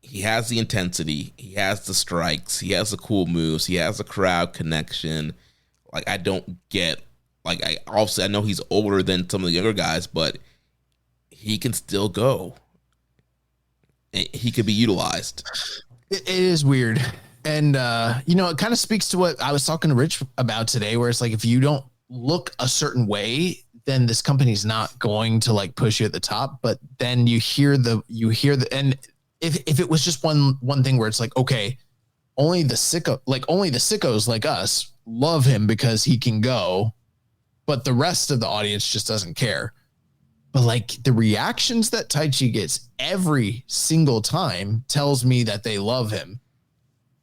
he has the intensity, he has the strikes, he has the cool moves, he has the crowd connection. Like, I don't get, like, I know he's older than some of the younger guys, but he can still go. He could be utilized. It is weird. And, you know, it kind of speaks to what I was talking to Rich about today, where it's like, if you don't look a certain way, then this company's not going to like push you at the top. But then you hear and if it was just one thing where it's like, okay, only the sickos like us love him because he can go, but the rest of the audience just doesn't care. But like the reactions that Taichi gets every single time tells me that they love him.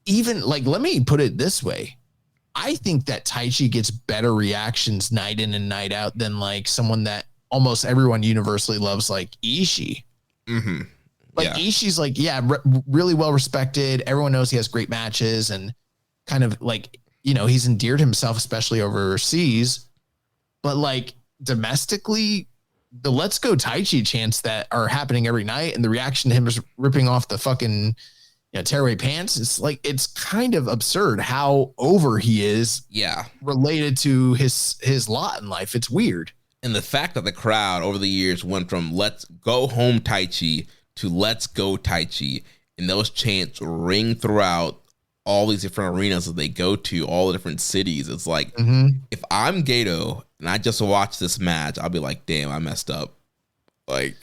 Even like, let me put it this way. I think that Taichi gets better reactions night in and night out than like someone that almost everyone universally loves, like Ishii. Mm-hmm. Like Ishii's like, really well respected. Everyone knows he has great matches and kind of like, you know, he's endeared himself, especially overseas. But like domestically, the Let's Go Taichi chants that are happening every night and the reaction to him is ripping off the fucking tearaway pants. It's like, it's kind of absurd how over he is. Yeah. Related to his lot in life. It's weird. And the fact that the crowd over the years went from Let's Go Home Taichi to Let's Go Taichi, and those chants ring throughout all these different arenas that they go to, all the different cities. It's like, if I'm Gato and I just watch this match, I'll be like, damn, I messed up. Like,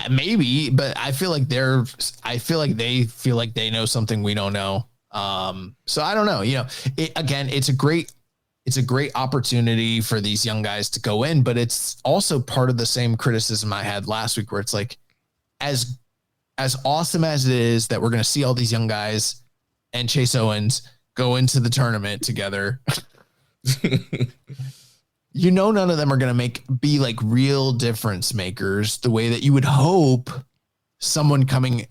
maybe, but I feel like they feel like they know something we don't know. So I don't know. You know, it's a great opportunity for these young guys to go in, but it's also part of the same criticism I had last week, where it's like, as awesome as it is that we're going to see all these young guys and Chase Owens go into the tournament together, you know, none of them are going to be like real difference makers the way that you would hope someone coming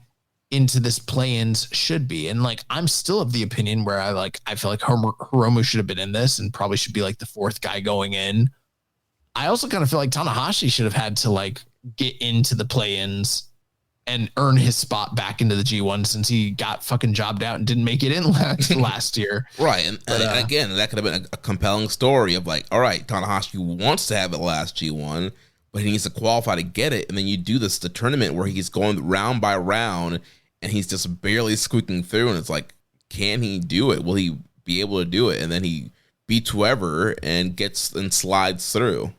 into this play-ins should be. And like, I'm still of the opinion where I feel like Hiromu should have been in this and probably should be like the fourth guy going in. I also kind of feel like Tanahashi should have had to like get into the play-ins and earn his spot back into the G1 since he got fucking jobbed out and didn't make it in last year. Right. And again, that could have been a compelling story of like, all right, Tanahashi wants to have it last G1, but he needs to qualify to get it. And then you do the tournament where he's going round by round and he's just barely squeaking through. And it's like, can he do it? Will he be able to do it? And then he beats whoever and gets and slides through.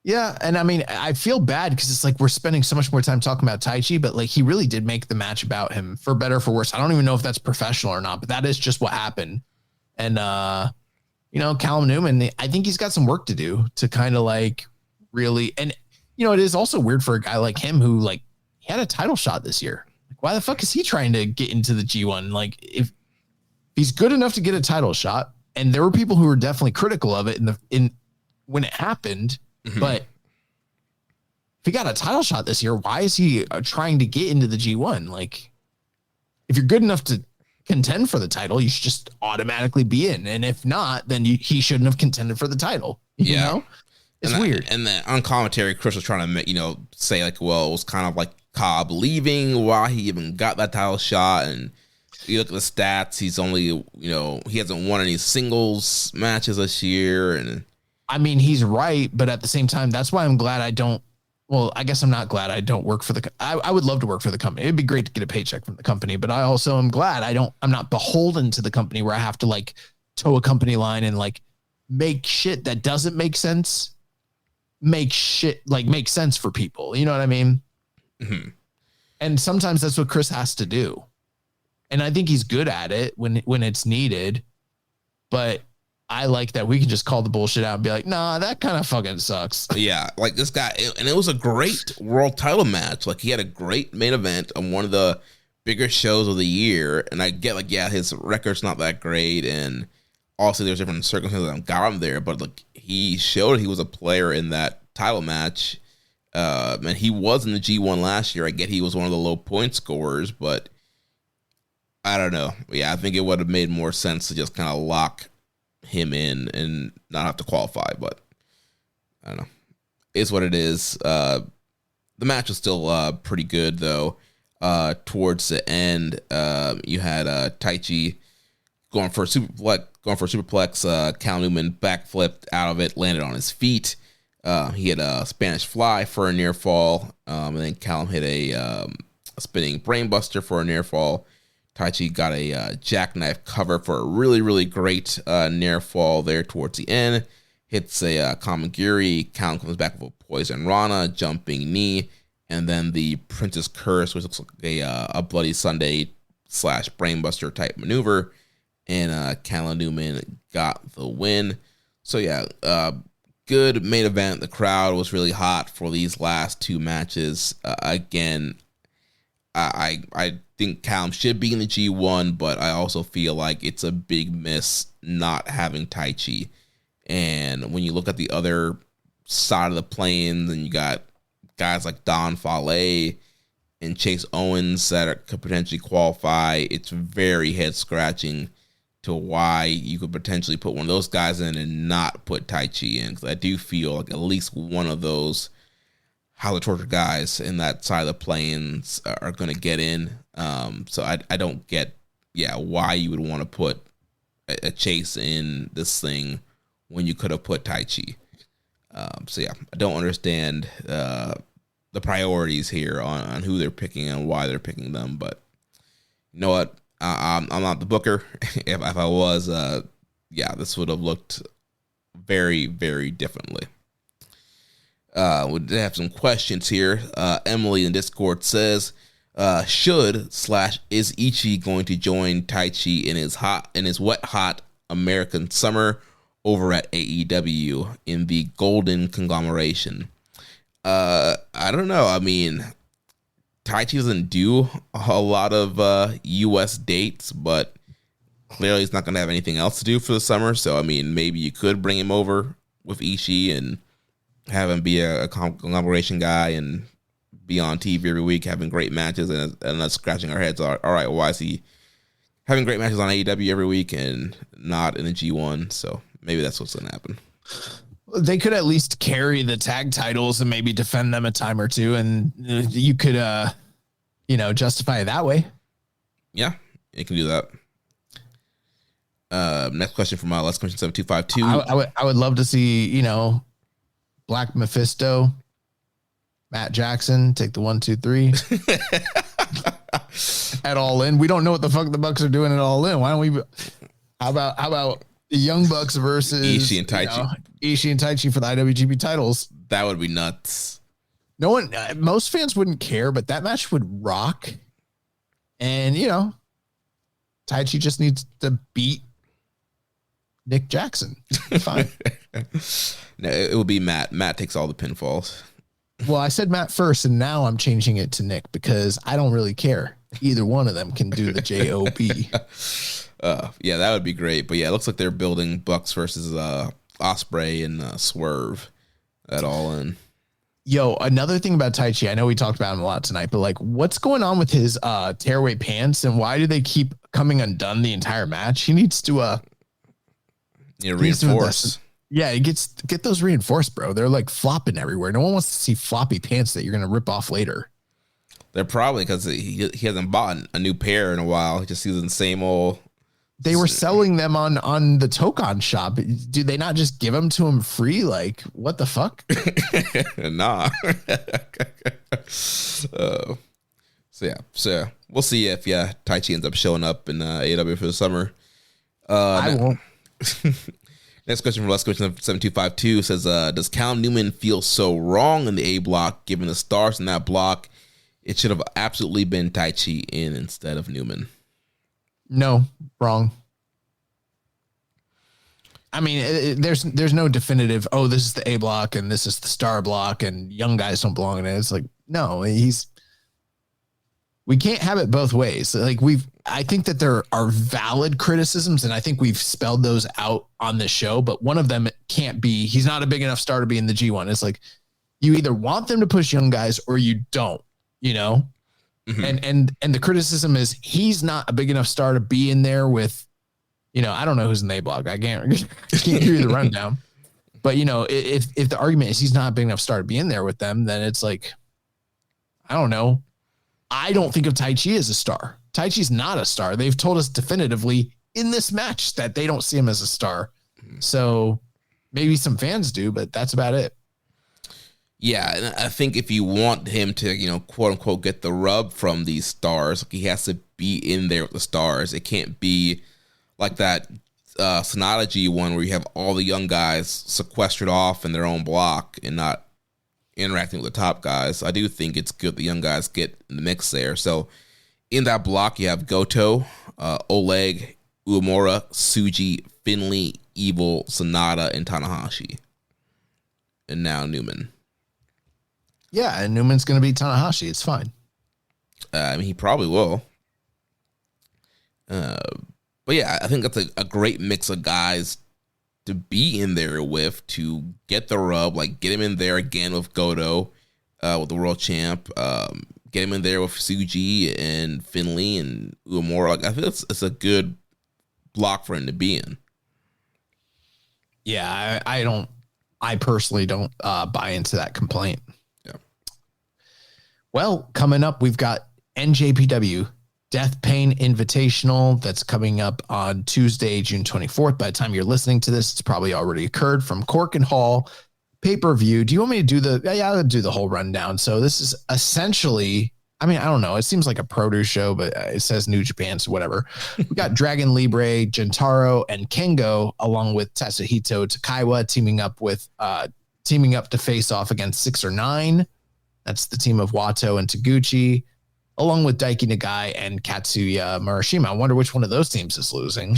Yeah, and I mean, I feel bad because it's like we're spending so much more time talking about Taichi, but like he really did make the match about him, for better or for worse. I don't even know if that's professional or not, but that is just what happened. And, you know, Callum Newman, I think he's got some work to do to kind of like really, and, you know, it is also weird for a guy like him who like he had a title shot this year. Like, why the fuck is he trying to get into the G1? Like if he's good enough to get a title shot, and there were people who were definitely critical of it when it happened. But if he got a title shot this year, why is he trying to get into the G1? Like, if you're good enough to contend for the title, you should just automatically be in. And if not, then he shouldn't have contended for the title. You know? It's weird. And then on commentary, Chris was trying to, you know, say like, well, it was kind of like Cobb leaving while he even got that title shot. And you look at the stats, he's only, you know, he hasn't won any singles matches this year. And I mean, he's right, but at the same time, that's why I'm glad I don't. Well, I guess I'm not glad I don't work for I would love to work for the company. It'd be great to get a paycheck from the company, but I also am glad I'm not beholden to the company where I have to like toe a company line and like make shit that doesn't make sense make sense for people. You know what I mean? Mm-hmm. And sometimes that's what Chris has to do. And I think he's good at it when it's needed. But I like that we can just call the bullshit out and be like, nah, that kind of fucking sucks. Yeah, like this guy, and it was a great world title match. Like he had a great main event on one of the bigger shows of the year. And I get like, yeah, his record's not that great. And also there's different circumstances that got him there. But like he showed he was a player in that title match. And he was in the G1 last year. I get he was one of the low point scorers, but I don't know. Yeah, I think it would have made more sense to just kind of lock him in and not have to qualify, but I don't know. It's what it is. The match was still pretty good though. Towards the end, you had Taichi going for a superplex. Cal Newman backflipped out of it, landed on his feet. He had a Spanish fly for a near fall, and then Callum hit a spinning brainbuster for a near fall. Taichi got a jackknife cover for a really, really great near fall there towards the end. Hits a Kamagiri. Callum comes back with a poison Rana, jumping knee, and then the Princess Curse, which looks like a Bloody Sunday / brainbuster type maneuver. And Callum Newman got the win. So yeah, good main event. The crowd was really hot for these last two matches. Again, I think Callum should be in the G1, but I also feel like it's a big miss not having Taichi. And when you look at the other side of the plains, and you got guys like Don Fale and Chase Owens that could potentially qualify, it's very head scratching to why you could potentially put one of those guys in and not put Taichi in. Because I do feel like at least one of those House of Torture guys in that side of the plains are going to get in. So I don't get, why you would want to put a Chase in this thing when you could have put Taichi. I don't understand the priorities here on who they're picking and why they're picking them. But you know what? I'm not the booker. If I was, this would have looked very, very differently. We have some questions here. Emily in Discord says, is Ichi going to join Taichi in his wet hot American summer over at AEW in the Golden Conglomeration? I don't know. I mean, Taichi doesn't do a lot of U.S. dates, but clearly he's not going to have anything else to do for the summer. So, I mean, maybe you could bring him over with Ishii and have him be a conglomeration guy and be on TV every week having great matches, and us scratching our heads. All right, why is he having great matches on AEW every week and not in the G1? So maybe that's what's going to happen. They could at least carry the tag titles and maybe defend them a time or two, and you could, justify it that way. Yeah, you can do that. Next question from Let's Question 7252. I would love to see, Black Mephisto, Matt Jackson take the 1, 2, 3 at All In. We don't know what the fuck the Bucks are doing at All In. Why don't we? How about the Young Bucks versus Ishii and Taichi? Ishii and Taichi for the IWGP titles. That would be nuts. No one, most fans wouldn't care, but that match would rock. And Taichi just needs to beat Nick Jackson. Fine. No, it would be Matt. Matt takes all the pinfalls. Well, I said Matt first, and now I'm changing it to Nick because I don't really care. Either one of them can do the JOB. That would be great. But yeah, it looks like they're building Bucks versus Ospreay and Swerve at All In. Yo, another thing about Taichi, I know we talked about him a lot tonight, but like, what's going on with his tearaway pants, and why do they keep coming undone the entire match? He needs to reinforce. Yeah, get those reinforced, bro. They're like flopping everywhere. No one wants to see floppy pants that you're gonna rip off later. They're probably because he hasn't bought a new pair in a while. He just uses the same old. They were selling them on the Tokon shop. Do they not just give them to him free? Like, what the fuck? Nah. So we'll see if Taichi ends up showing up in AEW for the summer. I won't. Next question from Last Question 7252 says, does Cal Newman feel so wrong in the A block, given the stars in that block? It should have absolutely been Taichi in instead of Newman. No, wrong. I mean, there's no definitive, oh, this is the A block and this is the star block and young guys don't belong in it. It's like, no, we can't have it both ways. Like I think that there are valid criticisms and I think we've spelled those out on this show, but one of them can't be, he's not a big enough star to be in the G1. It's like, you either want them to push young guys or you don't, you know? Mm-hmm. And the criticism is he's not a big enough star to be in there with, you know, I don't know who's in the A block. I can't give you the rundown. But, you know, if the argument is he's not a big enough star to be in there with them, then it's like, I don't know. I don't think of Taichi as a star. Taichi's not a star. They've told us definitively in this match that they don't see him as a star. So maybe some fans do, but that's about it. Yeah, and I think if you want him to, you know, quote unquote, get the rub from these stars, he has to be in there with the stars. It can't be like that Sonata G1 where you have all the young guys sequestered off in their own block and not interacting with the top guys. I do think it's good the young guys get in the mix there. So in that block, you have Goto, Oleg, Uemura, Tsuji, Finley, Evil, Sonata, and Tanahashi. And now Newman. Yeah, and Newman's going to beat Tanahashi. It's fine. I mean, he probably will. But yeah, I think that's a great mix of guys to be in there with, to get the rub, like get him in there again with Goto, with the world champ, get him in there with Tsuji and Finley and Uemura. Like, I think it's a good block for him to be in. Yeah, I personally don't buy into that complaint. Yeah. Well, coming up, we've got NJPW Death Pain Invitational that's coming up on Tuesday, June 24th. By the time you're listening to this, it's probably already occurred, from Cork and Hall pay-per-view. Do you want me to do I'll do the whole rundown. So this is essentially, I mean, I don't know. It seems like a produce show, but it says New Japan, so whatever. We got Dragon Libre, Gentaro, and Kengo, along with Tatsuhito Takaiwa teaming up to face off against 6 or 9. That's the team of Wato and Taguchi, along with Daiki Nagai and Katsuya Murashima. I wonder which one of those teams is losing.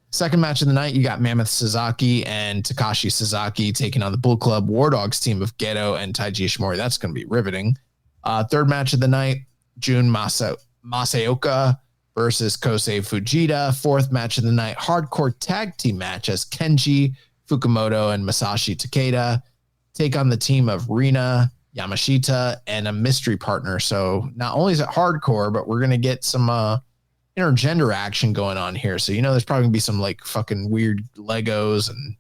Second match of the night, you got Mammoth Sasaki and Takashi Sasaki taking on the Bull Club War Dogs team of Geto and Taiji Ishimori. That's going to be riveting. Third match of the night, Jun Masaoka versus Kosei Fujita. Fourth match of the night, hardcore tag team match as Kenji Fukumoto and Masashi Takeda take on the team of Rina Yamashita and a mystery partner. So not only is it hardcore, but we're going to get some intergender action going on here. So, you know, there's probably gonna be some like fucking weird Legos and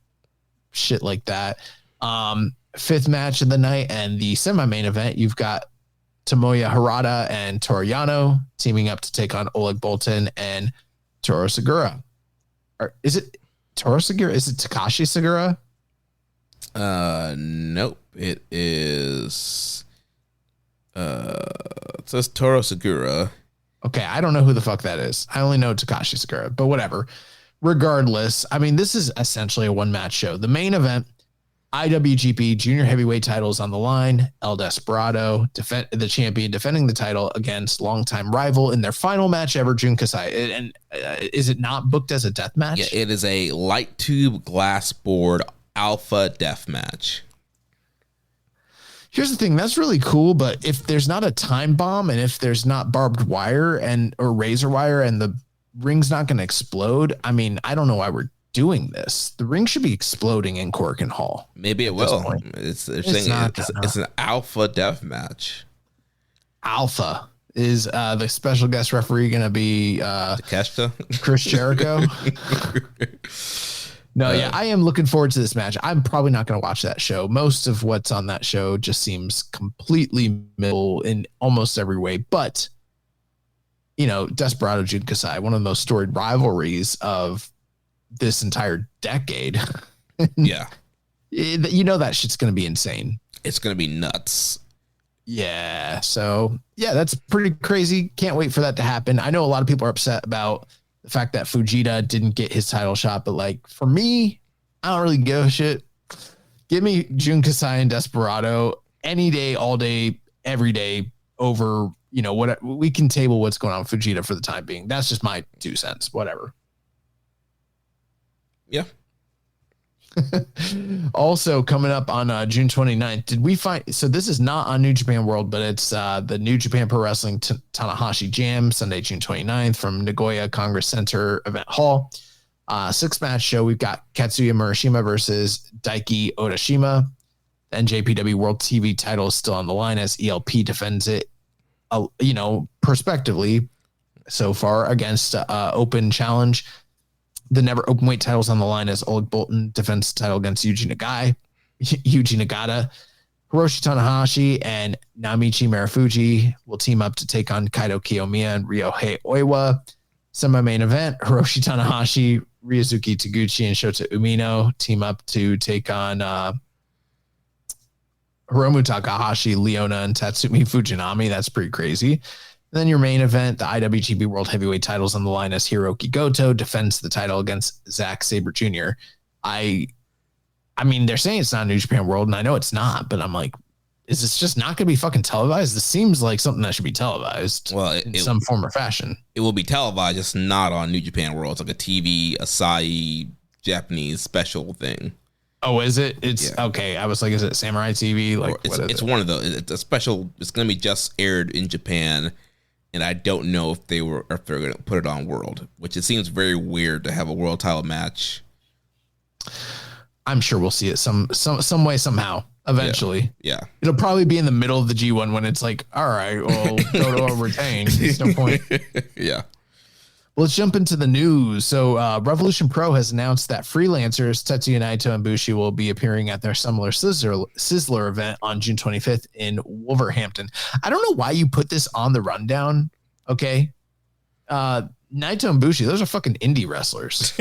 shit like that. Fifth match of the night and the semi-main event, you've got Tomoya Harada and Toru Yano teaming up to take on Oleg Boltin and Toru Segura. Or is it Toru Segura? Is it Takashi Segura? Nope. It is. It says Toru Segura. Okay, I don't know who the fuck that is. I only know Takashi Segura, but whatever. Regardless, I mean, this is essentially a one-match show. The main event, IWGP Junior Heavyweight titles on the line. El Desperado, the champion, defending the title against longtime rival in their final match ever, Jun Kasai. And is it not booked as a death match? Yeah, it is a light tube glass board alpha death match. Here's the thing, that's really cool, but if there's not a time bomb and if there's not barbed wire or razor wire and the ring's not going to explode, I mean, I don't know why we're doing this. The ring should be exploding in Cork and Hall. Maybe it will. It's an alpha death match. Alpha. Is the special guest referee going to be Takeshita? Chris Jericho? No, yeah, I am looking forward to this match. I'm probably not going to watch that show. Most of what's on that show just seems completely middle in almost every way. But, you know, Desperado Jun Kasai, one of the most storied rivalries of this entire decade. Yeah. You know that shit's going to be insane. It's going to be nuts. Yeah. So, yeah, that's pretty crazy. Can't wait for that to happen. I know a lot of people are upset about the fact that Fujita didn't get his title shot. But like for me, I don't really give a shit. Give me Jun Kasai and Desperado any day, all day, every day over, what we can table what's going on with Fujita for the time being. That's just my 2 cents, whatever. Yeah. Also coming up on June 29th, did we find, so this is not on New Japan World, but it's the New Japan Pro Wrestling Tanahashi Jam, Sunday, June 29th from Nagoya Congress Center Event Hall. 6-match show. We've got Katsuya Murashima versus Daiki Odashima. The NJPW World TV title is still on the line as ELP defends it, prospectively so far against Open Challenge. The never openweight titles on the line as Oleg Bolton defends the title against Yuji Nagata. Hiroshi Tanahashi and Namichi Marufuji will team up to take on Kaito Kiyomiya and Ryohei Oiwa. Semi-main event, Hiroshi Tanahashi, Ryosuke Taguchi, and Shota Umino team up to take on Hiromu Takahashi, Leona, and Tatsumi Fujinami. That's pretty crazy. And then your main event, the IWGP World Heavyweight titles on the line as Hiroki Goto defends the title against Zack Sabre Jr. I mean, they're saying it's not New Japan World, and I know it's not, but I'm like, is this just not going to be fucking televised? This seems like something that should be televised in some form or fashion. It will be televised, just not on New Japan World. It's like a TV, Asahi, Japanese special thing. Oh, is it? It's okay. I was like, is it Samurai TV? Like, it's one of those. It's a special. It's going to be just aired in Japan. And I don't know if they're going to put it on World, which it seems very weird to have a world title match. I'm sure we'll see it some way, somehow, eventually. Yeah. It'll probably be in the middle of the G1 when it's like, all right, well, Goto retained. There's no point. Yeah. Well, let's jump into the news. So Revolution Pro has announced that freelancers Tetsuya Naito and Bushi will be appearing at their Summer Sizzler event on June 25th in Wolverhampton. I don't know why you put this on the rundown. Okay. Naito and Bushi, those are fucking indie wrestlers.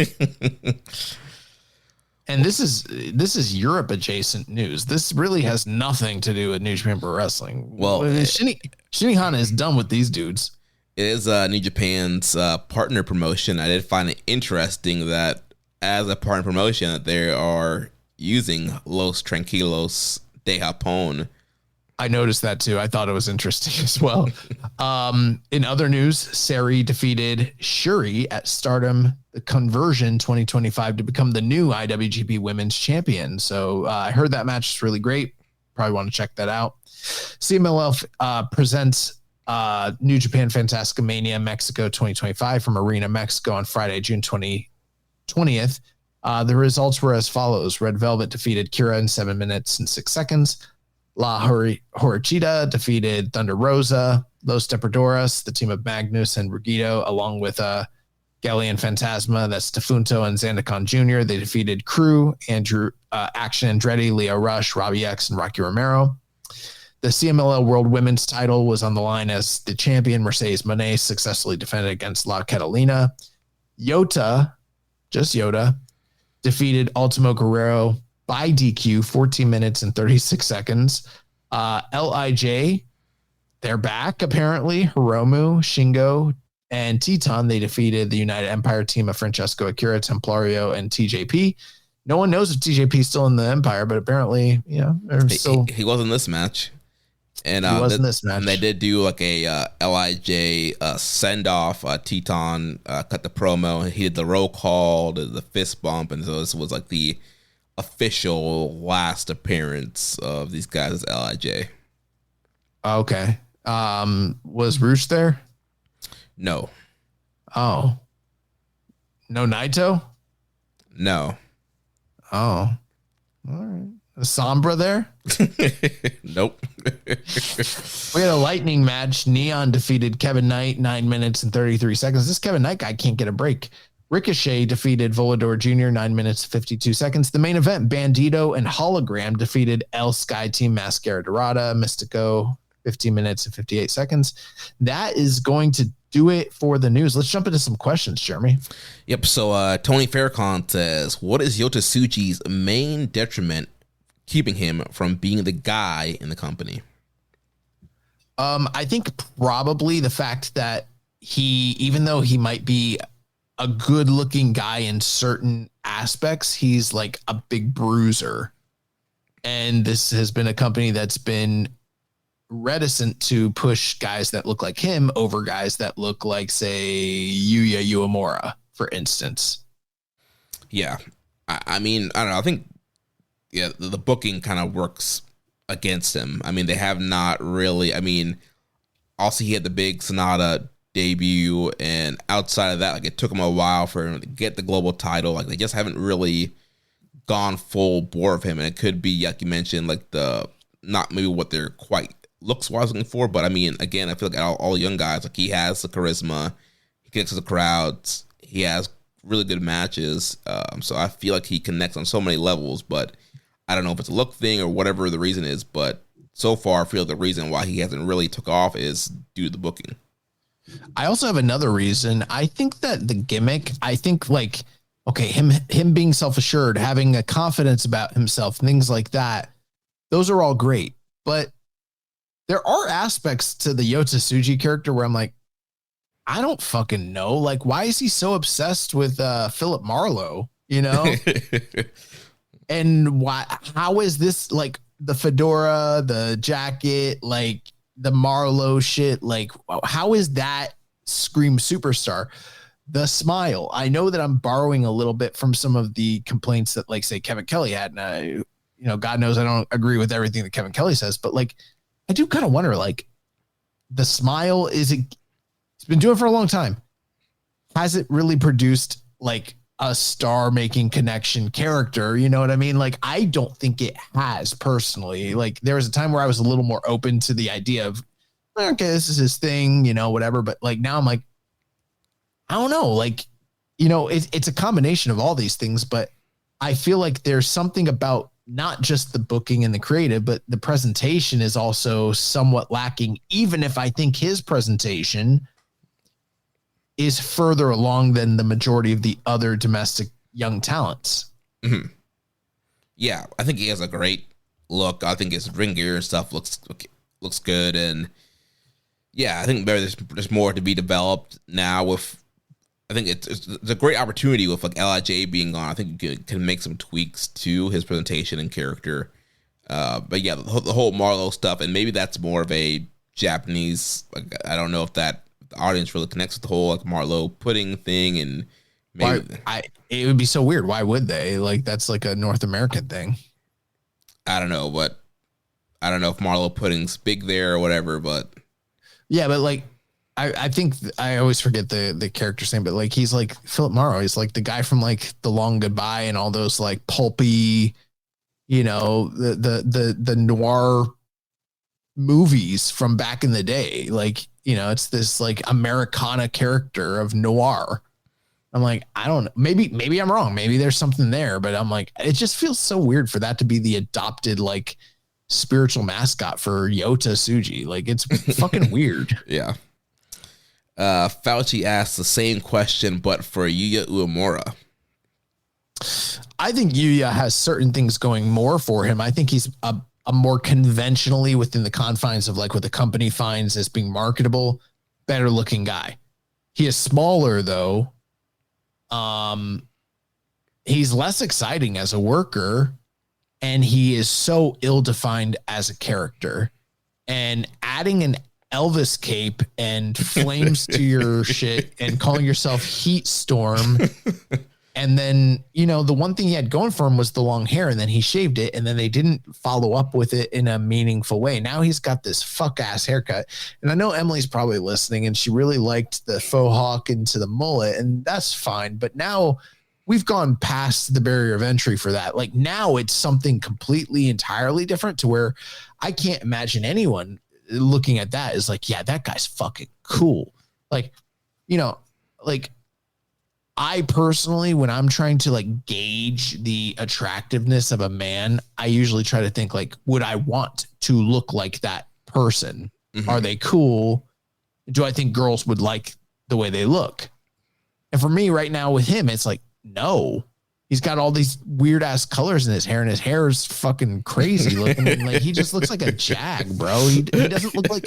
And this is Europe adjacent news. This really has nothing to do with New Japan Pro Wrestling. Well, Shinihana is done with these dudes. It is New Japan's partner promotion. I did find it interesting that as a partner promotion that they are using Los Tranquilos de Japón. I noticed that too. I thought it was interesting as well. In other news, Sari defeated Shuri at Stardom the Conversion 2025 to become the new IWGP Women's Champion. So I heard that match is really great. Probably want to check that out. CMLL presents New Japan Fantastica Mania Mexico 2025 from Arena Mexico on Friday, June 20th. The results were as follows. Red Velvet defeated Kira in 7 minutes and 6 seconds. La Horchita defeated Thunder Rosa. Los Depredoras, the team of Magnus and Ruggiero, along with Gelly and Phantasma, that's Defunto and Zandakon Jr. They defeated Crew, Andrew Action Andretti, Leo Rush, Robbie X, and Rocky Romero. The CMLL World Women's title was on the line as the champion Mercedes Moné successfully defended against La Catalina. Yota, just Yota, defeated Ultimo Guerrero by DQ, 14 minutes and 36 seconds. LIJ, they're back apparently. Hiromu, Shingo, and Teton, they defeated the United Empire team of Francesco Akira, Templario, and TJP. No one knows if TJP is still in the Empire, but apparently, he was in this match. And he was in this match. And they did do like a LIJ send off. Teton cut the promo. He did the roll call, the fist bump, and so this was like the official last appearance of these guys as LIJ. Okay. Was Roosh there? No. Oh. No Naito? No. Oh. All right. Sombra there? Nope. We had a lightning match. Neon defeated Kevin Knight 9 minutes and 33 seconds. This Kevin Knight guy can't get a break. Ricochet defeated Volador Jr. 9 minutes 52 seconds. The main event, Bandito and Hologram defeated El Sky Team Mascara Dorada, Mystico 15 minutes and 58 seconds. That is going to do it for the news. Let's jump into some questions, Jeremy. Yep. So Tony Farrakhan says, what is Yota Tsuji's main detriment keeping him from being the guy in the company? I think probably the fact that he, even though he might be a good looking guy in certain aspects, he's like a big bruiser. And this has been a company that's been reticent to push guys that look like him over guys that look like, say, Yuya Uemura, for instance. Yeah. I mean, I don't know. I think, the booking kind of works against him. I mean, they have not really. I mean, also he had the big Sonata debut, and outside of that, like, it took him a while for him to get the global title. Like, they just haven't really gone full bore of him, and it could be, like you mentioned, like not maybe what they're quite looks-wise looking for, but I mean, again, I feel like all young guys, like, he has the charisma, he connects with the crowds, he has really good matches, so I feel like he connects on so many levels, but I don't know if it's a look thing or whatever the reason is, but so far I feel the reason why he hasn't really took off is due to the booking. I also have another reason. I think that the gimmick, like, okay, him being self-assured, having a confidence about himself, things like that, those are all great. But there are aspects to the Yota Tsuji character where I'm like, I don't fucking know. Like, why is he so obsessed with Philip Marlowe, you know? And how is this, like, the fedora, the jacket, like the Marlowe shit? Like, how is that scream superstar? The smile. I know that I'm borrowing a little bit from some of the complaints that, like, say, Kevin Kelly had. And, God knows I don't agree with everything that Kevin Kelly says, but, like, I do kind of wonder, like, the smile, it's been doing it for a long time. Has it really produced, like, a star-making connection character? You know what I mean? Like, I don't think it has, personally. Like, there was a time where I was a little more open to the idea of, okay, this is his thing, whatever. But, like, now I'm like, I don't know. Like, it's a combination of all these things, but I feel like there's something about not just the booking and the creative, but the presentation is also somewhat lacking, even if I think his presentation is further along than the majority of the other domestic young talents. Mm-hmm. Yeah, I think he has a great look. I think his ring gear and stuff looks good, and yeah, I think there's more to be developed now. I think it's a great opportunity with, like, LIJ being gone. I think you can make some tweaks to his presentation and character. But yeah, the whole Marlowe stuff, and maybe that's more of a Japanese. Like, I don't know if that the audience really connects with the whole, like, Marlowe pudding thing, and maybe it would be so weird. Why would they? Like, that's like a North American thing. I don't know, but I don't know if Marlowe pudding's big there or whatever. But yeah, but, like, I think I always forget the character's name, but, like, he's like Philip Marlowe. He's like the guy from, like, The Long Goodbye and all those, like, pulpy, the noir movies from back in the day. Like, it's this, like, Americana character of noir. I'm like, I don't know. Maybe I'm wrong. Maybe there's something there, but I'm like, it just feels so weird for that to be the adopted, like, spiritual mascot for Yota Tsuji. Like, it's fucking weird. Yeah. Fauci asked the same question, but for Yuya Uemura. I think Yuya has certain things going more for him. I think he's a more conventionally within the confines of, like, what the company finds as being marketable, better looking guy. He is smaller, though. He's less exciting as a worker, and he is so ill-defined as a character. And adding an Elvis cape and flames to your shit and calling yourself Heat Storm. And then, the one thing he had going for him was the long hair, and then he shaved it, and then they didn't follow up with it in a meaningful way. Now he's got this fuck ass haircut. And I know Emily's probably listening, and she really liked the faux hawk into the mullet, and that's fine. But now we've gone past the barrier of entry for that. Like, now it's something completely, entirely different, to where I can't imagine anyone looking at that is like, yeah, that guy's fucking cool. Like, like, I personally, when I'm trying to, like, gauge the attractiveness of a man, I usually try to think, like, would I want to look like that person? Mm-hmm. Are they cool? Do I think girls would like the way they look? And for me right now with him, it's like, no. He's got all these weird ass colors in his hair, and his hair is fucking crazy looking. Like, he just looks like a jag, bro. He doesn't look like,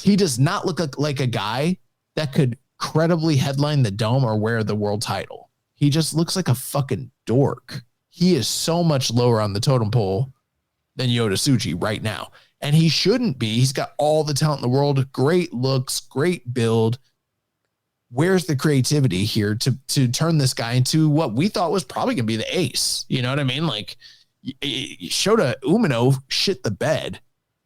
he does not look like a guy that could credibly headline the Dome or wear the world title. He just looks like a fucking dork. He is so much lower on the totem pole than Yota Tsuji right now. And he shouldn't be. He's got all the talent in the world, great looks, great build. Where's the creativity here to turn this guy into what we thought was probably going to be the ace? You know what I mean? Like, Shota Umino shit the bed.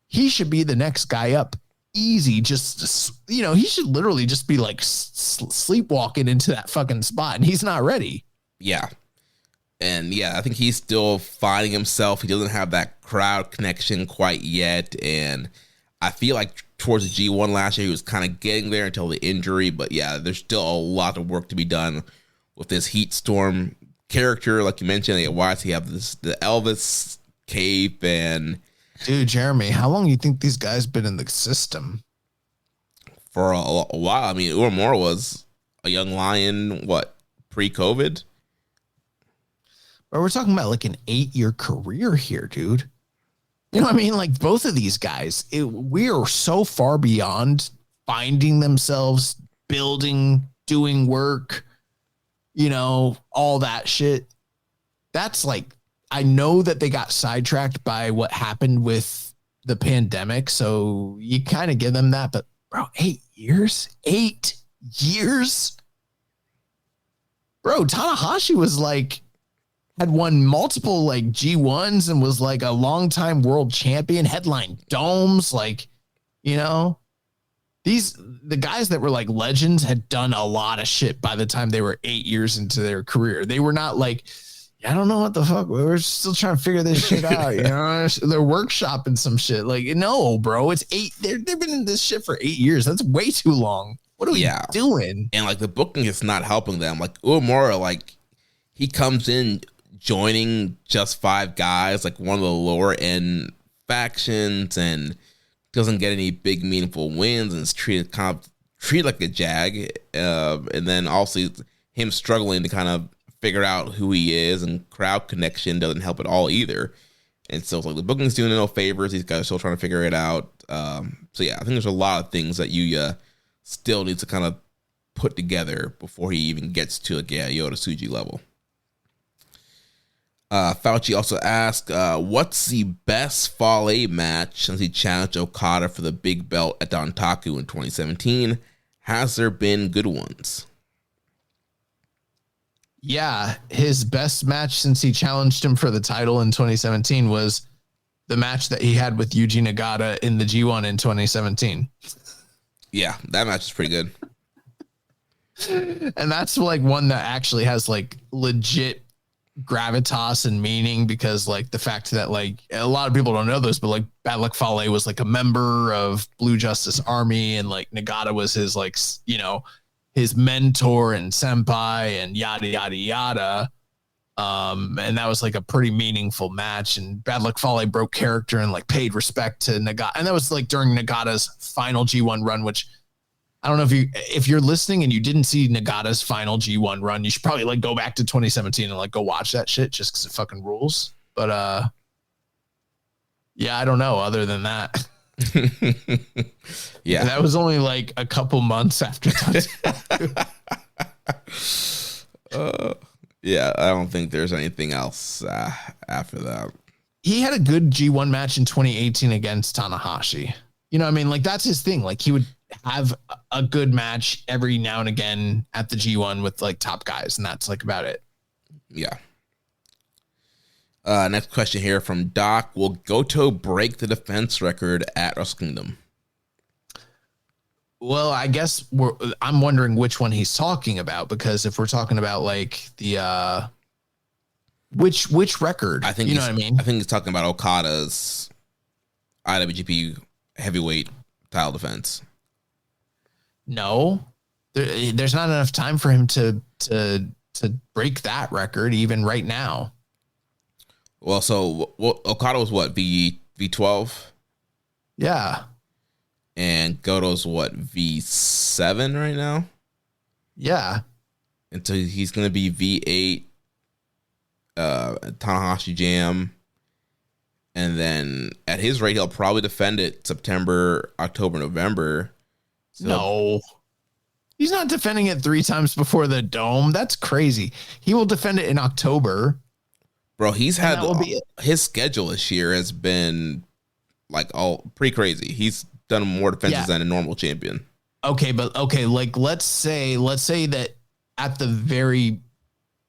He should be the next guy up easy. Just, you know, he should literally just be like sleepwalking into that fucking spot, and he's not ready. Yeah. And yeah, I think he's still finding himself. He doesn't have that crowd connection quite yet. And I feel like towards the G1 last year, he was kind of getting there until the injury. But yeah, there's still a lot of work to be done with this Heat Storm character. Like you mentioned, why does he have the Elvis cape? And dude, Jeremy, how long do you think these guys been in the system? For a while. I mean, Uemura was a young lion, pre-COVID? But we're talking about like an 8-year career here, dude. You know what I mean? Like both of these guys, we are so far beyond finding themselves, building, doing work, you know, all that shit. That's like, I know that they got sidetracked by what happened with the pandemic. So you kind of give them that, but bro, 8 years, 8 years, bro. Tanahashi was like, had won multiple like G1s and was like a longtime world champion, headline domes. Like, you know, the guys that were like legends had done a lot of shit by the time they were 8 years into their career. They were not like, I don't know what the fuck. We're still trying to figure this shit out. You know, they're workshopping some shit. Like, no, bro, it's 8. They've been in this shit for 8 years. That's way too long. What are we doing? And like the booking is not helping them. Like Uemura, like he comes in joining just 5 guys, like one of the lower end factions, and doesn't get any big meaningful wins, and is treated like a jag. And then also him struggling to kind of figure out who he is, and crowd connection doesn't help at all either. And so it's like the booking's doing no favors. These guys are still trying to figure it out. So yeah, I think there's a lot of things that you still need to kind of put together before he even gets to like Yota Tsuji level. Fauci also asked, what's the best Fale match since he challenged Okada for the big belt at Dontaku in 2017? Has there been good ones? Yeah, his best match since he challenged him for the title in 2017 was the match that he had with Yuji Nagata in the G1 in 2017. Yeah, that match is pretty good. And that's like one that actually has like legit gravitas and meaning, because like the fact that like a lot of people don't know this, but like Bad Luck Fale was like a member of Blue Justice Army, and like Nagata was his like, you know, his mentor and senpai and yada yada yada. And that was like a pretty meaningful match, and Bad Luck Fale broke character and like paid respect to Nagata, and that was like during Nagata's final G1 run, which I don't know if you're listening and you didn't see Nagata's final G1 run, you should probably like go back to 2017 and like go watch that shit just because it fucking rules. But yeah, I don't know. Other than that, yeah, that was only like a couple months after. Yeah, I don't think there's anything else after that. He had a good G1 match in 2018 against Tanahashi. You know what I mean? Like that's his thing. Like he would have a good match every now and again at the G1 with like top guys, and that's like about it. Yeah. Next question here from Doc. Will Goto break the defense record at Wrestle Kingdom? Well, I guess I'm wondering which one he's talking about, because if we're talking about like the which record, I think you know what I mean. I think he's talking about Okada's IWGP heavyweight title defense. No, there's not enough time for him to break that record even right now. Well, so Okada was what, V12? Yeah. And Goto's what, V7 right now? Yeah. And so he's going to be V8, Tanahashi Jam. And then at his rate, he'll probably defend it September, October, November. So, no. He's not defending it 3 times before the Dome. That's crazy. He will defend it in October. Bro, he's had his schedule this year has been like all pretty crazy. He's done more defenses than a normal champion. Okay, but like let's say that at the very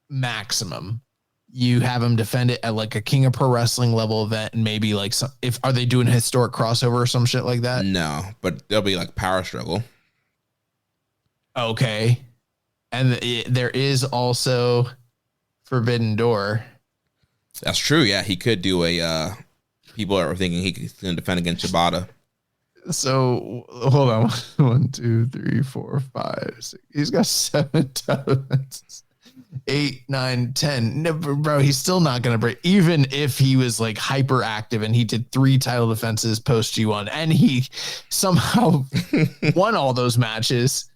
maximum, you have him defend it at like a King of Pro Wrestling level event, and maybe like are they doing a historic crossover or some shit like that? No, but there'll be like Power Struggle. Okay, and there is also Forbidden Door. That's true. Yeah, he could do a. People are thinking he can defend against Shibata. So hold on, 1, 2, 3, 4, 5, 6. He's got 7 title defenses. 8, 9, 10. No, bro, he's still not gonna break. Even if he was like hyperactive and he did 3 title defenses post G1, and he somehow won all those matches,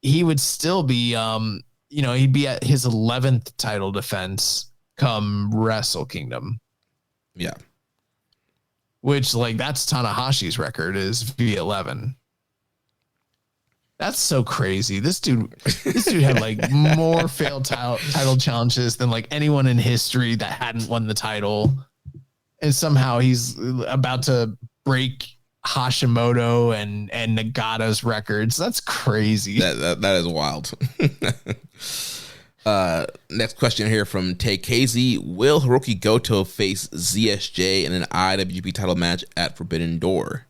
he would still be, he'd be at his 11th title defense come Wrestle Kingdom. Yeah. Which, like, that's Tanahashi's record is V11. That's so crazy. This dude had like more failed title challenges than like anyone in history that hadn't won the title. And somehow he's about to break Hashimoto and Nagata's records. That's crazy. That is wild. Next question here from Takezy. Will Hiroki Goto face ZSJ in an IWGP title match at Forbidden Door?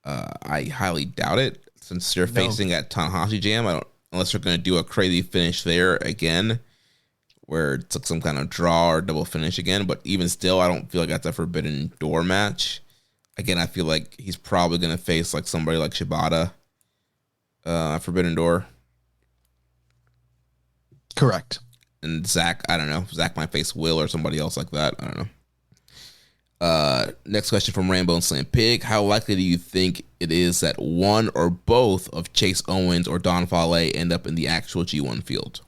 I highly doubt it, since they're facing at Tanahashi Jam. Unless they're going to do a crazy finish there again, where it's like some kind of draw or double finish again. But even still, I don't feel like that's a Forbidden Door match. Again, I feel like he's probably going to face like somebody like Shibata at Forbidden Door. Correct. And Zach, I don't know. Zach might face Will or somebody else like that. I don't know. Next question from Rainbow and Slam Pig. How likely do you think it is that one or both of Chase Owens or Don Fale end up in the actual G1 field?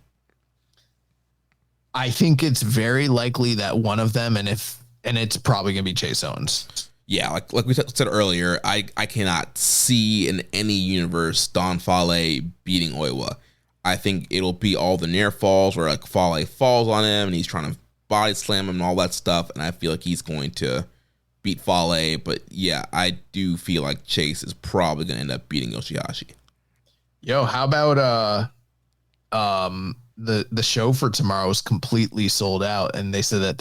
I think it's very likely that one of them, and it's probably going to be Chase Owens. Yeah, like we said earlier, I cannot see in any universe Don Fale beating Oiwa. I think it'll be all the near falls where like Fale falls on him and he's trying to body slam him and all that stuff. And I feel like he's going to beat Fale. But yeah, I do feel like Chase is probably going to end up beating Yoshihashi. Yo, how about the show for tomorrow is completely sold out, and they said that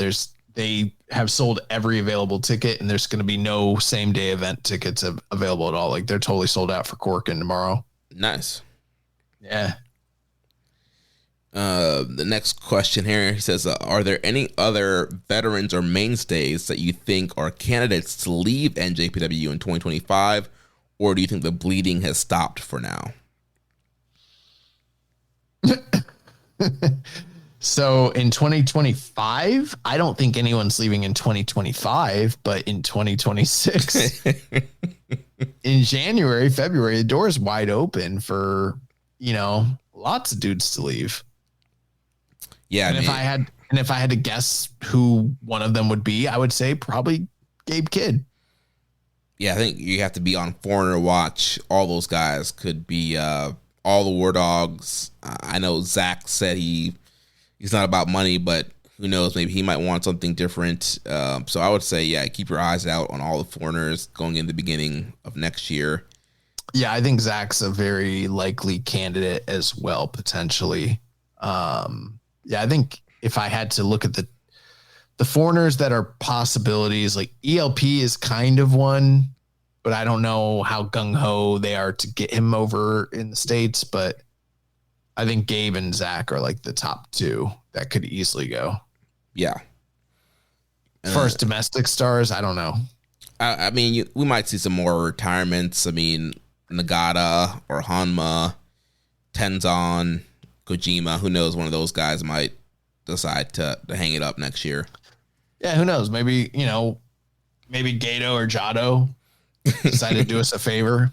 they have sold every available ticket, and there's going to be no same day event tickets available at all. Like they're totally sold out for Corkin tomorrow. Nice. Yeah. The next question here, he says, are there any other veterans or mainstays that you think are candidates to leave NJPW in 2025, or do you think the bleeding has stopped for now? So in 2025, I don't think anyone's leaving in 2025, but in 2026, in January, February, the door is wide open for, lots of dudes to leave. Yeah, and if I had to guess who one of them would be, I would say probably Gabe Kidd. Yeah, I think you have to be on Foreigner watch. All those guys could be all the War Dogs. I know Zach said he's not about money, but who knows? Maybe he might want something different. So I would say, yeah, keep your eyes out on all the foreigners going in the beginning of next year. Yeah, I think Zach's a very likely candidate as well, potentially. Yeah, I think if I had to look at the foreigners that are possibilities, like ELP is kind of one, but I don't know how gung-ho they are to get him over in the States. But I think Gabe and Zach are like the top 2 that could easily go. Yeah. First domestic stars, I don't know. I mean, we might see some more retirements. I mean, Nagata or Hanma, Tenzan, Kojima, who knows, one of those guys might decide to hang it up next year. Yeah, who knows? Maybe Gato or Jado decide to do us a favor.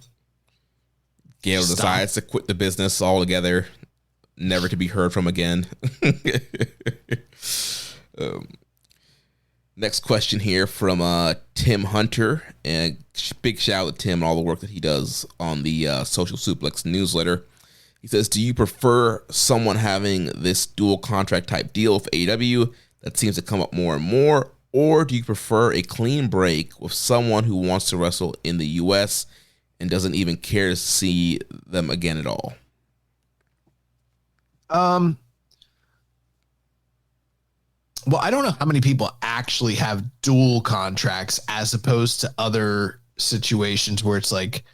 Gato decides to quit the business altogether, never to be heard from again. Next question here from Tim Hunter, and big shout out to Tim and all the work that he does on the Social Suplex newsletter. He says, do you prefer someone having this dual contract type deal with AEW that seems to come up more and more, or do you prefer a clean break with someone who wants to wrestle in the US and doesn't even care to see them again at all? Well, I don't know how many people actually have dual contracts as opposed to other situations where it's like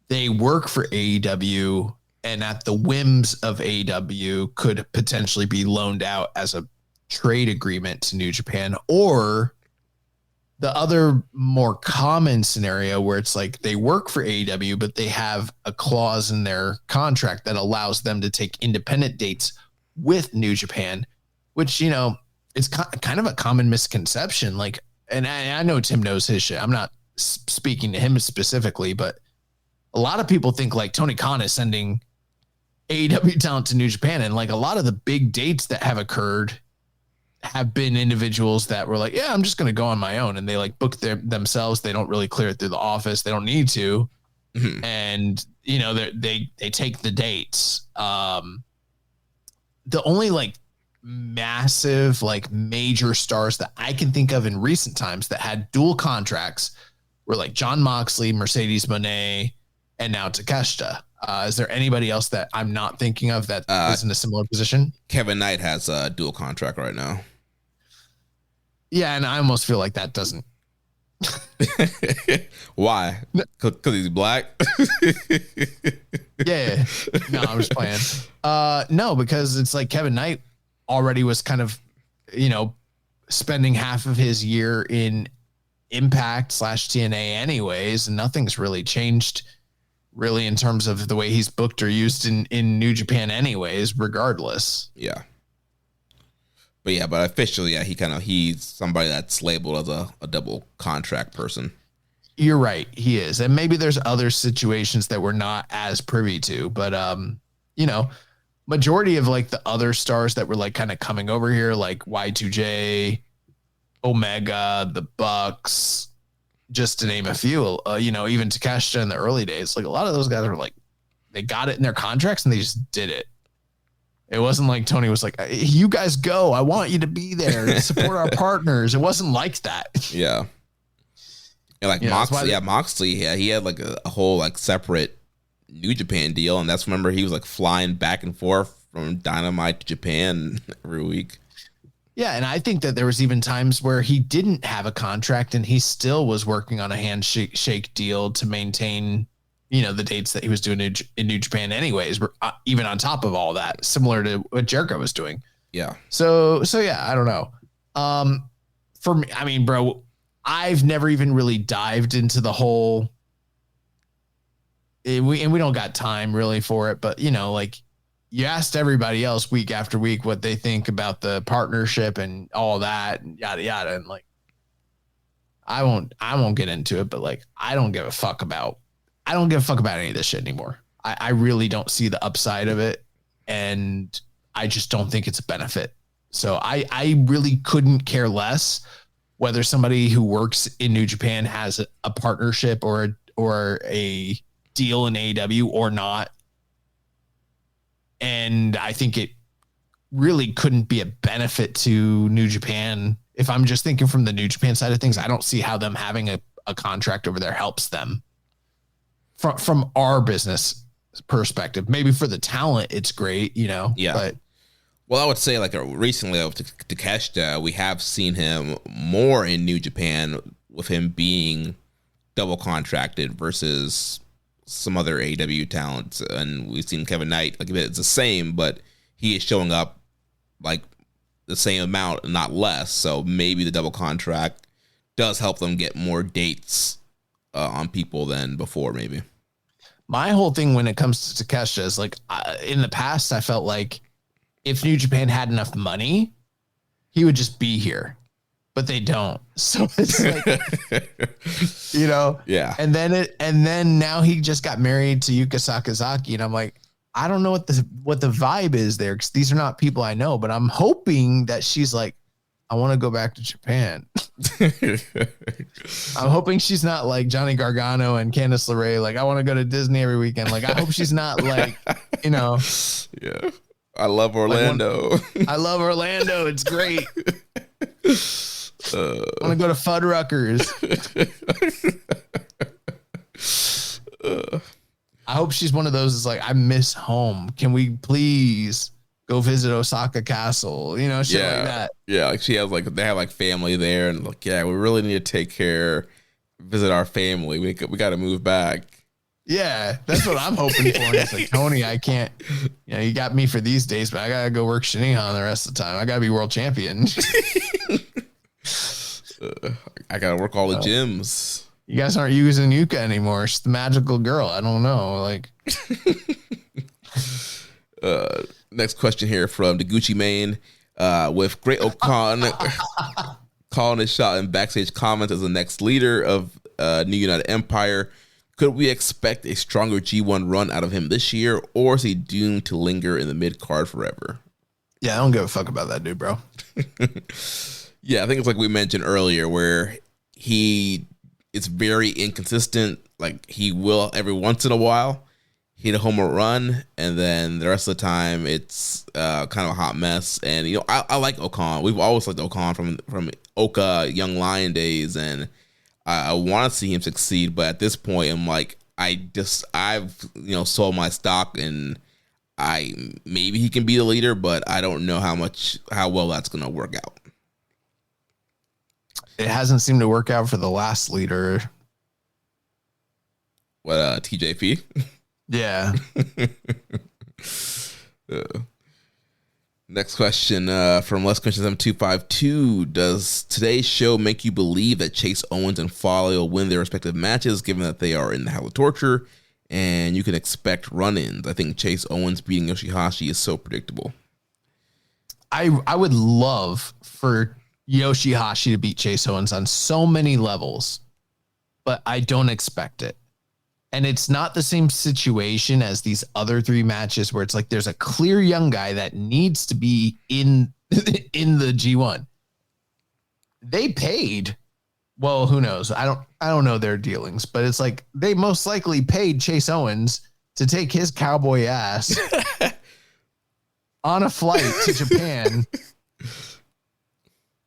they work for AEW and at the whims of AEW could potentially be loaned out as a trade agreement to New Japan, or the other more common scenario where it's like they work for AEW, but they have a clause in their contract that allows them to take independent dates with New Japan, which, you know, it's kind of a common misconception. Like, and I know Tim knows his shit. I'm not speaking to him specifically, but a lot of people think like Tony Khan is sending AEW talent to New Japan. And like a lot of the big dates that have occurred have been individuals that were like, yeah, I'm just going to go on my own. And they like book themselves. They don't really clear it through the office. They don't need to. Mm-hmm. And, you know, they take the dates. The only like massive, like major stars that I can think of in recent times that had dual contracts were like Jon Moxley, Mercedes Moné, and now Takeshita. Is there anybody else that I'm not thinking of that is in a similar position? Kevin Knight has a dual contract right now. Yeah, and I almost feel like that doesn't. Why? Because he's black? Yeah. No, I'm just playing. No, because it's like Kevin Knight already was kind of, you know, spending half of his year in Impact / TNA anyways, and nothing's really changed really in terms of the way he's booked or used in New Japan anyways, regardless. Yeah. But officially, yeah, he's somebody that's labeled as a double contract person. You're right. He is. And maybe there's other situations that we're not as privy to, but, you know, majority of like the other stars that were like kind of coming over here, like Y2J, Omega, the Bucks, just to name a few, you know, even Takeshita in the early days, like a lot of those guys were like, they got it in their contracts and they just did it. It wasn't like Tony was like, you guys go, I want you to be there to support our partners. It wasn't like that. Yeah. And like Moxley, he had like a whole like separate New Japan deal. And that's, remember, he was like flying back and forth from Dynamite to Japan every week. Yeah, and I think that there was even times where he didn't have a contract and he still was working on a handshake deal to maintain, you know, the dates that he was doing in New Japan anyways, even on top of all that, similar to what Jericho was doing. Yeah. So yeah, I don't know. For me, I mean, bro, I've never even really dived into the whole, we don't got time really for it, but you know, like, you asked everybody else week after week what they think about the partnership and all that and yada yada, and like I won't get into it, but like I don't give a fuck about any of this shit anymore. I really don't see the upside of it, and I just don't think it's a benefit. So I really couldn't care less whether somebody who works in New Japan has a partnership or a deal in AEW or not. And I think it really couldn't be a benefit to New Japan. If I'm just thinking from the New Japan side of things, I don't see how them having a contract over there helps them from our business perspective. Maybe for the talent, it's great, you know? Yeah. But well, I would say like recently with Takeshita, we have seen him more in New Japan with him being double contracted versus some other AEW talents, and we've seen Kevin Knight, like it's the same, but he is showing up like the same amount, not less. So maybe the double contract does help them get more dates on people than before. Maybe my whole thing when it comes to Takeshita is like, in the past, I felt like if New Japan had enough money, he would just be here. But they don't. So it's like, you know, yeah. And then now he just got married to Yuka Sakazaki. And I'm like, I don't know what the vibe is there, because these are not people I know, but I'm hoping that she's like, I want to go back to Japan. I'm hoping she's not like Johnny Gargano and Candice LeRae. Like, I want to go to Disney every weekend. Like, I hope she's not like you know. Yeah. I love Orlando. I love Orlando. It's great. I want to go to Fuddruckers. I hope she's one of those that's like, I miss home. Can we please go visit Osaka Castle? You know, shit like that. Yeah, like she has like, they have like family there, and like, yeah, we really need to take care, visit our family. We got to move back. Yeah, that's what I'm hoping for. And it's like, Tony, I can't, you know, you got me for these days, but I got to go work Shinihan the rest of the time. I got to be world champion. I got to work all the gyms. You guys aren't using Yuka anymore. She's the magical girl. I don't know. Like, next question here from the Gucci Mane. With Great Okan calling his shot in backstage comments as the next leader of New United Empire, could we expect a stronger G1 run out of him this year, or is he doomed to linger in the mid card forever? Yeah, I don't give a fuck about that dude, bro. Yeah, I think it's like we mentioned earlier, where it's very inconsistent. Like, he will every once in a while hit a home run, and then the rest of the time it's kind of a hot mess. And you know, I like Okan. We've always liked Okan from Oka Young Lion days, and I want to see him succeed. But at this point, I'm like, I've sold my stock, and maybe he can be the leader, but I don't know how well that's gonna work out. It hasn't seemed to work out for the last leader. What, TJP? Yeah. Next question from Les Questions M252. Does today's show make you believe that Chase Owens and Fale will win their respective matches, given that they are in the Hell of Torture, and you can expect run-ins? I think Chase Owens beating Yoshihashi is so predictable. I would love for Yoshihashi to beat Chase Owens on so many levels, but I don't expect it. And it's not the same situation as these other three matches where it's like there's a clear young guy that needs to be in the G1. They paid, well, who knows? I don't know their dealings, but it's like they most likely paid Chase Owens to take his cowboy ass on a flight to Japan.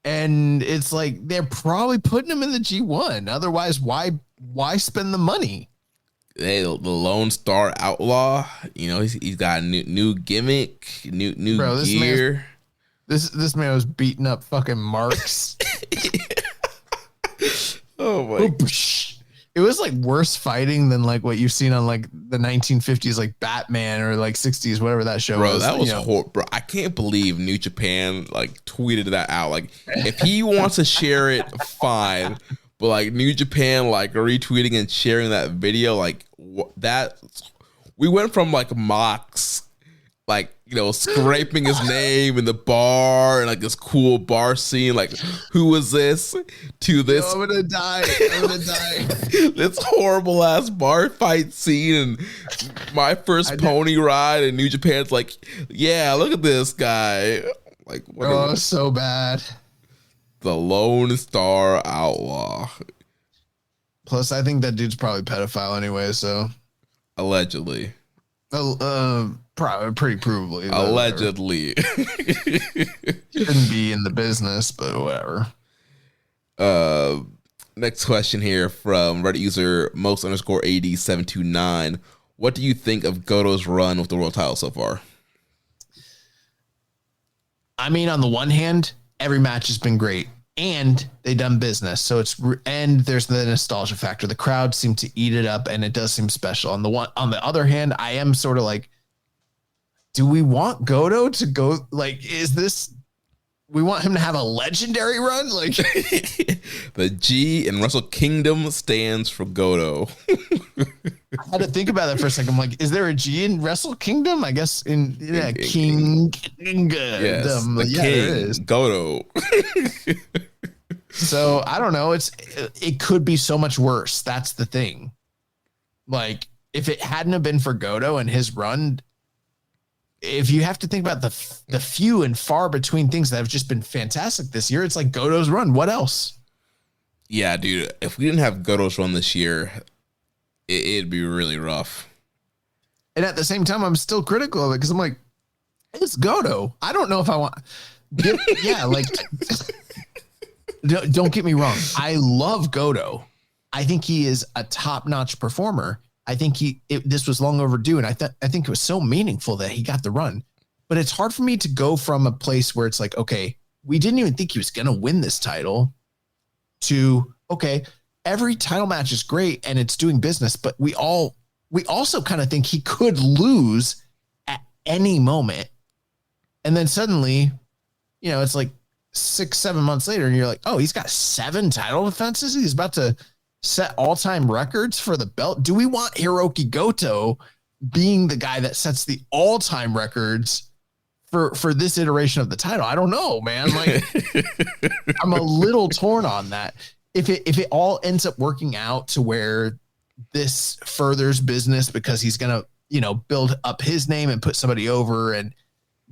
And it's like they're probably putting him in the G1. Otherwise, why spend the money? Hey, the Lone Star Outlaw, you know, he's got a new gimmick, new gear. This man was beating up fucking marks. Oh my! It was like worse fighting than like what you've seen on like the 1950s, like Batman, or like 60s, whatever that show was. Bro, that was horrible. Bro, I can't believe New Japan like tweeted that out. Like, if he wants to share it, fine. But like New Japan, like retweeting and sharing that video, like that, we went from like Mox, like, you know, scraping his name in the bar and like this cool bar scene, like, who was this, to this. I'm gonna die. This horrible ass bar fight scene, and my first pony ride, and New Japan's like, yeah, look at this guy. Like, what so bad. The Lone Star Outlaw. Plus, I think that dude's probably pedophile anyway, so. Allegedly. Probably, pretty provably. Allegedly. Shouldn't be in the business, but whatever. Next question here from Reddit user most_AD729. What do you think of Goto's run with the world title so far? I mean, on the one hand, every match has been great, and they done business. So and there's the nostalgia factor. The crowd seem to eat it up, and it does seem special. On the other hand, I am sort of like, do we want Goto to go? Like, we want him to have a legendary run? Like, the G in Wrestle Kingdom stands for Goto. I had to think about that for a second. I'm like, is there a G in Wrestle Kingdom? I guess Kingdom. Yes, the King, there is. Goto. So I don't know. It could be so much worse. That's the thing. Like, if it hadn't have been for Goto and his run, if you have to think about the few and far between things that have just been fantastic this year, it's like Goto's run. What else? Yeah, dude. If we didn't have Goto's run this year, it'd be really rough. And at the same time, I'm still critical of it because I'm like, it's Goto. I don't know if I want. Don't get me wrong. I love Goto. I think he is a top-notch performer. I think this was long overdue, and I think it was so meaningful that he got the run. But it's hard for me to go from a place where it's like, okay, we didn't even think he was going to win this title to, okay, every title match is great and it's doing business, but we also kind of think he could lose at any moment. And then suddenly, it's like 6-7 months later and you're like, oh, he's got 7 title defenses. He's about to set all-time records for the belt. Do we want Hiroki Goto being the guy that sets the all-time records for this iteration of the title? I don't know, man. Like, I'm a little torn on that. If it all ends up working out to where this furthers business because he's going to, build up his name and put somebody over and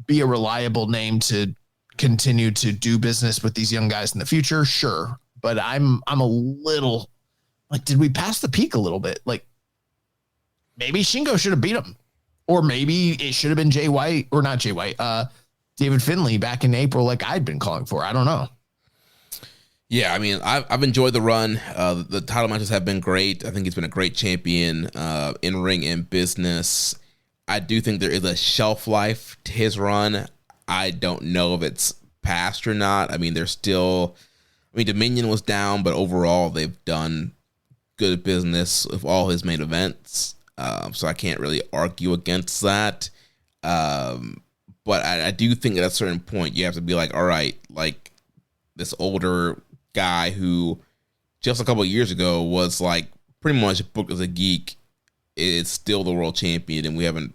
be a reliable name to continue to do business with these young guys in the future. Sure. But I'm a little like, did we pass the peak a little bit? Like, maybe Shingo should have beat him, or maybe it should have been David Finlay back in April, like I'd been calling for. I don't know. Yeah, I mean, I've enjoyed the run. The title matches have been great. I think he's been a great champion in ring and business. I do think there is a shelf life to his run. I don't know if it's past or not. I mean, Dominion was down, but overall they've done good business with all his main events. So I can't really argue against that. But I do think at a certain point you have to be like, all right, like this older guy who just a couple of years ago was like pretty much booked as a geek is still the world champion, and we haven't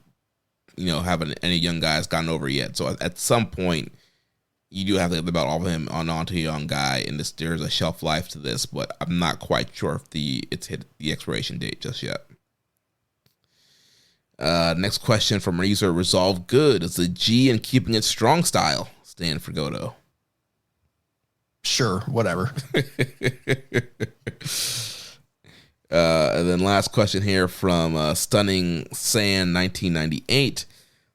any young guys gotten over yet. So at some point you do have to get the belt off of him onto a young guy, and there's a shelf life to this, but I'm not quite sure if it's hit the expiration date just yet. Next question from Razor Resolve Good. Does the G in Keeping It Strong Style stand for Goto? Sure, whatever. And then last question here from Stunning Sand 1998.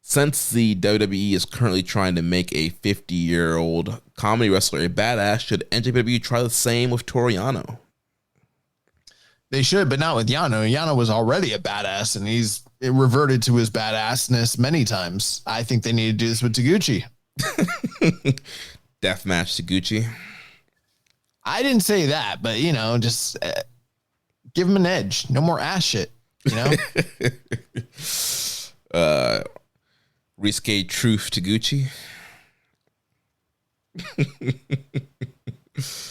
Since the WWE is currently trying to make a 50-year-old comedy wrestler a badass, should NJPW try the same with Toru Yano? They should, but not with Yano. Yano was already a badass, and it reverted to his badassness many times. I think they need to do this with Taguchi. Deathmatch Taguchi. I didn't say that, but, just give him an edge. No more ass shit, Risque Truth Taguchi.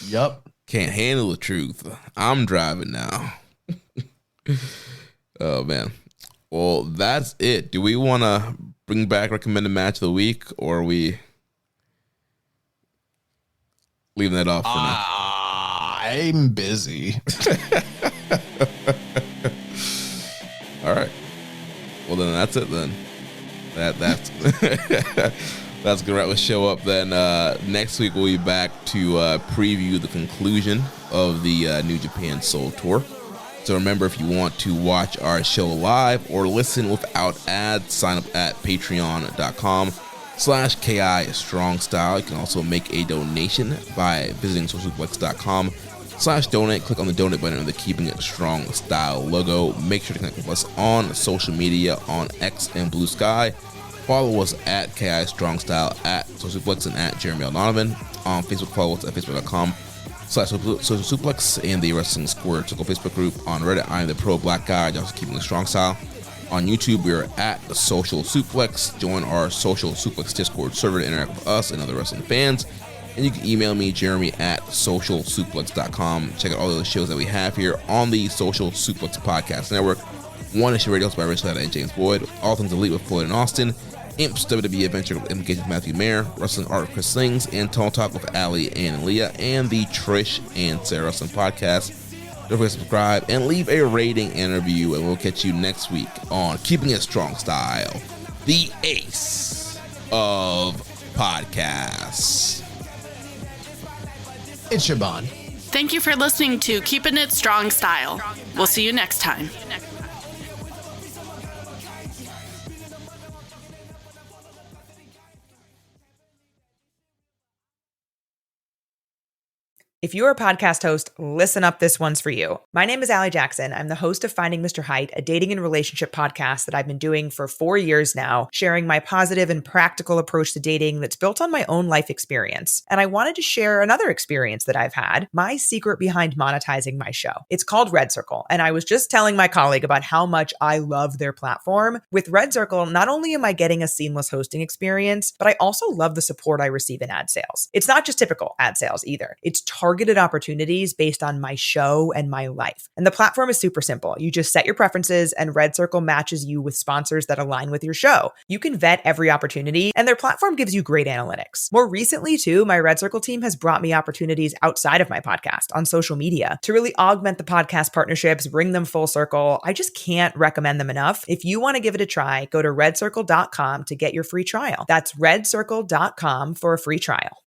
Yup. Can't handle the truth. I'm driving now. Oh, man. Well, that's it. Do we want to bring back recommended match of the week, or are we leaving that off for now? I'm busy. All right. Well, then that's it then. That's that's gonna wrap the show up. Then next week we'll be back to preview the conclusion of the New Japan Soul Tour. So remember, if you want to watch our show live or listen without ads, sign up at patreon.com/KI Strong Style. You can also make a donation by visiting socialsuplex.com/donate. Click on the donate button under the Keeping It Strong Style logo. Make sure to connect with us on social media on X and Blue Sky. Follow us at KI Strong Style, at Social Suplex, and at Jeremy L. Donovan. On Facebook, follow us at facebook.com/Social Suplex and the Wrestling Squared Circle Facebook group. On Reddit, I am the Pro Black Guy, also Keeping It Strong Style. On YouTube, we are at the Social Suplex. Join our Social Suplex Discord server to interact with us and other wrestling fans. And you can email me, Jeremy, at socialsuplex.com. Check out all the other shows that we have here on the Social Suplex Podcast Network. One Issue Radio, hosted by Rich Latta and James Boyd. All Things Elite with Floyd and Austin. Imps WWE Adventure with Implications with Matthew Mayer. Wrestling Art with Chris Slings. And Tall Talk with Allie, Ann, and Leah. And the Trish and Sarah Wrestling Podcast. Don't forget to subscribe and leave a rating and review. And we'll catch you next week on Keeping It Strong Style, the ace of podcasts. It's Shaban. Thank you for listening to Keepin' It Strong Style. We'll see you next time. If you're a podcast host, listen up. This one's for you. My name is Allie Jackson. I'm the host of Finding Mr. Height, a dating and relationship podcast that I've been doing for 4 years now, sharing my positive and practical approach to dating that's built on my own life experience. And I wanted to share another experience that I've had, my secret behind monetizing my show. It's called Red Circle. And I was just telling my colleague about how much I love their platform. With Red Circle, not only am I getting a seamless hosting experience, but I also love the support I receive in ad sales. It's not just typical ad sales either. It's targeted opportunities based on my show and my life. And the platform is super simple. You just set your preferences and Red Circle matches you with sponsors that align with your show. You can vet every opportunity and their platform gives you great analytics. More recently too, my Red Circle team has brought me opportunities outside of my podcast on social media to really augment the podcast partnerships, bring them full circle. I just can't recommend them enough. If you want to give it a try, go to redcircle.com to get your free trial. That's redcircle.com for a free trial.